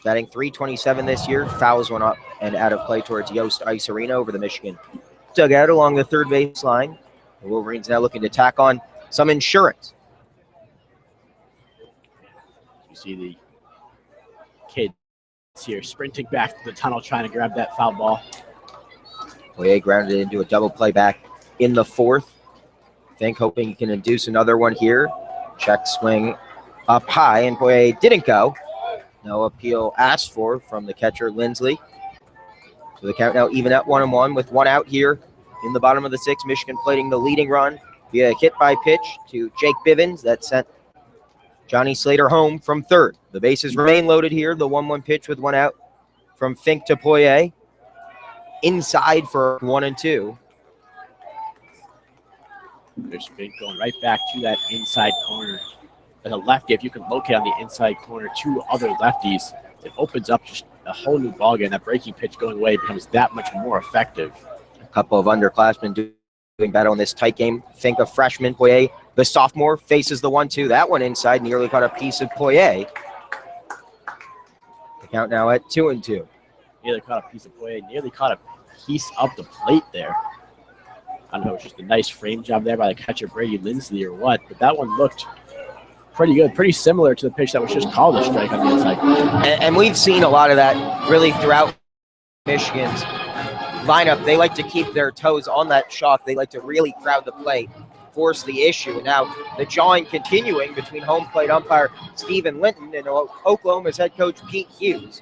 S2: Batting .327 this year, fouls one up and out of play towards Yost Ice Arena over the Michigan dugout along the third baseline. The Wolverines now looking to tack on some insurance.
S1: You see the kids here sprinting back to the tunnel trying to grab that foul ball.
S2: Poirier grounded into a double play back in the 4th. Fink hoping he can induce another one here. Check swing up high, and Poirier didn't go. No appeal asked for from the catcher, Lindsley. So the count now even at 1-1 with one out here in the bottom of the 6th. Michigan plating the leading run via hit by pitch to Jake Bivens that sent Johnny Slater home from 3rd. The bases remain loaded here. The 1-1 pitch with one out from Fink to Poirier. Inside for 1-2.
S1: There's Fink going right back to that inside corner. As a lefty, if you can locate on the inside corner 2 other lefties, it opens up just a whole new ballgame. That breaking pitch going away becomes that much more effective.
S2: A couple of underclassmen doing better on this tight game. Fink, a freshman. Poirier, the sophomore, faces the 1-2. That one inside, nearly caught a piece of Poirier. The count now at 2-2.
S1: Nearly caught a piece of Poirier, nearly caught a piece of the plate there. I don't know, it's just a nice frame job there by the catcher Brady Lindsley or what, but that one looked pretty good, pretty similar to the pitch that was just called a strike on the inside.
S2: And we've seen a lot of that really throughout Michigan's lineup. They like to keep their toes on that chalk. They like to really crowd the plate, force the issue. And now the jawing continuing between home plate umpire Stephen Linton and Oklahoma's head coach Pete Hughes.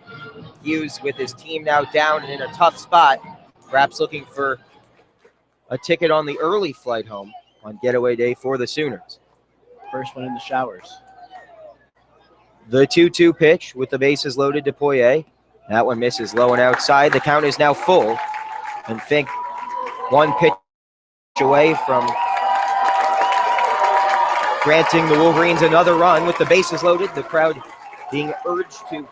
S2: Hughes with his team now down and in a tough spot, perhaps looking for a ticket on the early flight home on getaway day for the Sooners.
S1: First one in the showers.
S2: The 2-2 pitch with the bases loaded to Poirier. That one misses low and outside. The count is now full. And Fink one pitch away from granting the Wolverines another run with the bases loaded. The crowd being urged to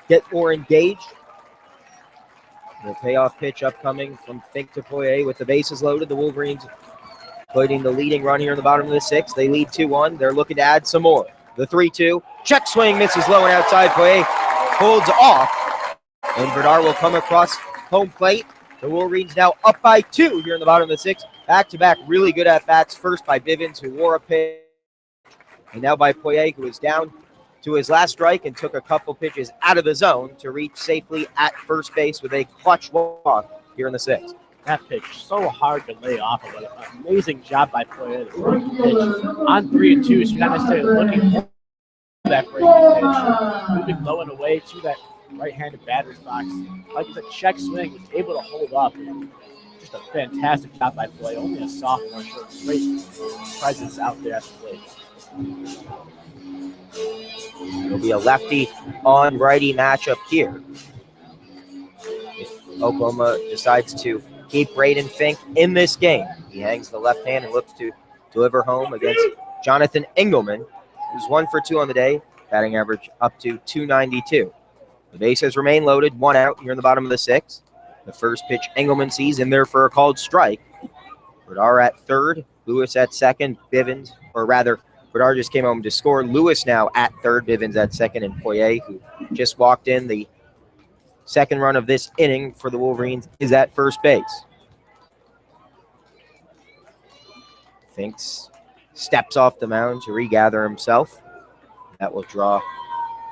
S2: get more engaged. The payoff pitch upcoming from Fink to Poirier with the bases loaded. The Wolverines putting the leading run here in the bottom of the sixth. They lead 2-1. They're looking to add some more. The 3-2. Check swing misses low and outside. Poirier holds off. And Bernard will come across home plate. The Wolverines now up by 2 here in the bottom of the sixth. Back-to-back really good at-bats. First by Bivens, who wore a pitch. And now by Poirier, who is down to his last strike and took a couple pitches out of the zone to reach safely at first base with a clutch walk here in the sixth.
S1: That pitch, so hard to lay off of. An amazing job by Poirier. The breaking pitch on 3-2, so you're not necessarily looking for that breaking pitch. Moving low and away to that right-handed batter's box. Like the check swing, was able to hold up. Just a fantastic job by Poirier. Only a sophomore, showing great presence out there at the plate.
S2: It'll be a lefty on righty matchup here. If Oklahoma decides to keep Braden Fink in this game, he hangs the left hand and looks to deliver home against Jonathan Engelman, who's 1 for 2 on the day, batting average up to .292. The bases remain loaded, 1 out here in the bottom of the sixth. The first pitch Engelman sees in there for a called strike. Bernard at third, Lewis at second, Bivens, or rather, Bernard just came home to score. Lewis now at third, Bivens at second, and Poirier, who just walked in the second run of this inning for the Wolverines, is at first base. Finks steps off the mound to regather himself. That will draw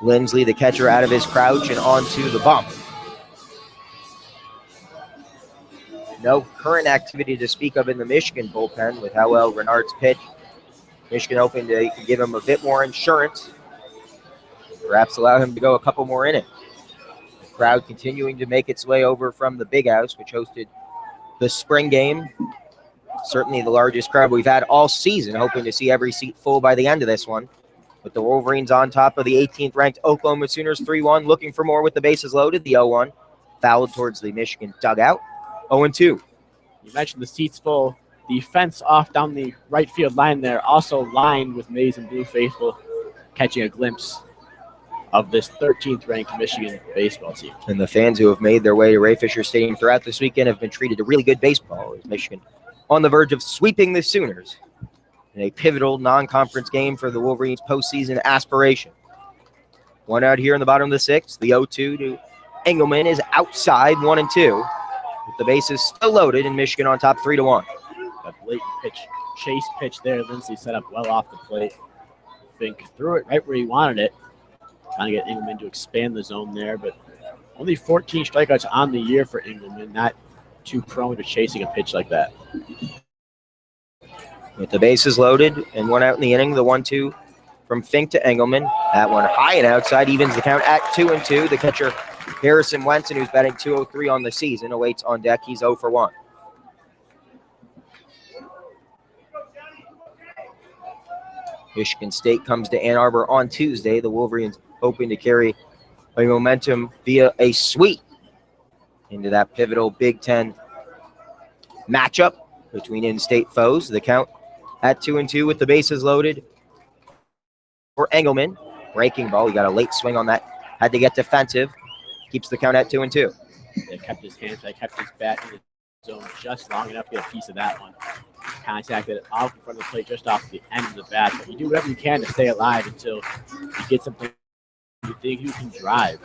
S2: Lindsley, the catcher, out of his crouch and onto the bump. No current activity to speak of in the Michigan bullpen with how well Renard's pitched. Michigan hoping to give him a bit more insurance, perhaps allow him to go a couple more innings. The crowd continuing to make its way over from the Big House, which hosted the spring game. Certainly the largest crowd we've had all season, hoping to see every seat full by the end of this one. With the Wolverines on top of the 18th ranked Oklahoma Sooners 3-1, looking for more with the bases loaded. The 0-1 fouled towards the Michigan dugout. 0-2.
S1: You mentioned the seats full. The fence off down the right field line there, also lined with Maize and Blue Faithful, catching a glimpse of this 13th ranked Michigan baseball team.
S2: And the fans who have made their way to Ray Fisher Stadium throughout this weekend have been treated to really good baseball. As Michigan on the verge of sweeping the Sooners in a pivotal non-conference game for the Wolverines' postseason aspiration. 1 out here in the bottom of the sixth. The 0-2 to Engelman is outside, 1-2. With the bases still loaded and Michigan on top 3-1.
S1: A blatant pitch, chase pitch there. Lindsley set up well off the plate. Fink threw it right where he wanted it. Trying to get Engelman to expand the zone there, but only 14 strikeouts on the year for Engelman. Not too prone to chasing a pitch like that.
S2: With the bases loaded and 1 out in the inning, the 1-2 from Fink to Engelman. That one high and outside, evens the count at 2-2. The catcher, Harrison Wenson, who's batting .203 on the season, awaits on deck. He's 0 for 1. Michigan State comes to Ann Arbor on Tuesday. The Wolverines hoping to carry a momentum via a sweep into that pivotal Big Ten matchup between in-state foes. The count at 2-2 with the bases loaded for Engelman. Breaking ball. He got a late swing on that. Had to get defensive. Keeps the count at 2-2.
S1: They kept his hands, they kept his bat in the zone just long enough to get a piece of that one. Contacted it off in front of the plate, just off the end of the bat. But you do whatever you can to stay alive until you get something you think you can drive.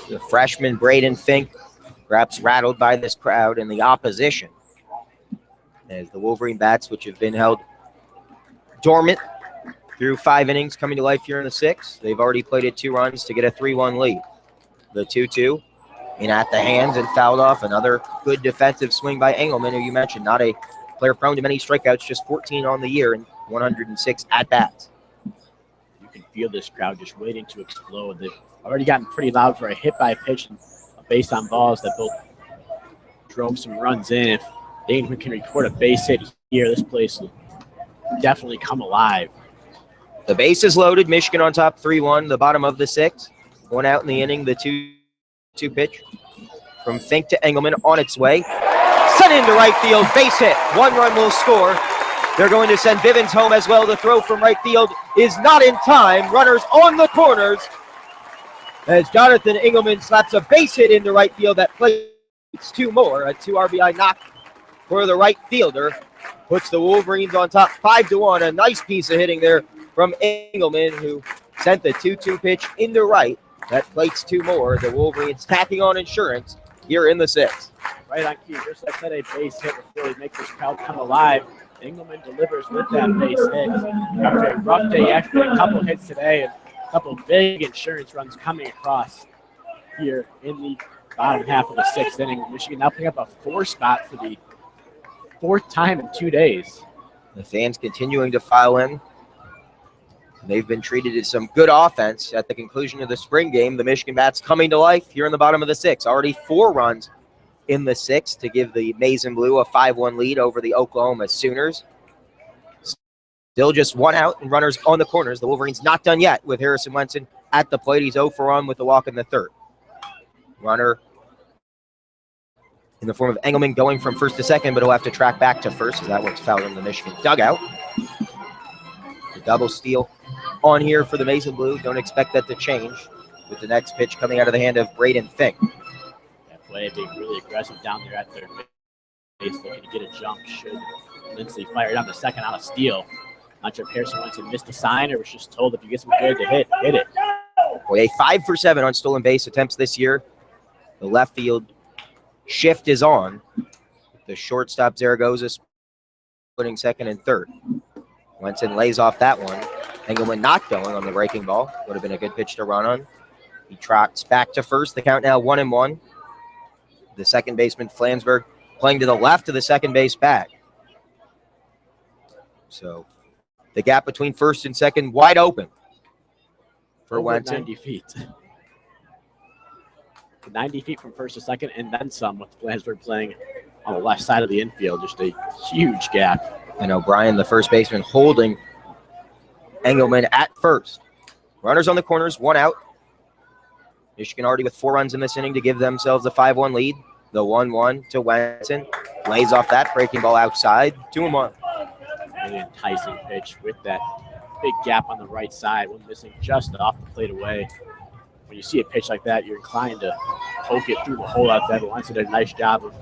S2: The freshman Braden Fink, perhaps rattled by this crowd and the opposition, as the Wolverine bats, which have been held dormant through 5 innings, coming to life here in the sixth. They've already plated 2 runs to get a 3-1 lead. The 2-2 in at the hands and fouled off. Another good defensive swing by Engelman, who you mentioned, not a player prone to many strikeouts, just 14 on the year and 106 at-bats.
S1: You can feel this crowd just waiting to explode. They've already gotten pretty loud for a hit by pitch and a base on balls that both drove some runs in. If they can record a base hit here, this place will definitely come alive.
S2: The base is loaded. Michigan on top 3-1, the bottom of the 6th. 1 out in the inning, the 2-2 pitch from Fink to Engelman on its way. Sent into right field, base hit. 1 run will score. They're going to send Bivens home as well. The throw from right field is not in time. Runners on the corners as Jonathan Engelman slaps a base hit into right field that plates 2 more. A 2 RBI knock for the right fielder. Puts the Wolverines on top 5-1. A nice piece of hitting there from Engelman, who sent the 2-2 pitch into right. That plates 2 more. The Wolverines tacking on insurance here in the 6th.
S1: Right on cue. Just like I said, a base hit would really make this crowd come alive. Engelman delivers with that base hit. After a rough day, actually a couple hits today and a couple big insurance runs coming across here in the bottom half of the 6th inning. Michigan now picking up a 4 spot for the 4th time in 2 days.
S2: The fans continuing to file in. They've been treated to some good offense at the conclusion of the spring game. The Michigan Bats coming to life here in the bottom of the 6th. Already 4 runs in the 6th to give the Maize and Blue a 5-1 lead over the Oklahoma Sooners. Still just 1 out and runners on the corners. The Wolverines not done yet with Harrison Wenson at the plate. He's 0 for 1 with the walk in the 3rd. Runner in the form of Engelman going from first to second, but he'll have to track back to first as that one's fouled in the Michigan dugout. The double steal on here for the Maize and Blue. Don't expect that to change with the next pitch coming out of the hand of Braden Fink.
S1: Play being really aggressive down there at third base, looking to get a jump. Should Lindsley fire down the second on a steal. Not sure if Harrison Wenson missed a sign or was just told if you get some good to hit it.
S2: Boy, a 5 for 7 on stolen base attempts this year. The left field shift is on. The shortstop Zaragoza splitting second and third. Wenson lays off that one. Engelman not going on the breaking ball. Would have been a good pitch to run on. He trots back to first. The count now 1-1. The second baseman, Flansburgh, playing to the left of the second base bag. So the gap between first and second wide open for Wenson.
S1: 90 feet. 90 feet from first to second and then some with Flansburgh playing on the left side of the infield. Just a huge gap.
S2: And O'Brien, the first baseman, holding Engelman at first. Runners on the corners, 1 out. Michigan already with 4 runs in this inning to give themselves a 5-1 lead. The 1-1 to Wenson. Lays off that breaking ball outside. 2-1.
S1: Really enticing pitch with that big gap on the right side. One missing just off the plate away. When you see a pitch like that, you're inclined to poke it through the hole out there. But Wenson did a nice job of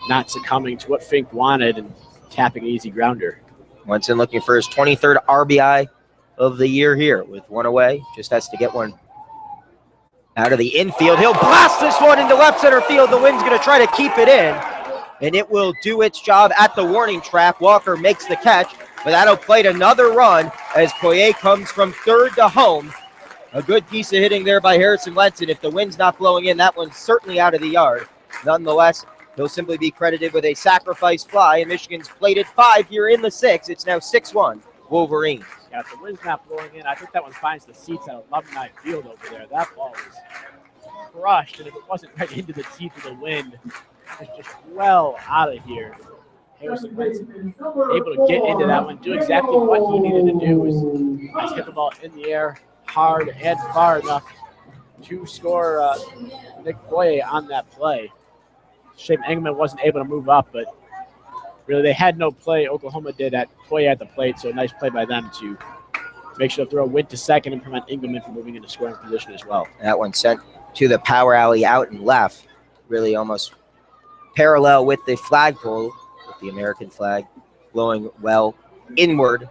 S1: not succumbing to what Fink wanted and tapping an easy grounder.
S2: Wenson looking for his 23rd RBI of the year here with 1 away. Just has to get one out of the infield. He'll blast this one into left center field. The wind's going to try to keep it in, and it will do its job at the warning track. Walker makes the catch, but that'll plate another run as Poirier comes from third to home. A good piece of hitting there by Harrison Wenson. If the wind's not blowing in, that one's certainly out of the yard. Nonetheless, he'll simply be credited with a sacrifice fly, and Michigan's plated 5 here in the 6th. It's now 6-1 Wolverines.
S1: Yeah, if the wind's not blowing in, I think that one finds the seats at Alumni Field over there. That ball was crushed, and if it wasn't right into the teeth of the wind, it's just well out of here. Harrison Wenson able to get into that one, do exactly what he needed to do, was hit the ball in the air hard and far enough to score Nick Boye on that play. Shame Engelman wasn't able to move up, but really they had no play. Oklahoma did at Boye at the plate, so a nice play by them to make sure the throw went to second and prevent Engelman from moving into scoring position as well.
S2: That one sent to the power alley out and left, really almost parallel with the flagpole, with the American flag blowing well inward.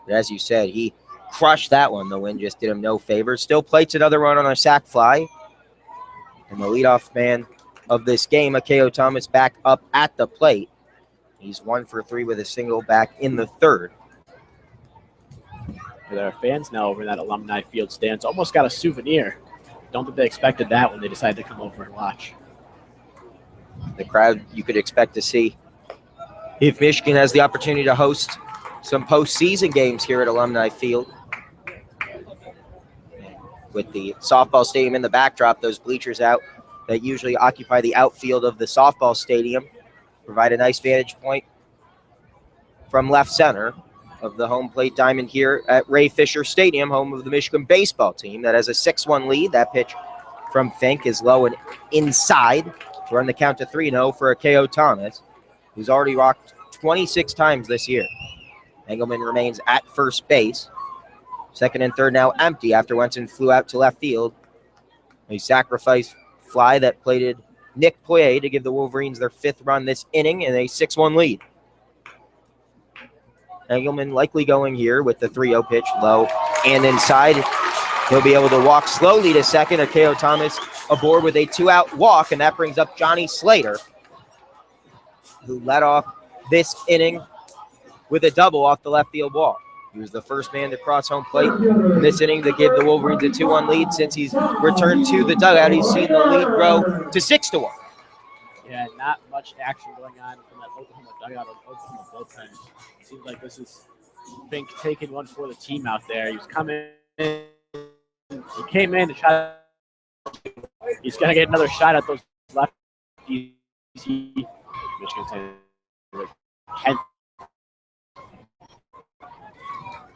S2: But as you said, he crushed that one. The wind just did him no favors. Still plates another run on a sac fly. And the leadoff man of this game, Akeo Thomas, back up at the plate. He's 1 for 3 with a single back in the 3rd.
S1: There are fans now over in that Alumni Field stands. Almost got a souvenir. Don't think they expected that when they decided to come over and watch.
S2: The crowd you could expect to see if Michigan has the opportunity to host some postseason games here at Alumni Field. With the softball stadium in the backdrop, those bleachers out that usually occupy the outfield of the softball stadium provide a nice vantage point from left center. of the home plate diamond here at Ray Fisher Stadium, home of the Michigan baseball team that has a 6-1 lead. That pitch from Fink is low and inside to run the count to 3-0 for Akeo Thomas, who's already walked 26 times this year. Engelman remains at first base. Second and third now empty after Wenson flew out to left field. A sacrifice fly that plated Nick Poirier to give the Wolverines their 5th run this inning and a 6-1 lead. Engelman likely going here with the 3-0 pitch, low and inside. He'll be able to walk slowly to second. Akeo Thomas aboard with a 2-out walk, and that brings up Johnny Slater, who led off this inning with a double off the left field wall. He was the first man to cross home plate in this inning to give the Wolverines a 2-1 lead. Since he's returned to the dugout, he's seen the lead grow to 6-1.
S1: Yeah, not much action going on from that Oklahoma dugout or Oklahoma bullpen. Seems like this is Fink taking one for the team out there. He was coming in. He came in to try. He's going to get another shot at those lefties. Michigan's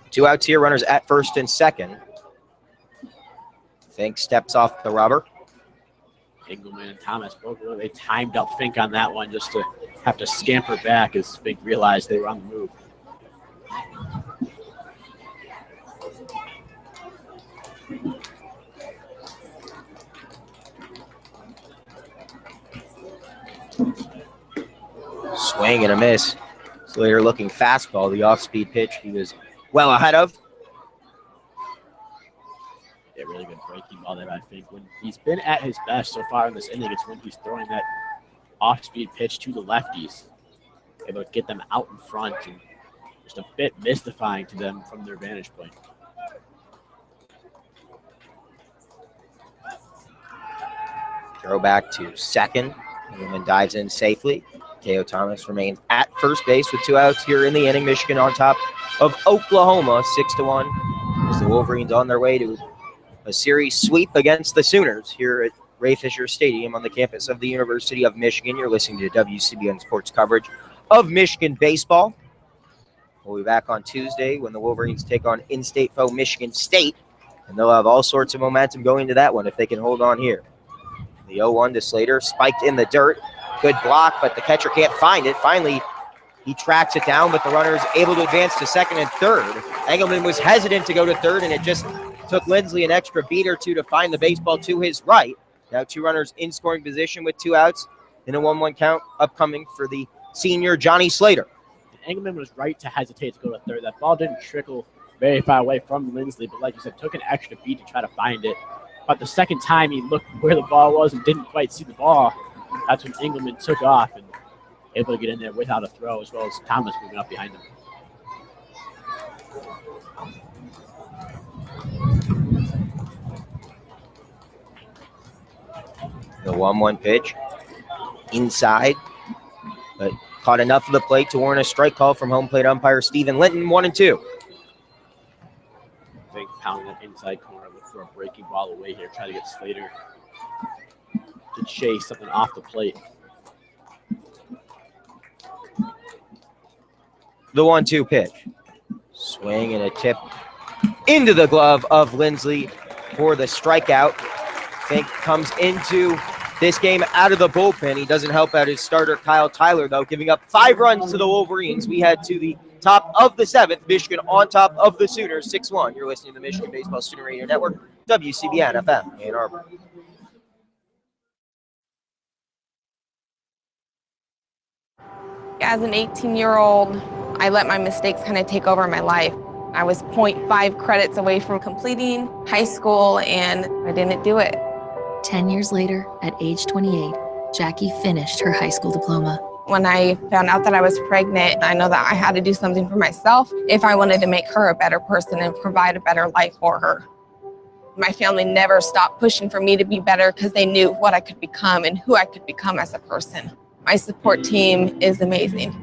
S2: 2 outs here, runners at first and second. Fink steps off the rubber.
S1: Engelman and Thomas both they timed up Fink on that one just to have to scamper back as Fink realized they were on the move.
S2: Swing and a miss. Slater looking fastball, the off-speed pitch he was well ahead of.
S1: Yeah, really good breaking ball there, I think. When he's been at his best so far in this inning, it's when he's throwing that off-speed pitch to the lefties. Able to get them out in front and just a bit mystifying to them from their vantage point.
S2: Throw back to second. Engelman dives in safely. Akeo Thomas remains at first base with 2 outs here in the inning. Michigan on top of Oklahoma, 6-1. As the Wolverines on their way to a series sweep against the Sooners here at Ray Fisher Stadium on the campus of the University of Michigan. You're listening to WCBN Sports coverage of Michigan baseball. We'll be back on Tuesday when the Wolverines take on in-state foe Michigan State, and they'll have all sorts of momentum going into that one if they can hold on here. The 0-1 to Slater, spiked in the dirt. Good block, but the catcher can't find it. Finally, he tracks it down, but the runner is able to advance to second and third. Engelman was hesitant to go to third, and it just took Lindsley an extra beat or two to find the baseball to his right. Now 2 runners in scoring position with 2 outs in a 1-1 count upcoming for the senior Johnny Slater.
S1: Engelman was right to hesitate to go to third. That ball didn't trickle very far away from Lindsley, but like you said, took an extra beat to try to find it. But the second time he looked where the ball was and didn't quite see the ball, that's when Engelman took off and able to get in there without a throw, as well as Thomas moving up behind him.
S2: The 1-1 pitch inside, but caught enough of the plate to warrant a strike call from home plate umpire Stephen Linton, 1-2.
S1: I think pounding that inside corner, look for a breaking ball away here, try to get Slater to chase something off the plate.
S2: The 1-2 pitch. Swing and a tip into the glove of Lindsley for the strikeout. Fink comes into this game out of the bullpen. He doesn't help out his starter, Kyle Tyler, though, giving up 5 runs to the Wolverines. We head to the top of the 7th. Michigan on top of the Sooners, 6-1. You're listening to the Michigan Baseball Student Radio Network, WCBN FM, Ann Arbor.
S7: As an 18-year-old, I let my mistakes kind of take over my life. I was 0.5 credits away from completing high school, and I didn't do it.
S9: 10 years later, at age 28, Jackie finished her high school diploma.
S7: When I found out that I was pregnant, I know that I had to do something for myself if I wanted to make her a better person and provide a better life for her. My family never stopped pushing for me to be better because they knew what I could become and who I could become as a person. My support team is amazing.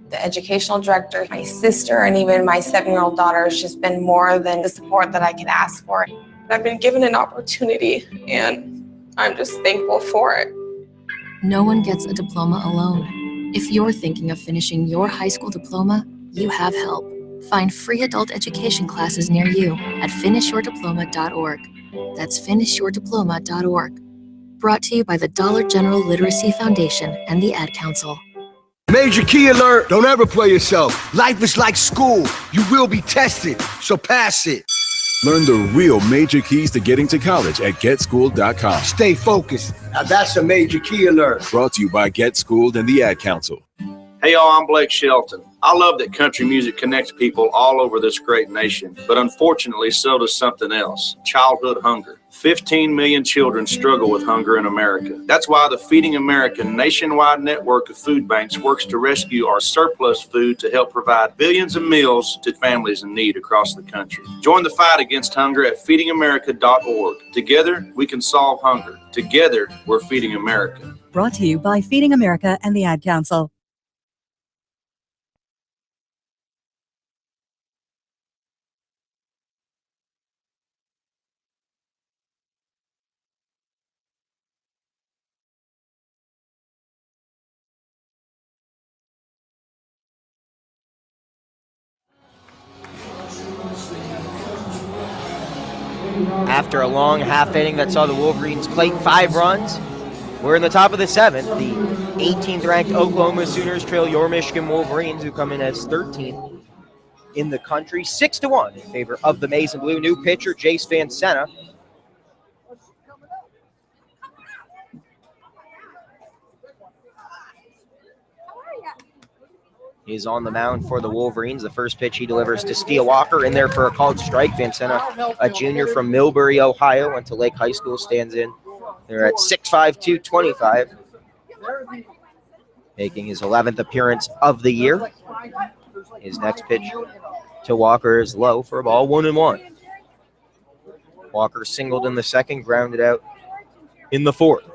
S7: The educational director, my sister, and even my 7-year-old daughter has just been more than the support that I could ask for. I've been given an opportunity, and I'm just thankful for it.
S9: No one gets a diploma alone. If you're thinking of finishing your high school diploma, you have help. Find free adult education classes near you at finishyourdiploma.org. That's finishyourdiploma.org. Brought to you by the Dollar General Literacy Foundation and the Ad Council.
S21: Major key alert! Don't ever play yourself. Life is like school. You will be tested, so pass it.
S20: Learn the real major keys to getting to college at GetSchooled.com.
S21: Stay focused. Now that's a major key alert.
S20: Brought to you by Get Schooled and the Ad Council.
S10: Hey y'all, I'm Blake Shelton. I love that country music connects people all over this great nation, but unfortunately so does something else, childhood hunger. 15 million children struggle with hunger in America. That's why the Feeding America nationwide network of food banks works to rescue our surplus food to help provide billions of meals to families in need across the country. Join the fight against hunger at feedingamerica.org. Together, we can solve hunger. Together, we're feeding America.
S4: Brought to you by Feeding America and the Ad Council.
S2: After a long half inning that saw the Wolverines plate 5 runs, we're in the top of the 7th. The 18th ranked Oklahoma Sooners trail your Michigan Wolverines, who come in as 13th in the country, 6-1 in favor of the Maize and Blue. New pitcher Jace Vancena. Is on the mound for the Wolverines. The first pitch he delivers to Steele Walker, in there for a called strike. Vancena, a junior from Millbury, Ohio, went to Lake High School, stands in. They're at 6'5", 225, making his 11th appearance of the year. His next pitch to Walker is low for a ball, 1-1. Walker singled in the second, grounded out in the fourth.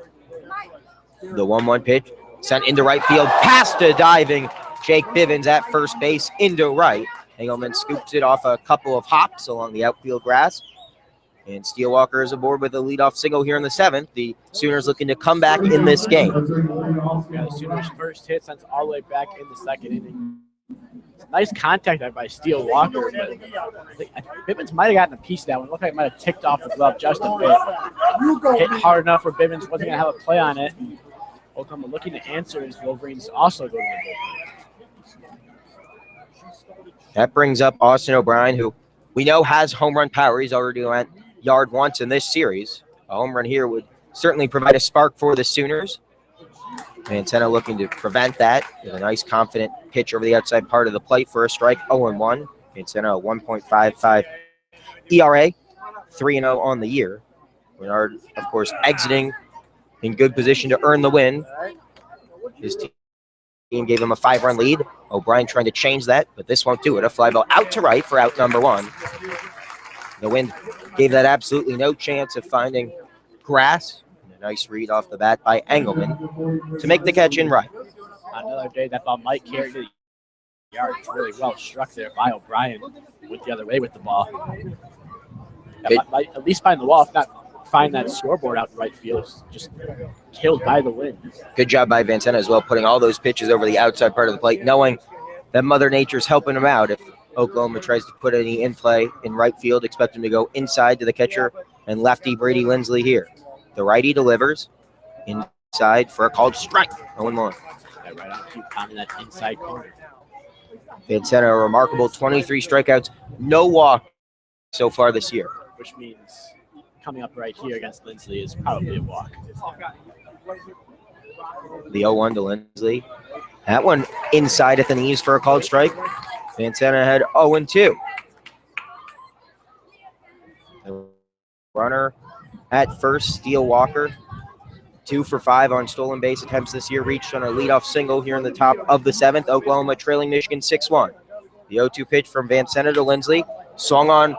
S2: The 1-1 pitch sent into right field, past a diving Jake Bivens at first base into right. Engelman scoops it off a couple of hops along the outfield grass. And Steele Walker is aboard with a leadoff single here in the 7th. The Sooners looking to come back in this game.
S1: Yeah, the Sooners' first hit sends all the way back in the second inning. Nice contact there by Steele Walker. But I think Bivens might have gotten a piece of that one. It looked like it might have ticked off the glove just a bit. Hit hard enough where Bivens wasn't going to have a play on it. Oklahoma looking to answer as Wolverines also go to the bullpen.
S2: That brings up Austin O'Brien, who we know has home run power. He's already went yard once in this series. A home run here would certainly provide a spark for the Sooners. Vancena looking to prevent that with a nice, confident pitch over the outside part of the plate for a strike, 0-1. Vancena, a 1.55 ERA, 3-0 on the year. Bernard, of course, exiting in good position to earn the win. His team gave him a 5-run lead. O'Brien trying to change that, but this won't do it. A fly ball out to right for out number 1. The wind gave that absolutely no chance of finding grass. And a nice read off the bat by Engelman to make the catch in right.
S1: Another day that ball might carry to the yard. It's really well struck there by O'Brien. Went the other way with the ball. Might at least find the wall, if not find that scoreboard out in right field. Just killed by the wind.
S2: Good job by Vancena as well, putting all those pitches over the outside part of the plate, knowing that Mother Nature's helping him out. If Oklahoma tries to put any in play in right field, expect him to go inside to the catcher and lefty Brady Lindsley here. The righty delivers inside for a called strike. 0-1.
S1: Right on cue, pounding that inside corner.
S2: Vancena, a remarkable 23 strikeouts, no walk so far this year.
S1: Which means coming up right here against Lindsley is probably a walk.
S2: The 0-1 to Lindsley. That one inside at the knees for a called strike. Vancena had 0-2. The runner at first, Steele Walker, 2 for 5 on stolen base attempts this year, reached on a leadoff single here in the top of the 7th. Oklahoma trailing Michigan 6-1. The 0-2 pitch from Vancena to Lindsley, swung on,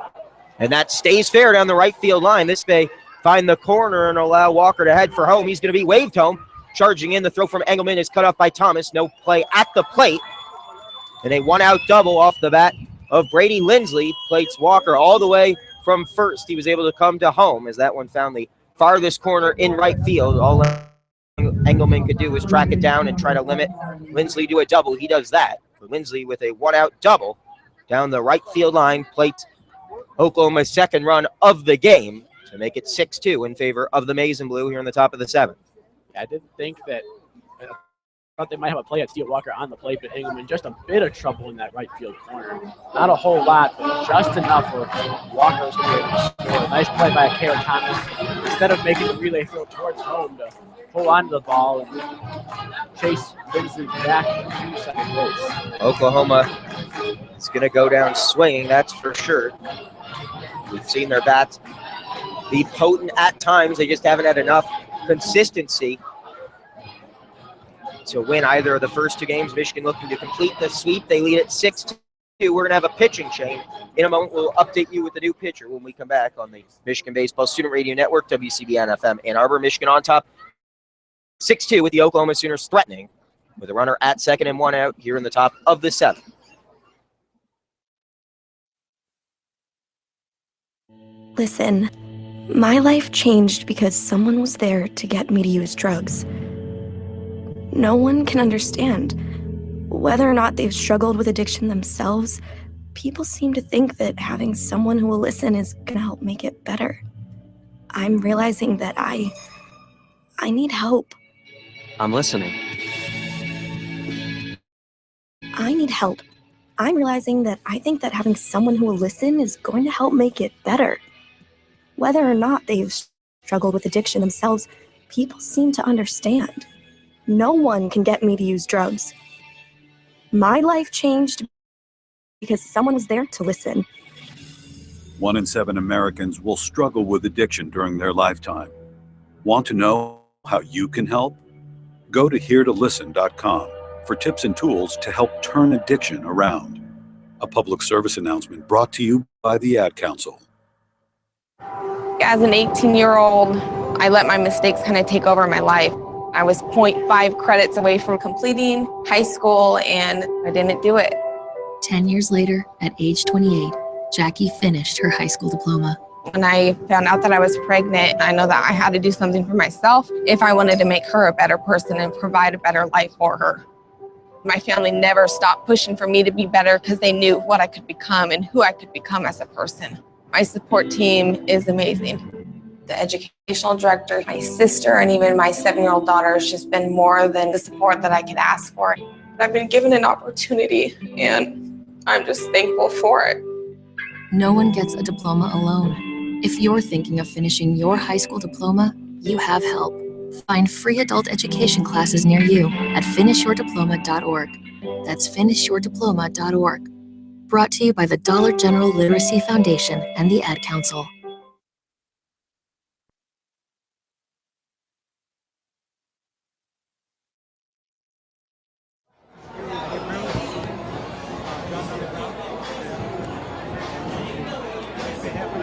S2: and that stays fair down the right field line. This may find the corner and allow Walker to head for home. He's going to be waved home. Charging in, the throw from Engelman is cut off by Thomas. No play at the plate. And a 1-out double off the bat of Brady Lindsley. Plates Walker all the way from first. He was able to come to home as that one found the farthest corner in right field. All Engelman could do was track it down and try to limit Lindsley to a double. He does that. For Lindsley with a 1-out double. down the right field line, plate Oklahoma's second run of the game to make it 6-2 in favor of the Maize and Blue here in the top of the 7th.
S1: I didn't think that. I thought they might have a play at Steele Walker on the plate, but Ingham in just a bit of trouble in that right field corner. Not a whole lot, but just enough for Walker was going to be able to score. Nice play by Caleb Thomas. Instead of making the relay throw towards home to hold on to the ball and chase Lindsley back to second base.
S2: Oklahoma is going to go down swinging, that's for sure. We've seen their bats be potent at times. They just haven't had enough consistency to win either of the first 2 games. Michigan looking to complete the sweep. They lead at 6-2. We're going to have a pitching change. In a moment, we'll update you with the new pitcher when we come back on the Michigan Baseball Student Radio Network, WCBN FM Ann Arbor. Michigan on top, 6-2 with the Oklahoma Sooners threatening with a runner at second and 1 out here in the top of the 7th.
S3: Listen, my life changed because someone was there to get me to use drugs. No one can understand. Whether or not they've struggled with addiction themselves, people seem to think that having someone who will listen is gonna help make it better. I'm realizing that I need help.
S11: I'm listening.
S3: I need help. I'm realizing that I think that having someone who will listen is going to help make it better. Whether or not they've struggled with addiction themselves, people seem to understand. No one can get me to use drugs. My life changed because someone was there to listen.
S5: 1 in 7 Americans will struggle with addiction during their lifetime. Want to know how you can help? Go to HereToListen.com for tips and tools to help turn addiction around. A public service announcement brought to you by the Ad Council.
S7: As an 18-year-old, I let my mistakes kind of take over my life. I was 0.5 credits away from completing high school, and I didn't do it.
S9: 10 years later, at age 28, Jackie finished her high school diploma.
S7: When I found out that I was pregnant, I know that I had to do something for myself if I wanted to make her a better person and provide a better life for her. My family never stopped pushing for me to be better because they knew what I could become and who I could become as a person. My support team is amazing. The educational director, my sister, and even my 7-year-old daughter has just been more than the support that I could ask for. I've been given an opportunity, and I'm just thankful for it.
S9: No one gets a diploma alone. If you're thinking of finishing your high school diploma, you have help. Find free adult education classes near you at finishyourdiploma.org. That's finishyourdiploma.org. Brought to you by the Dollar General Literacy Foundation and the Ad Council.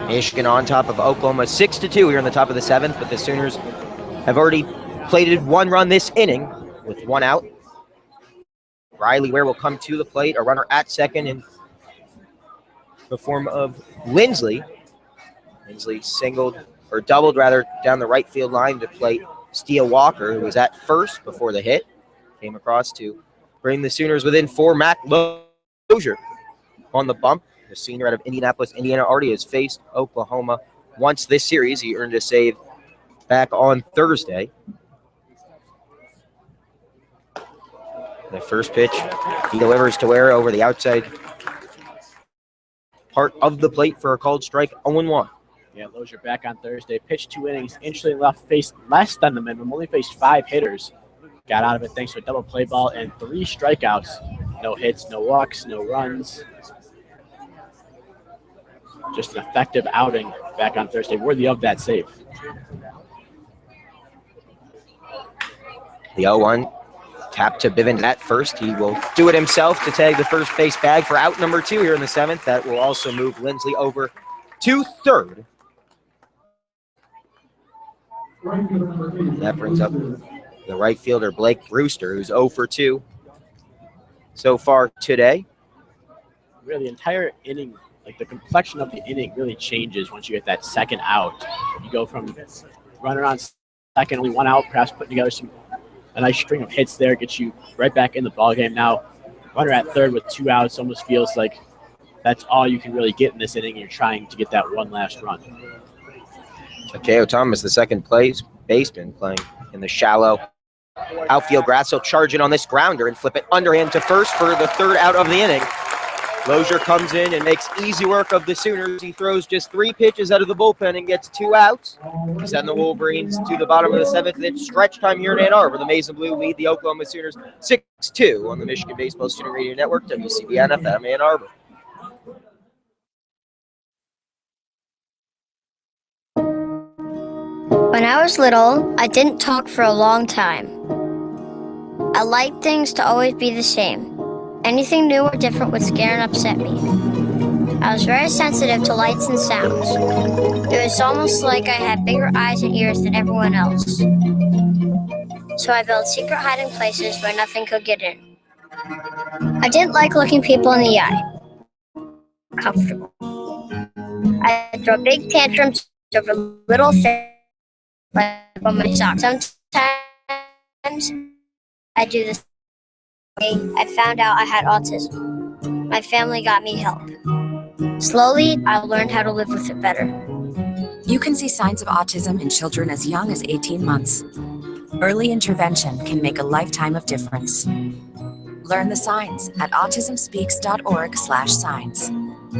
S2: Michigan on top of Oklahoma 6-2 here in the top of the 7th, but the Sooners have already plated 1 run this inning with 1 out. Riley Ware will come to the plate, a runner at second in the form of Lindsley. Lindsley doubled down the right field line to plate Steele Walker, who was at first before the hit. Came across to bring the Sooners within 4. Mac Lozier on the bump. The senior out of Indianapolis, Indiana, already has faced Oklahoma once this series. He earned a save back on Thursday. The first pitch he delivers to Ware over the outside part of the plate for a called strike, 0-1.
S1: Yeah, Lozier back on Thursday. Pitched 2 innings. Interestingly enough, faced less than the minimum. Only faced 5 hitters. Got out of it thanks to a double play ball and 3 strikeouts. No hits, no walks, no runs. Just an effective outing back on Thursday, worthy of that save.
S2: The 0-1 tap to Bivens at first. He will do it himself to tag the first base bag for out number 2 here in the 7th. That will also move Lindsley over to third. That brings up the right fielder, Blake Brewster, who's 0 for 2 so far today.
S1: Really, the entire inning, like the complexion of the inning really changes once you get that second out. You go from runner on second, only 1 out, perhaps putting together a nice string of hits there, gets you right back in the ballgame. Now, runner at third with 2 outs almost feels like that's all you can really get in this inning. You're trying to get that one last run.
S2: Akeo Thomas, the second baseman, playing in the shallow outfield grass. He'll charge in on this grounder and flip it underhand to first for the third out of the inning. Lozier comes in and makes easy work of the Sooners. He throws just 3 pitches out of the bullpen and gets 2 outs. He sends the Wolverines to the bottom of the 7th. It's stretch time here in Ann Arbor. The Maize and Blue lead the Oklahoma Sooners 6-2 on the Michigan Baseball Student Radio Network, WCBN FM Ann Arbor.
S8: When I was little, I didn't talk for a long time. I liked things to always be the same. Anything new or different would scare and upset me. I was very sensitive to lights and sounds. It was almost like I had bigger eyes and ears than everyone else. So I built secret hiding places where nothing could get in. I didn't like looking people in the eye. Comfortable. I'd throw big tantrums over little things like on my socks. Sometimes I do this. I found out I had autism. My family got me help. Slowly, I learned how to live with it better.
S15: You can see signs of autism in children as young as 18 months. Early intervention can make a lifetime of difference. Learn the signs at autismspeaks.org/signs.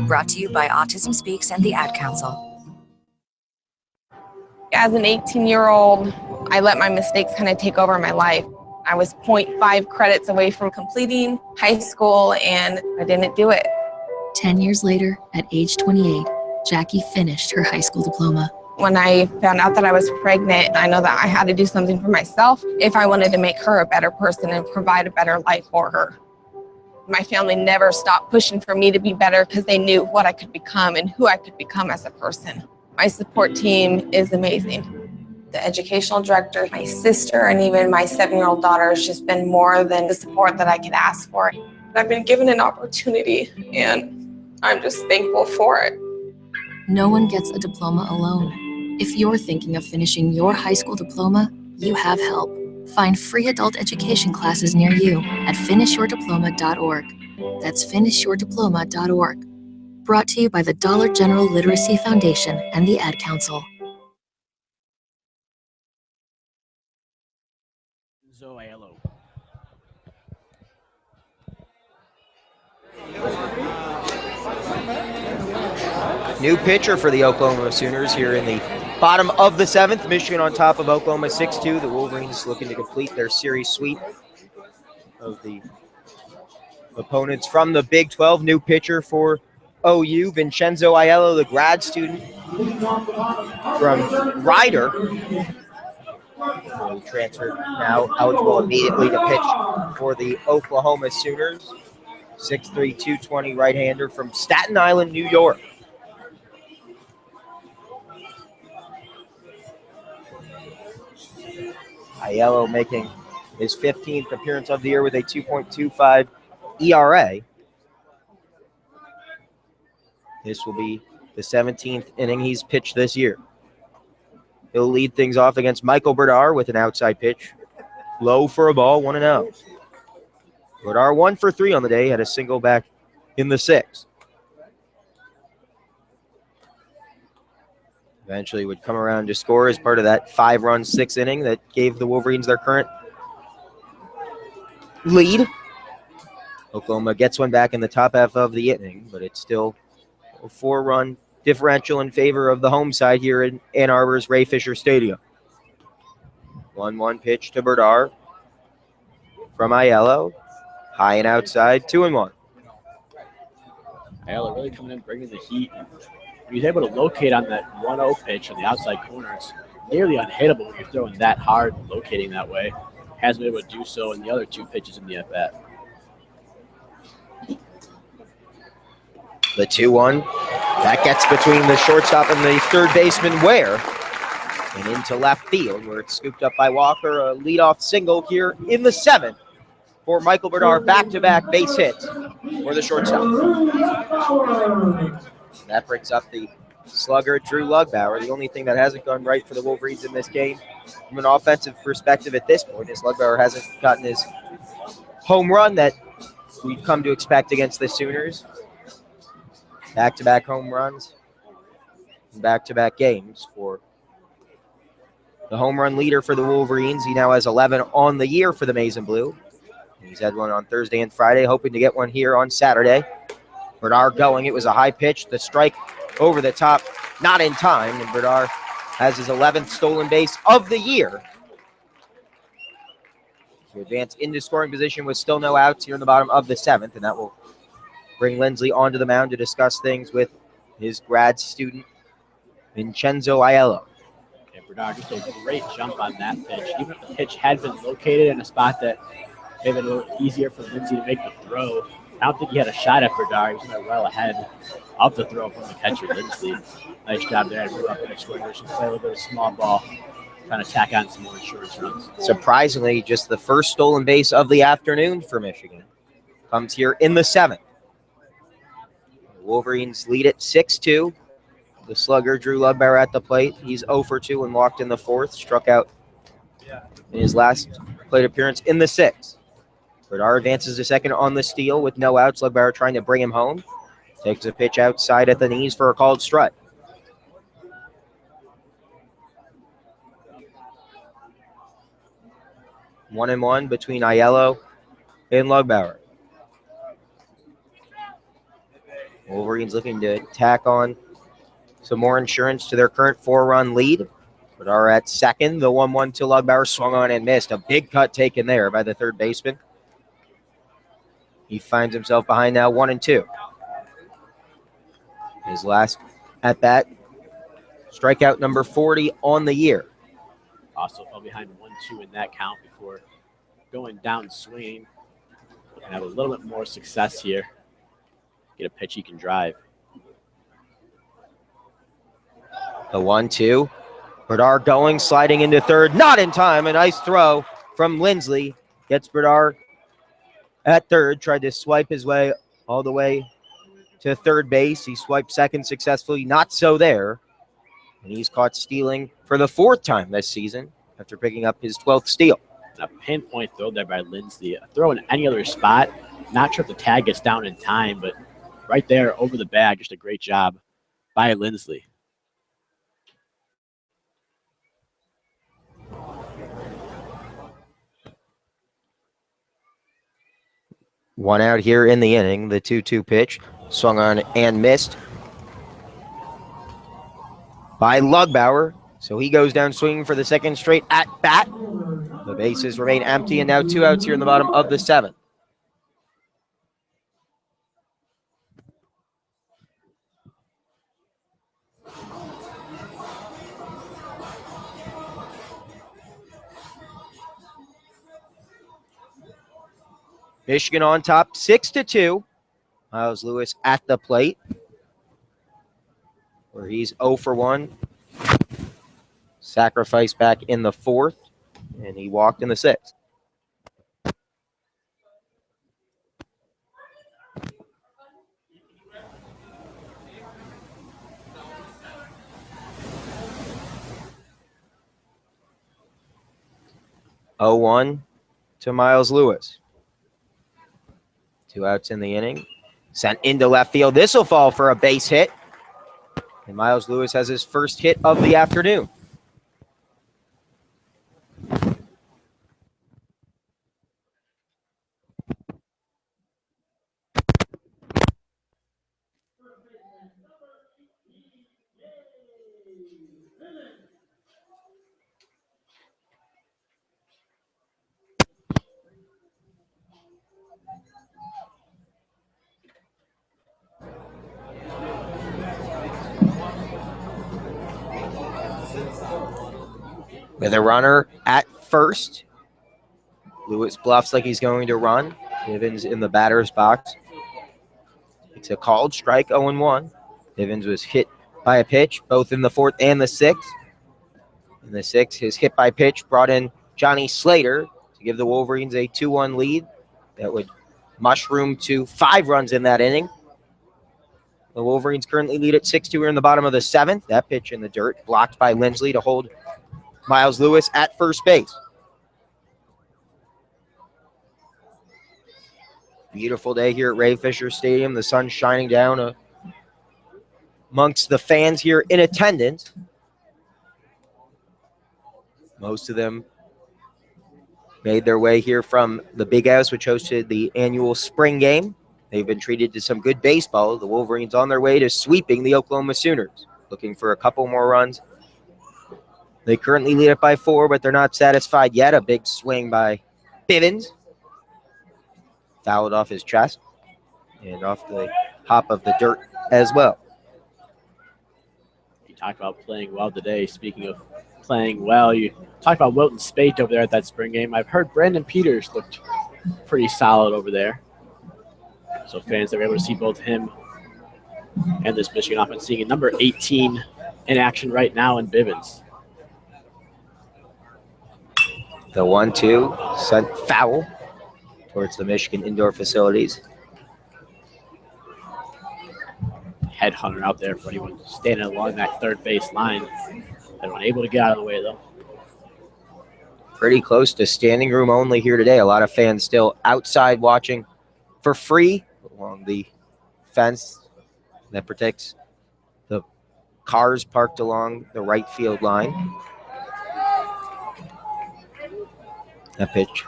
S15: Brought to you by Autism Speaks and the Ad Council.
S7: As an 18-year-old, I let my mistakes kind of take over my life. I was 0.5 credits away from completing high school, and I didn't do it.
S9: 10 years later, at age 28, Jackie finished her high school diploma.
S7: When I found out that I was pregnant, I know that I had to do something for myself if I wanted to make her a better person and provide a better life for her. My family never stopped pushing for me to be better because they knew what I could become and who I could become as a person. My support team is amazing. The educational director, my sister, and even my 7-year-old daughter has just been more than the support that I could ask for. I've been given an opportunity, and I'm just thankful for it.
S9: No one gets a diploma alone. If you're thinking of finishing your high school diploma, you have help. Find free adult education classes near you at finishyourdiploma.org. That's finishyourdiploma.org. Brought to you by the Dollar General Literacy Foundation and the Ad Council.
S1: Zoello.
S2: New pitcher for the Oklahoma Sooners here in the bottom of the 7th. Michigan on top of Oklahoma 6-2. The Wolverines looking to complete their series sweep of the opponents from the Big 12. New pitcher for OU, Vincenzo Aiello, the grad student from Ryder. He transferred, now eligible immediately to pitch for the Oklahoma Sooners. 6'3", 220 right-hander from Staten Island, New York. Aiello making his 15th appearance of the year with a 2.25 ERA. This will be the 17th inning he's pitched this year. He'll lead things off against Michael Berdar with an outside pitch. Low for a ball, 1-0. Berdar 1 for 3 on the day, had a single back in the 6th. Eventually would come around to score as part of that 5-run 6th inning that gave the Wolverines their current lead. Oklahoma gets one back in the top half of the inning, but it's still a 4-run differential in favor of the home side here in Ann Arbor's Ray Fisher Stadium. 1-1 pitch to Berdar from Aiello. High and outside, 2-1.
S1: Aiello really coming in, bringing the heat. He was able to locate on that 1-0 pitch on the outside corner. It's nearly unhittable when you're throwing that hard, locating that way. Hasn't been able to do so in the other 2 pitches in the at-bat.
S2: The 2-1. That gets between the shortstop and the third baseman, Ware, and into left field, where it's scooped up by Walker. A leadoff single here in the 7th for Michael Berdar. Back-to-back base hits for the shortstop. That brings up the slugger, Drew Lugbauer. The only thing that hasn't gone right for the Wolverines in this game from an offensive perspective at this point is Lugbauer hasn't gotten his home run that we've come to expect against the Sooners. back-to-back home runs, and back-to-back games for the home run leader for the Wolverines. He now has 11 on the year for the Maize and Blue. He's had one on Thursday and Friday, hoping to get one here on Saturday. Bernard going. It was a high pitch. The strike over the top, not in time. And Bernard has his 11th stolen base of the year. To advance into scoring position with still no outs here in the bottom of the 7th. And that will bring Lindsley onto the mound to discuss things with his grad student, Vincenzo Aiello.
S1: Bernard just a great jump on that pitch. Even if the pitch had been located in a spot that made it a little easier for Lindsay to make the throw, I don't think he had a shot at Bernard. He was well ahead of the throw from the catcher, Lindsley. Nice job there. I grew up in a scoring position, play a little bit of small ball, trying to tack on some more insurance runs.
S2: Surprisingly, just the first stolen base of the afternoon for Michigan comes here in the 7th. The Wolverines lead it 6-2. The slugger, Drew Lugbauer, at the plate. He's 0 for 2 and walked in the 4th. Struck out in his last plate appearance in the 6th. Bernard advances to second on the steal with no outs. Lugbauer trying to bring him home. Takes a pitch outside at the knees for a called strike. One and one between Aiello and Lugbauer. Wolverines looking to tack on some more insurance to their current 4-run lead. But are at second. The 1-1 to Lugbauer, swung on and missed. A big cut taken there by the third baseman. He finds himself behind now 1-2. His last at bat, strikeout number 40 on the year.
S1: Also fell behind 1-2 in that count before going down swinging. And have a little bit more success here. Get a pitch he can drive.
S2: The 1-2. Bernard going, sliding into third. Not in time. A nice throw from Lindsley. Gets Bernard at third. Tried to swipe his way all the way to third base. He swiped second successfully. Not so there. And he's caught stealing for the 4th time this season after picking up his 12th steal.
S1: A pinpoint throw there by Lindsley. A throw in any other spot. Not sure if the tag gets down in time, but right there over the bag. Just a great job by Lindsley.
S2: One out here in the inning. The 2-2 pitch. Swung on and missed by Lugbauer. So he goes down swinging for the second straight at bat. The bases remain empty, and now 2 outs here in the bottom of the 7th. Michigan on top, 6-2. Miles Lewis at the plate, where he's 0 for 1. Sacrifice back in the 4th, and he walked in the 6th. Oh, 1 to Miles Lewis. 2 outs in the inning. Sent into left field. This will fall for a base hit. And Miles Lewis has his first hit of the afternoon. With a runner at first, Lewis bluffs like he's going to run. Bivens in the batter's box. It's a called strike, 0-1. Bivens was hit by a pitch, both in the 4th and the 6th. In the 6th, his hit by pitch brought in Johnny Slater to give the Wolverines a 2-1 lead that would mushroom to 5 runs in that inning. The Wolverines currently lead at 6-2 here in the bottom of the 7th. That pitch in the dirt, blocked by Lindsley to hold Miles Lewis at first base. Beautiful day here at Ray Fisher Stadium. The sun shining down amongst the fans here in attendance. Most of them made their way here from the Big House, which hosted the annual spring game. They've been treated to some good baseball. The Wolverines on their way to sweeping the Oklahoma Sooners, looking for a couple more runs. They currently lead it by 4, but they're not satisfied yet. A big swing by Bivens. Fouled off his chest and off the top of the dirt as well.
S1: You talk about playing well today. Speaking of playing well, you talk about Wilton Spate over there at that spring game. I've heard Brandon Peters looked pretty solid over there. So fans that were able to see both him and this Michigan offense, seeing a number 18 in action right now in Bivens.
S2: The 1-2 sent foul towards the Michigan indoor facilities.
S1: Headhunter out there for anyone standing along that third base line. Everyone able to get out of the way, though.
S2: Pretty close to standing room only here today. A lot of fans still outside watching for free along the fence that protects the cars parked along the right field line. That pitch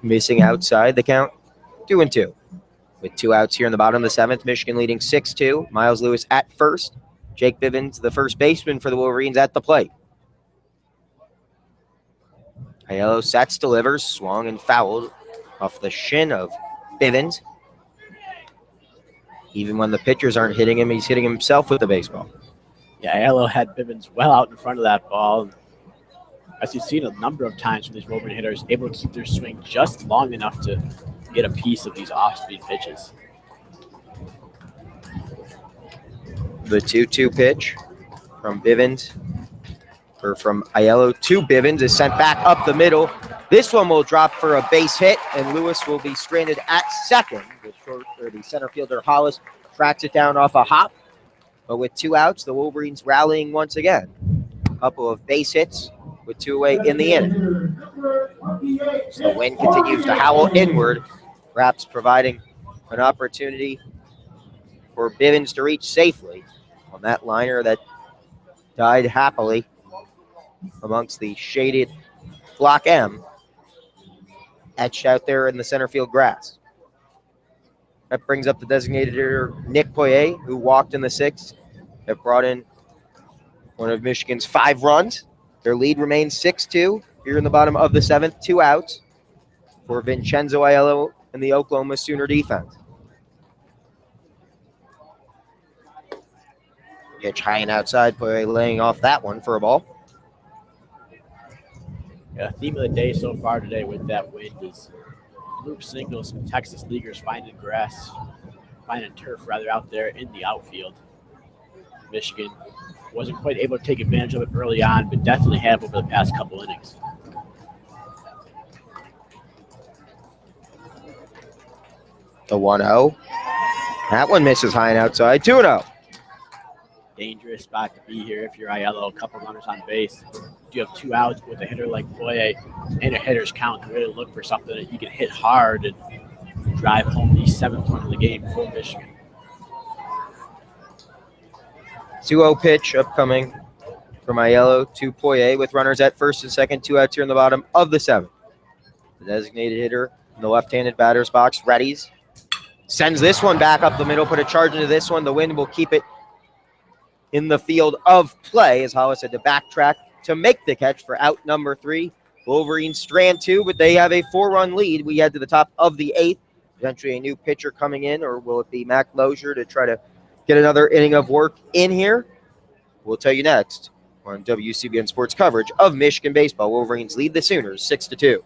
S2: missing outside the count. 2-2. With 2 outs here in the bottom of the 7th, Michigan leading 6-2. Miles Lewis at first. Jake Bivens, the first baseman for the Wolverines, at the plate. Aiello sets, delivers, swung and fouled off the shin of Bivens. Even when the pitchers aren't hitting him, he's hitting himself with the baseball.
S1: Yeah, Aiello had Bivens well out in front of that ball. As you've seen a number of times from these Wolverine hitters, able to keep their swing just long enough to get a piece of these off-speed pitches.
S2: The 2-2 pitch from Bivens, or from Aiello to Bivens, is sent back up the middle. This one will drop for a base hit, and Lewis will be stranded at second. The center fielder Hollis tracks it down off a hop. But with 2 outs, the Wolverines rallying once again. A couple of base hits with 2 away in the inning. So the wind continues to howl inward, perhaps providing an opportunity for Bivens to reach safely on that liner that died happily amongst the shaded Block M, etched out there in the center field grass. That brings up the designated hitter, Nick Poirier, who walked in the 6th, have brought in one of Michigan's 5 runs. Their lead remains 6-2 here in the bottom of the 7th, 2 outs for Vincenzo Aiello and the Oklahoma Sooner defense. Pitch high and outside, Poirier laying off that one for a ball.
S1: Yeah, theme of the day so far today with that wind is loop signals from Texas leaguers finding turf rather out there in the outfield. Michigan wasn't quite able to take advantage of it early on, but definitely have over the past couple innings.
S2: The 1-0. That one misses high and outside. 2-0.
S1: Dangerous spot to be here if you're Aiello. A couple runners on base. You have 2 outs with a hitter like Poirier and a hitter's count to really look for something that you can hit hard and drive home the 7th run of the game for Michigan.
S2: 2-0 pitch upcoming from Aiello to Poirier with runners at first and second, 2 outs here in the bottom of the 7th. The designated hitter in the left-handed batter's box readies. Sends this one back up the middle, put a charge into this one. The wind will keep it in the field of play as Hollis had to backtrack to make the catch for out number 3. Wolverines strand 2, but they have a 4-run lead. We head to the top of the 8th. Eventually a new pitcher coming in, or will it be Mac Lozier to try to get another inning of work in here? We'll tell you next on WCBN Sports coverage of Michigan baseball. Wolverines lead the Sooners 6-2.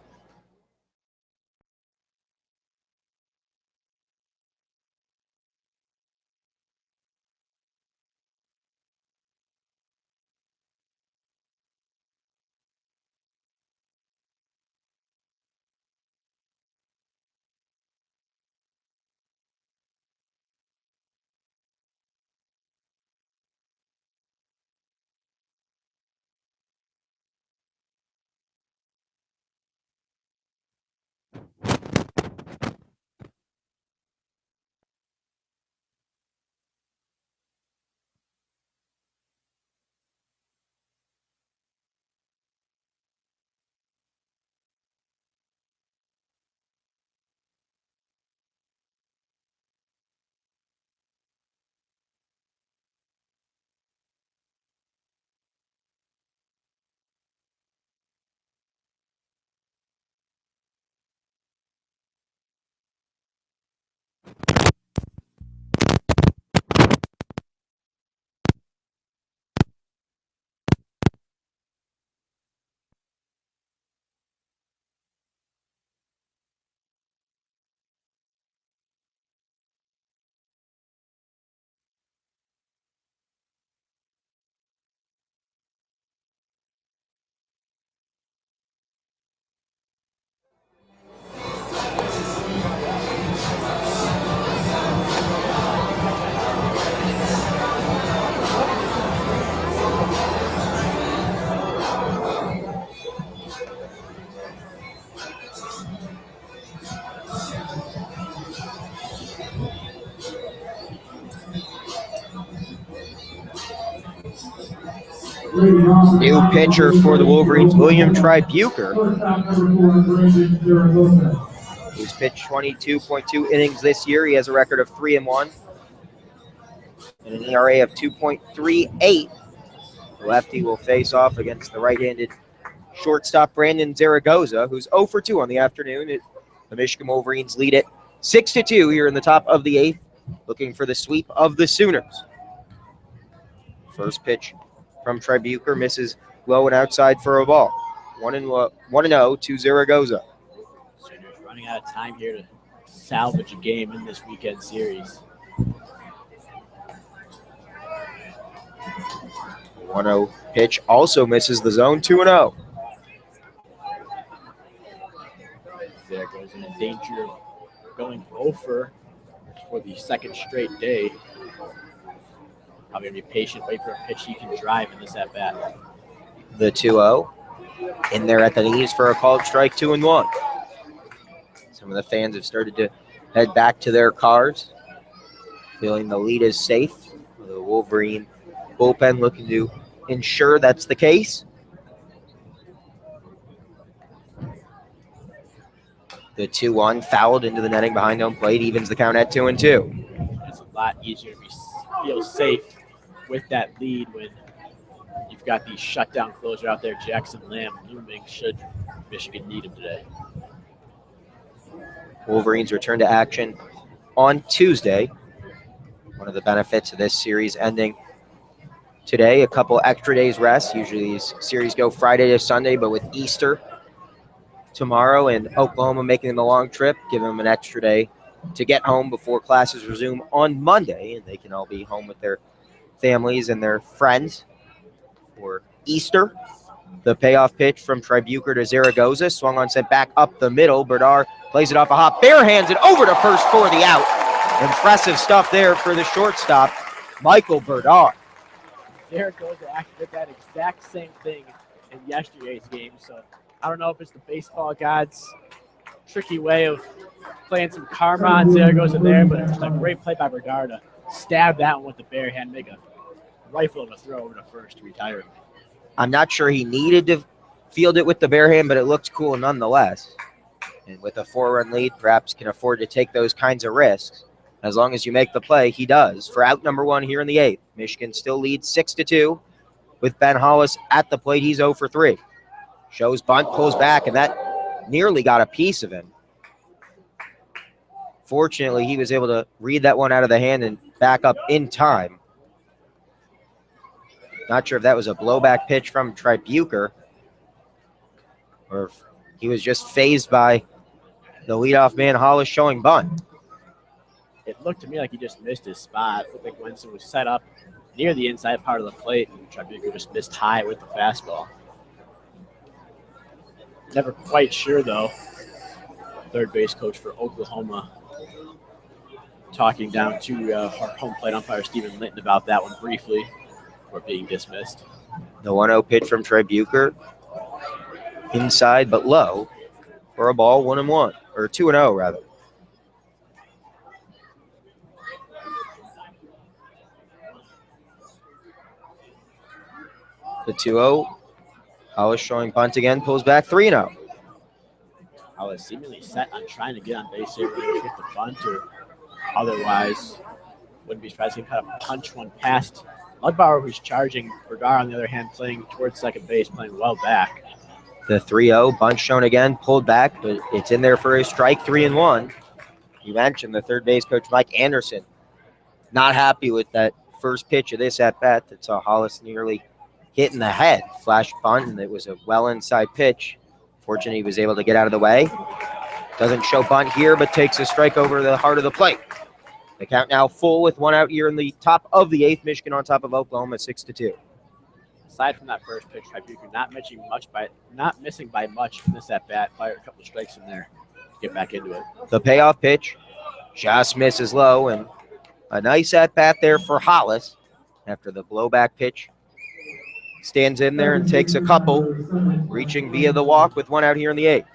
S2: New pitcher for the Wolverines, William Tribuker, who's pitched 22.2 innings this year. He has a record of 3-1 and an ERA of 2.38. The lefty will face off against the right-handed shortstop Brandon Zaragoza, who's 0 for 2 on the afternoon. The Michigan Wolverines lead it 6-2 here in the top of the 8th, looking for the sweep of the Sooners. First pitch from Tribuker misses low and outside for a ball. 1-0 to Zaragoza.
S1: Sooners running out of time here to salvage a game in this weekend series.
S2: 1-0 pitch also misses the zone. 2-0.
S1: Zaragoza in danger of going over for the second straight day. Probably going to be patient, wait for a pitch he can drive in this at-bat.
S2: The 2-0 in there at the knees for a called strike. 2-1. Some of the fans have started to head back to their cars, feeling the lead is safe. The Wolverine bullpen looking to ensure that's the case. The 2-1 fouled into the netting behind home plate, evens the count at 2-2.
S1: It's a lot easier to feel safe with that lead when you've got the shutdown closer out there, Jackson Lamb, looming should Michigan need him today.
S2: Wolverines return to action on Tuesday. One of the benefits of this series ending today, a couple extra days rest. Usually these series go Friday to Sunday, but with Easter tomorrow and Oklahoma making the long trip, give them an extra day to get home before classes resume on Monday, and they can all be home with their families and their friends for Easter. The payoff pitch from Tribuker to Zaragoza, swung on, sent back up the middle. Berdar plays it off a hop, barehands it over to first for the out. Impressive stuff there for the shortstop, Michael Berdar.
S1: Zaragoza actually did that exact same thing in yesterday's game, so I don't know if it's the baseball gods' tricky way of playing some karma on Zaragoza there, but it's a great play by Berdar to stab that one with the bare hand, make a rifle of a throw over to first to retire him.
S2: I'm not sure he needed to field it with the bare hand, but it looked cool nonetheless. And with a 4-run lead, perhaps can afford to take those kinds of risks. As long as you make the play, he does. For out number 1 here in the 8th, Michigan still leads 6-2 with Ben Hollis at the plate. He's 0 for 3. Shows bunt, pulls back, and that nearly got a piece of him. Fortunately, he was able to read that one out of the hand and back up in time. Not sure if that was a blowback pitch from Tribuker or if he was just phased by the leadoff man Hollis showing bunt.
S1: It looked to me like he just missed his spot. It looked like Winston was set up near the inside part of the plate, and Tribuker just missed high with the fastball. Never quite sure, though. Third base coach for Oklahoma talking down to our home plate umpire Stephen Linton about that one briefly before being dismissed.
S2: The 1-0 pitch from Tribuker, inside but low for a ball. 1-1, or 2-0 rather. The 2-0. Hollis showing bunt again, pulls back. 3-0.
S1: Hollis seemingly set on trying to get on base here with the bunt, or otherwise wouldn't be surprised if he kind of punch one past Lugbauer, who's charging. Berdar, on the other hand, playing towards second base, playing well back.
S2: The 3-0, bunt shown again, pulled back, but it's in there for a strike. 3-1. You mentioned the third base coach, Mike Anderson, not happy with that first pitch of this at-bat that saw Hollis nearly hit in the head. Flash bunt, and it was a well inside pitch. Fortunately, he was able to get out of the way. Doesn't show bunt here, but takes a strike over the heart of the plate. The count now full with 1 out here in the top of the 8th. Michigan on top of Oklahoma, 6-2.
S1: Aside from that first pitch, Tribuker not missing by much in this at bat. Fired a couple of strikes in there to get back into it.
S2: The payoff pitch just misses low, and a nice at bat there for Hollis after the blowback pitch. Stands in there and takes a couple, reaching via the walk with 1 out here in the 8th.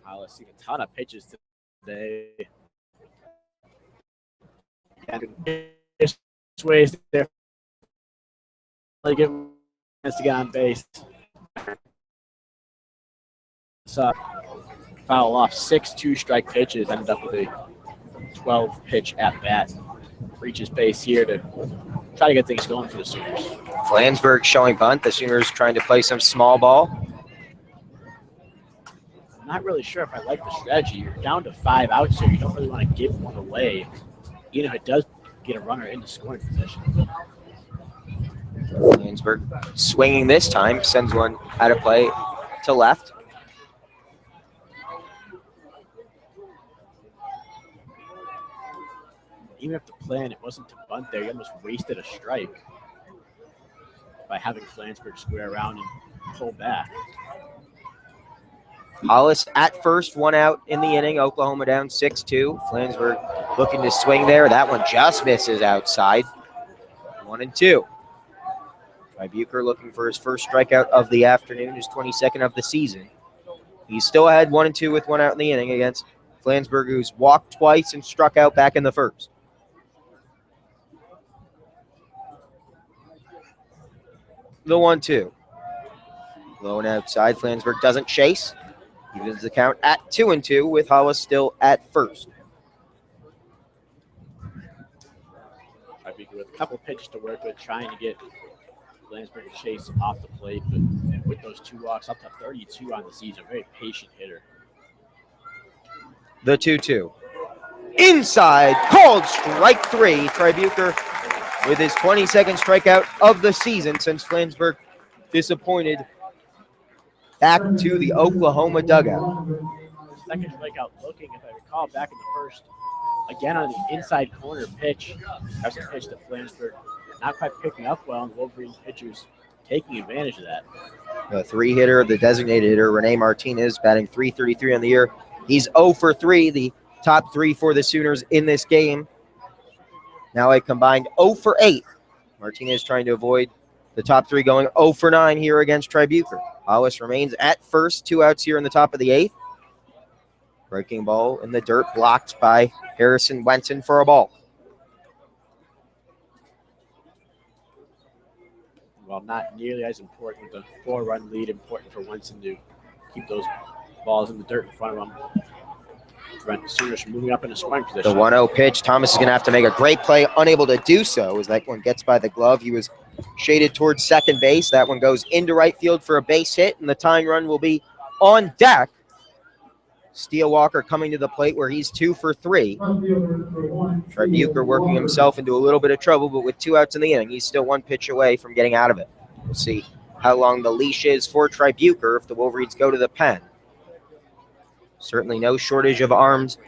S1: Hollis seeing a ton of pitches today. And ways there give him a chance to get on base. So foul off 6 2-strike pitches, ended up with a 12-pitch at bat. Reaches base here to try to get things going for the Sooners.
S2: Flansburgh showing bunt. The Sooners trying to play some small ball.
S1: I'm not really sure if I like the strategy. You're down to 5 outs here. You don't really want to give one away, even if it does get a runner into scoring position.
S2: Flansburgh swinging this time, sends one out of play to left.
S1: Even if the plan, it wasn't to bunt there, you almost wasted a strike by having Flansburgh square around and pull back.
S2: Hollis at first, 1 out in the inning. Oklahoma down 6-2. Flansburgh looking to swing there. That one just misses outside. 1-2. Bucher looking for his first strikeout of the afternoon, his 22nd of the season. He's still ahead 1-2 with 1 out in the inning against Flansburgh, who's walked twice and struck out back in the first. The 1-2. Low and outside. Flansburgh doesn't chase. Evens the count at 2-2 with Hollis still at first.
S1: With a couple pitches to work with, trying to get Flansburgh to chase off the plate, but with those 2 walks, up to 32 on the season, very patient hitter.
S2: The 2-2. Inside, called strike 3. Bucher with his 22nd strikeout of the season since Flansburgh disappointed back to the Oklahoma dugout.
S1: Second strikeout looking, if I recall, back in the first. Again on the inside corner pitch. That's a pitch that Flansburgh not quite picking up well, and Wolverine pitchers taking advantage of that.
S2: The 3-hitter, the designated hitter, Rene Martinez, batting .333 on the year. He's 0 for 3, the top 3 for the Sooners in this game. Now a combined 0 for 8. Martinez trying to avoid the top 3 going 0 for 9 here against Bucher. Hollis remains at first, 2 outs here in the top of the 8th. Breaking ball in the dirt, blocked by Harrison Wenson for a ball.
S1: While not nearly as important, the 4-run lead important for Wenson to keep those balls in the dirt in front of him. Prevent the Sooners from moving up in a scoring position.
S2: The 1-0 pitch. Thomas is going to have to make a great play, unable to do so as that one gets by the glove. He was shaded towards second base. That one goes into right field for a base hit, and the tying run will be on deck. Steele Walker coming to the plate where he's 2 for 3. Bucher working himself into a little bit of trouble, but with 2 outs in the inning, he's still 1 pitch away from getting out of it. We'll see how long the leash is for Bucher if the Wolverines go to the pen. Certainly no shortage of arms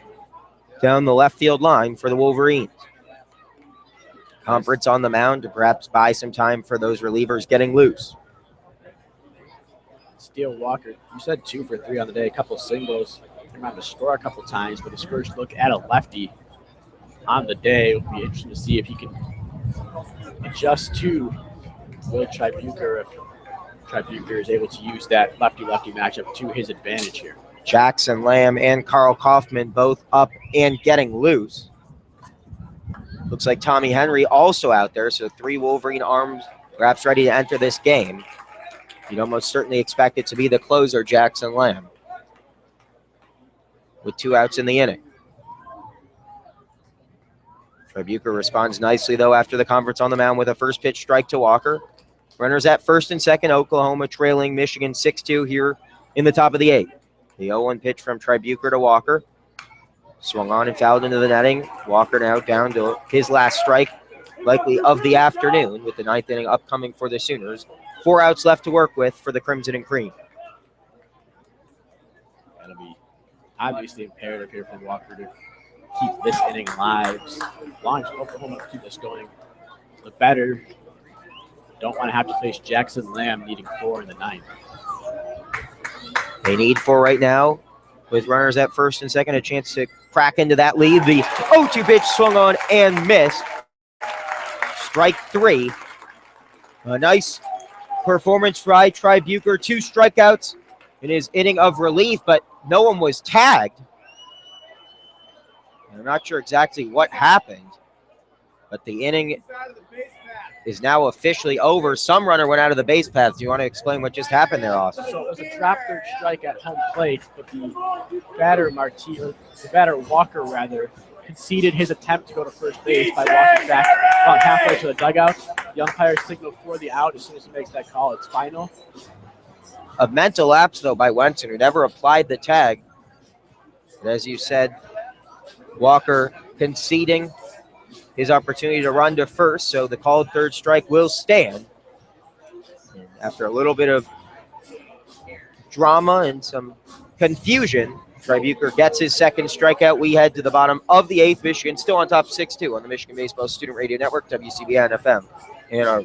S2: down the left field line for the Wolverines. Conference on the mound to perhaps buy some time for those relievers getting loose.
S1: Steele Walker, you said 2 for 3 on the day, a couple singles. Came out to score a couple times, but his first look at a lefty on the day. It will be interesting to see if he can adjust to Will Bucher, if Bucher is able to use that lefty-lefty matchup to his advantage here.
S2: Jackson Lamb and Carl Kaufman both up and getting loose. Looks like Tommy Henry also out there, so 3 Wolverine arms perhaps ready to enter this game. You'd almost certainly expect it to be the closer, Jackson Lamb, with 2 outs in the inning. Bucher responds nicely, though, after the conference on the mound with a first pitch strike to Walker. Runners at first and second, Oklahoma trailing Michigan 6-2 here in the top of the 8th. The 0-1 pitch from Bucher to Walker. Swung on and fouled into the netting. Walker now down to his last strike, likely of the afternoon, with the 9th inning upcoming for the Sooners. 4 outs left to work with for the Crimson and Cream.
S1: That'll be obviously imperative here for Walker to keep this inning alive. As long as Oklahoma can keep this going, the better. Don't want to have to face Jackson Lamb needing 4 in the 9th.
S2: They need 4 right now with runners at first and second, a chance to crack into that lead. The 0-2 pitch swung on and missed. Strike 3. A nice performance by Bucher. 2 strikeouts in his inning of relief, but no one was tagged. I'm not sure exactly what happened, but the inning is now officially over. Some runner went out of the base path. Do you want to explain what just happened there, Austin?
S1: So it was a drop third strike at home plate, but the batter Walker conceded his attempt to go to first base by walking back about halfway to the dugout. The umpire signaled for the out. As soon as he makes that call, it's final.
S2: A mental lapse, though, by Wenson, who never applied the tag. But as you said, Walker conceding his opportunity to run to first, so the called third strike will stand. And after a little bit of drama and some confusion, Tribuker gets his second strikeout. We head to the bottom of the eighth. Michigan still on top 6-2 on the Michigan Baseball Student Radio Network, WCBN FM. And our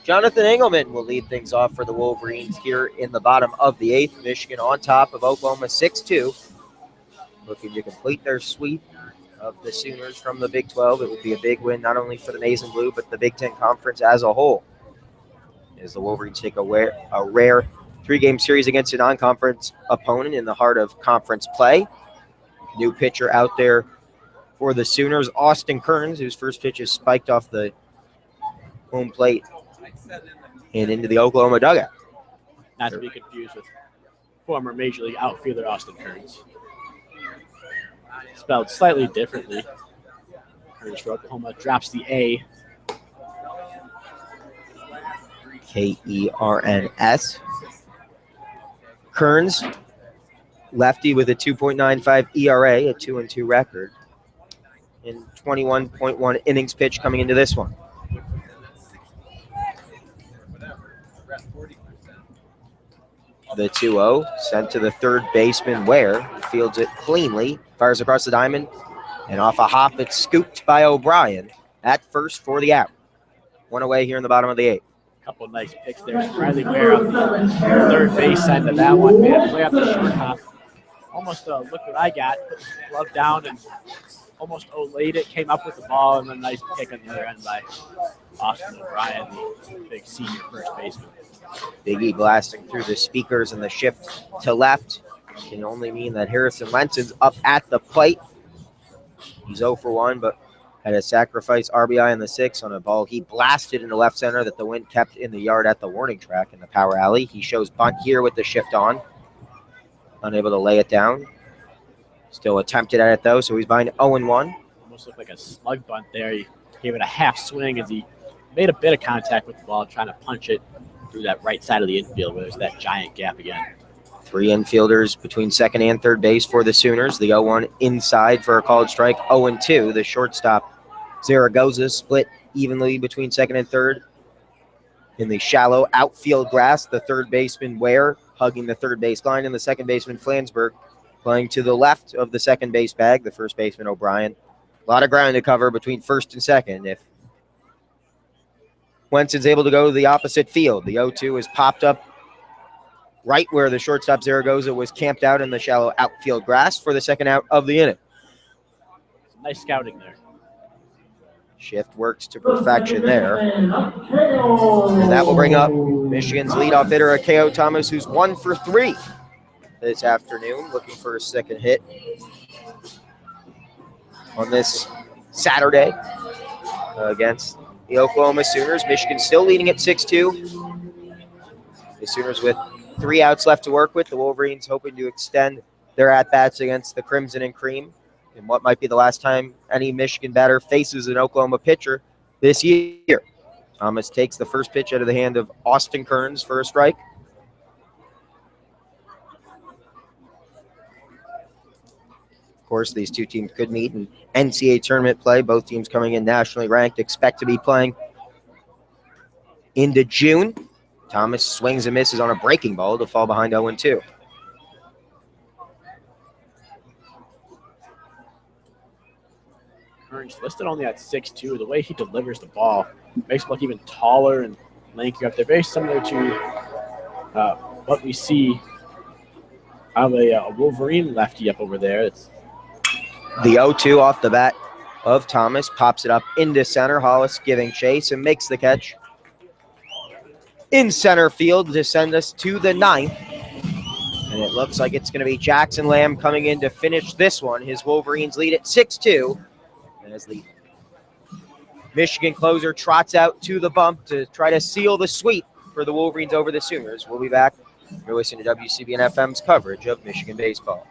S2: Jonathan Engelman will lead things off for the Wolverines here in the bottom of the eighth. Michigan on top of Oklahoma 6-2. Looking to complete their sweep of the Sooners from the Big 12. It would be a big win not only for the Maize and Blue, but the Big Ten Conference as a whole. As the Wolverines take a rare three-game series against a non-conference opponent in the heart of conference play. New pitcher out there for the Sooners, Austin Kearns, whose first pitch is spiked off the home plate and into the Oklahoma dugout.
S1: Not to be confused with former Major League outfielder Austin Kearns. Spelled slightly differently. Kearns for Oklahoma drops the A.
S2: Kerns. Kearns, lefty with a 2.95 ERA, a 2-2 record, and 21.1 innings pitched coming into this one. The 2-0 sent to the third baseman Ware, fields it cleanly, fires across the diamond, and off a hop it's scooped by O'Brien at first for the out. One away here in the bottom of the eighth.
S1: Couple of nice picks there. Riley Ware on the third base side of that one. Made a play off the short hop. Almost look what I got. Put the glove down and almost Olayed it. Came up with the ball and a nice pick on the other end by Austin O'Brien, the big senior first baseman.
S2: Big E blasting through the speakers, and the shift to left can only mean that Harrison Lenson's up at the plate. He's 0 for 1, but had a sacrifice RBI in the sixth on a ball he blasted into left center that the wind kept in the yard at the warning track in the power alley. He shows bunt here with the shift on. Unable to lay it down. Still attempted at it, though, so he's behind 0-1.
S1: Almost looked like a slug bunt there. He gave it a half swing as he made a bit of contact with the ball, trying to punch it through that right side of the infield where there's that giant gap again.
S2: Three infielders between second and third base for the Sooners. The 0-1 inside for a called strike. 0-2, the shortstop Zaragoza split evenly between second and third. In the shallow outfield grass, the third baseman Ware hugging the third base line, and the second baseman Flansburgh Playing to the left of the second base bag, the first baseman O'Brien. A lot of ground to cover between first and second. If Wenson's able to go to the opposite field, the 0-2 is popped up right where the shortstop Zaragoza was camped out in the shallow outfield grass for the second out of the inning.
S1: Nice scouting there.
S2: Shift works to perfection there. And that will bring up Michigan's leadoff hitter, Akeo Thomas, who's 1 for 3 this afternoon, looking for a second hit on this Saturday against the Oklahoma Sooners. Michigan still leading at 6-2. The Sooners with 3 outs left to work with. The Wolverines hoping to extend their at-bats against the Crimson and Cream in what might be the last time any Michigan batter faces an Oklahoma pitcher this year. Thomas takes the first pitch out of the hand of Austin Kearns for a strike. Of course, these two teams could meet in NCAA tournament play. Both teams coming in nationally ranked, expect to be playing into June. Thomas swings and misses on a breaking ball to fall behind 0-2.
S1: Kearns listed only at 6'2". The way he delivers the ball makes him look even taller and lankier up there. Very similar to what we see out of a Wolverine lefty up over there. It's
S2: the 0-2 off the bat of Thomas, pops it up into center. Hollis giving chase and makes the catch in center field to send us to the 9th. And it looks like it's going to be Jackson Lamb coming in to finish this one. His Wolverines lead at 6-2. As the Michigan closer trots out to the bump to try to seal the sweep for the Wolverines over the Sooners. We'll be back. You're listening to WCBN FM's coverage of Michigan baseball.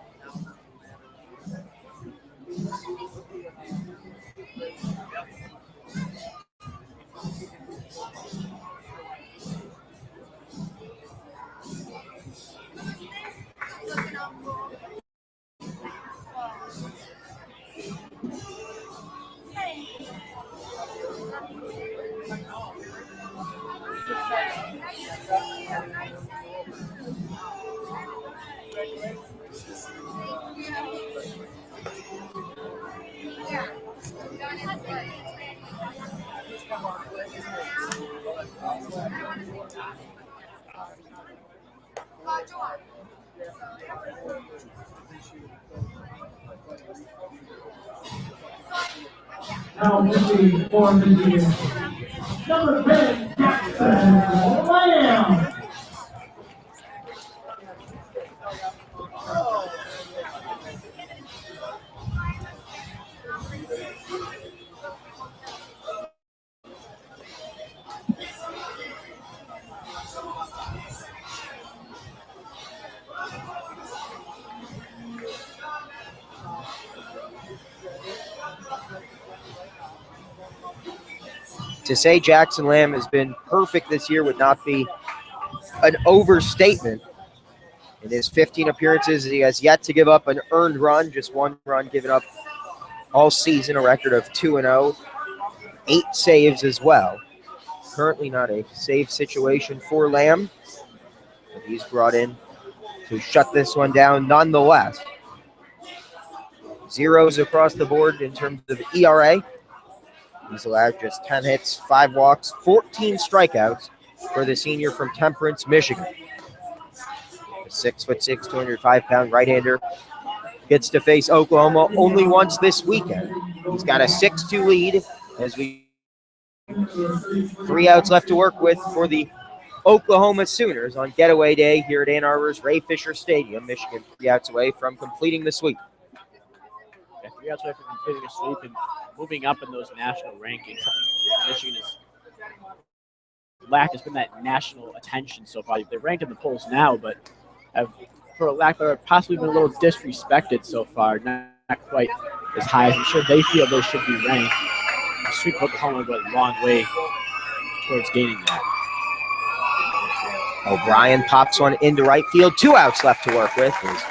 S6: Now moving for Michigan, number 10, Jackson Lamb.
S2: To say Jackson Lamb has been perfect this year would not be an overstatement. In his 15 appearances, he has yet to give up an earned run, just 1 run given up all season, a record of 2-0, 8 saves as well. Currently not a save situation for Lamb, but he's brought in to shut this one down nonetheless. Zeros across the board in terms of ERA. He's allowed just 10 hits, 5 walks, 14 strikeouts for the senior from Temperance, Michigan. The 6'6", 205-pound right-hander gets to face Oklahoma only once this weekend. He's got a 6-2 lead as we 3 outs left to work with for the Oklahoma Sooners on getaway day here at Ann Arbor's Ray Fisher Stadium. Michigan 3 outs away from completing the sweep.
S1: Yeah, 3 outs away from completing a sweep and moving up in those national rankings. Something Michigan has lacked has been that national attention so far. They're ranked in the polls now, but have, for a lack of possibly been a little disrespected so far. Not quite as high as I'm sure they feel they should be ranked. The sweep of Oklahoma will go a long way towards gaining that.
S2: O'Brien pops one into right field. 2 outs left to work with as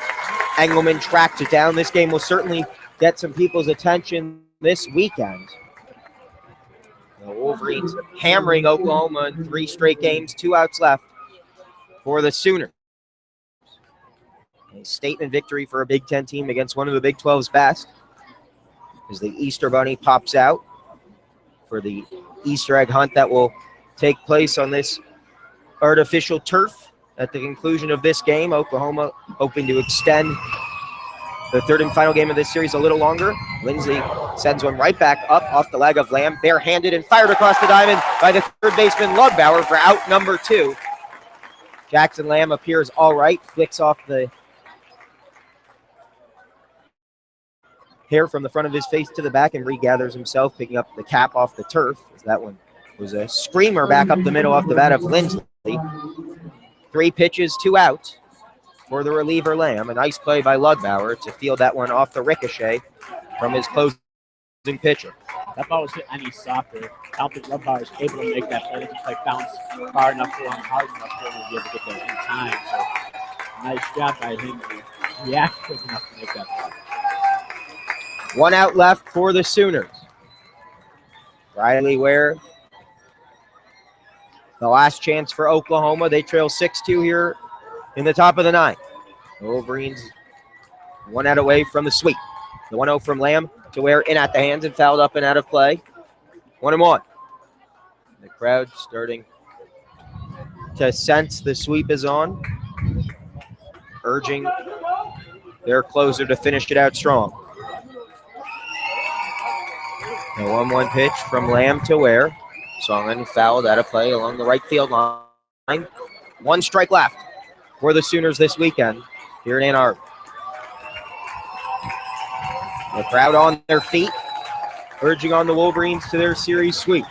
S2: Engelman tracked it down. This game will certainly get some people's attention this weekend. The Wolverines hammering Oklahoma in 3 straight games. 2 outs left for the Sooners. A statement victory for a Big Ten team against one of the Big 12's best, as the Easter Bunny pops out for the Easter egg hunt that will take place on this artificial turf at the conclusion of this game. Oklahoma hoping to extend the third and final game of this series a little longer. Lindsay sends one right back up off the leg of Lamb, barehanded and fired across the diamond by the third baseman Lugbauer for out number 2. Jackson Lamb appears all right, flicks off the hair from the front of his face to the back and regathers himself, picking up the cap off the turf. That one was a screamer back up the middle off the bat of Lindsley. 3 pitches, 2 out for the reliever Lamb. A nice play by Lugbauer to field that one off the ricochet from his closing pitcher.
S1: That ball was hit any softer. I don't think Lugbauer is able to make that play. It's like bounce far enough for him, hard enough for him to be able to get there in time. So nice job by him to react quick enough to make that play.
S2: 1 out left for the Sooners. Riley Ware, the last chance for Oklahoma. They trail 6-2 here in the top of the 9th. The Wolverines 1 out away from the sweep. The 1-0 from Lamb to Ware in at the hands and fouled up and out of play. 1-1. The crowd starting to sense the sweep is on, urging their closer to finish it out strong. The 1-1 pitch from Lamb to Ware. Songen fouled out of play along the right field line. 1 strike left for the Sooners this weekend here in Ann Arbor. The crowd on their feet, urging on the Wolverines to their series sweep.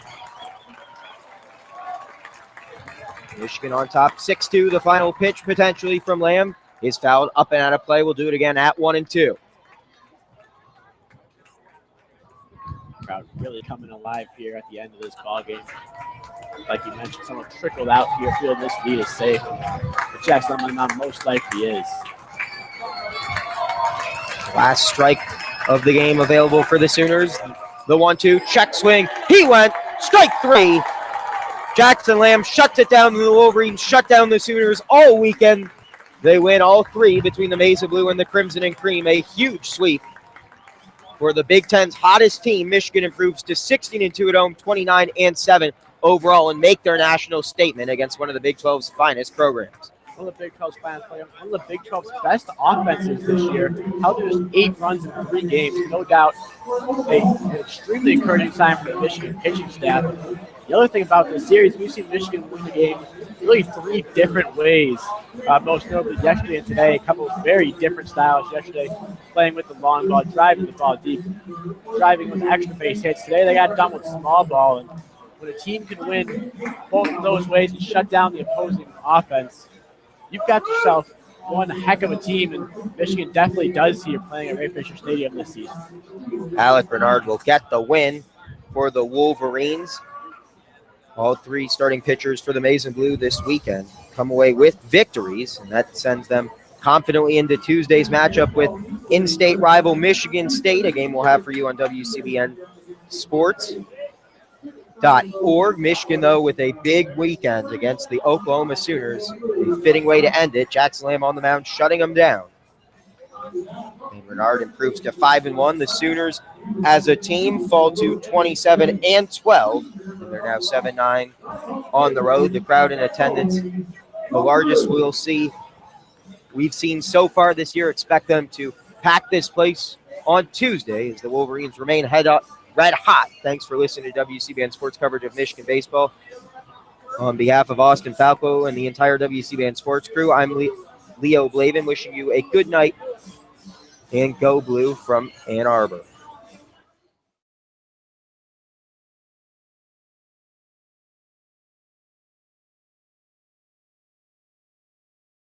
S2: Michigan on top, 6-2. The final pitch potentially from Lamb is fouled up and out of play. We'll do it again at 1-2.
S1: Crowd really coming alive here at the end of this ball game. Like you mentioned, someone trickled out here, feeling this lead is safe. But Jackson Lamb most likely is.
S2: Last strike of the game available for the Sooners. The 1-2 check swing. He went strike 3. Jackson Lamb shuts it down. The Wolverines shut down the Sooners all weekend. They win all 3 between the Mesa Blue and the Crimson and Cream. A huge sweep for the Big Ten's hottest team. Michigan improves to 16-2 at home, 29-7 overall, and make their national statement against one of the Big 12's finest programs.
S1: One of the Big 12's finest players, one of the Big 12's best offenses this year. Held to just 8 runs in 3 games. No doubt an extremely encouraging sign for the Michigan pitching staff. The other thing about this series, we've seen Michigan win the game really 3 different ways. Most notably yesterday and today, a couple of very different styles. Yesterday, playing with the long ball, driving the ball deep, driving with extra base hits. Today, they got done with small ball. And when a team can win both of those ways and shut down the opposing offense, you've got yourself one heck of a team, and Michigan definitely does see you're playing at Ray Fisher Stadium this season.
S2: Alec Bernard will get the win for the Wolverines. All 3 starting pitchers for the Maize and Blue this weekend come away with victories, and that sends them confidently into Tuesday's matchup with in-state rival Michigan State, a game we'll have for you on WCBN Sports.org. Michigan, though, with a big weekend against the Oklahoma Sooners. A fitting way to end it. Jackson Lamb on the mound, shutting them down. And Bernard improves to 5-1. The Sooners, as a team, fall to 27-12. And they're now 7-9 on the road. The crowd in attendance, the largest we've seen so far this year. Expect them to pack this place on Tuesday as the Wolverines remain red hot. Thanks for listening to WCBN Sports coverage of Michigan baseball. On behalf of Austin Falco and the entire WCBN Sports crew, I'm Leo Blavin, wishing you a good night and go blue from Ann Arbor.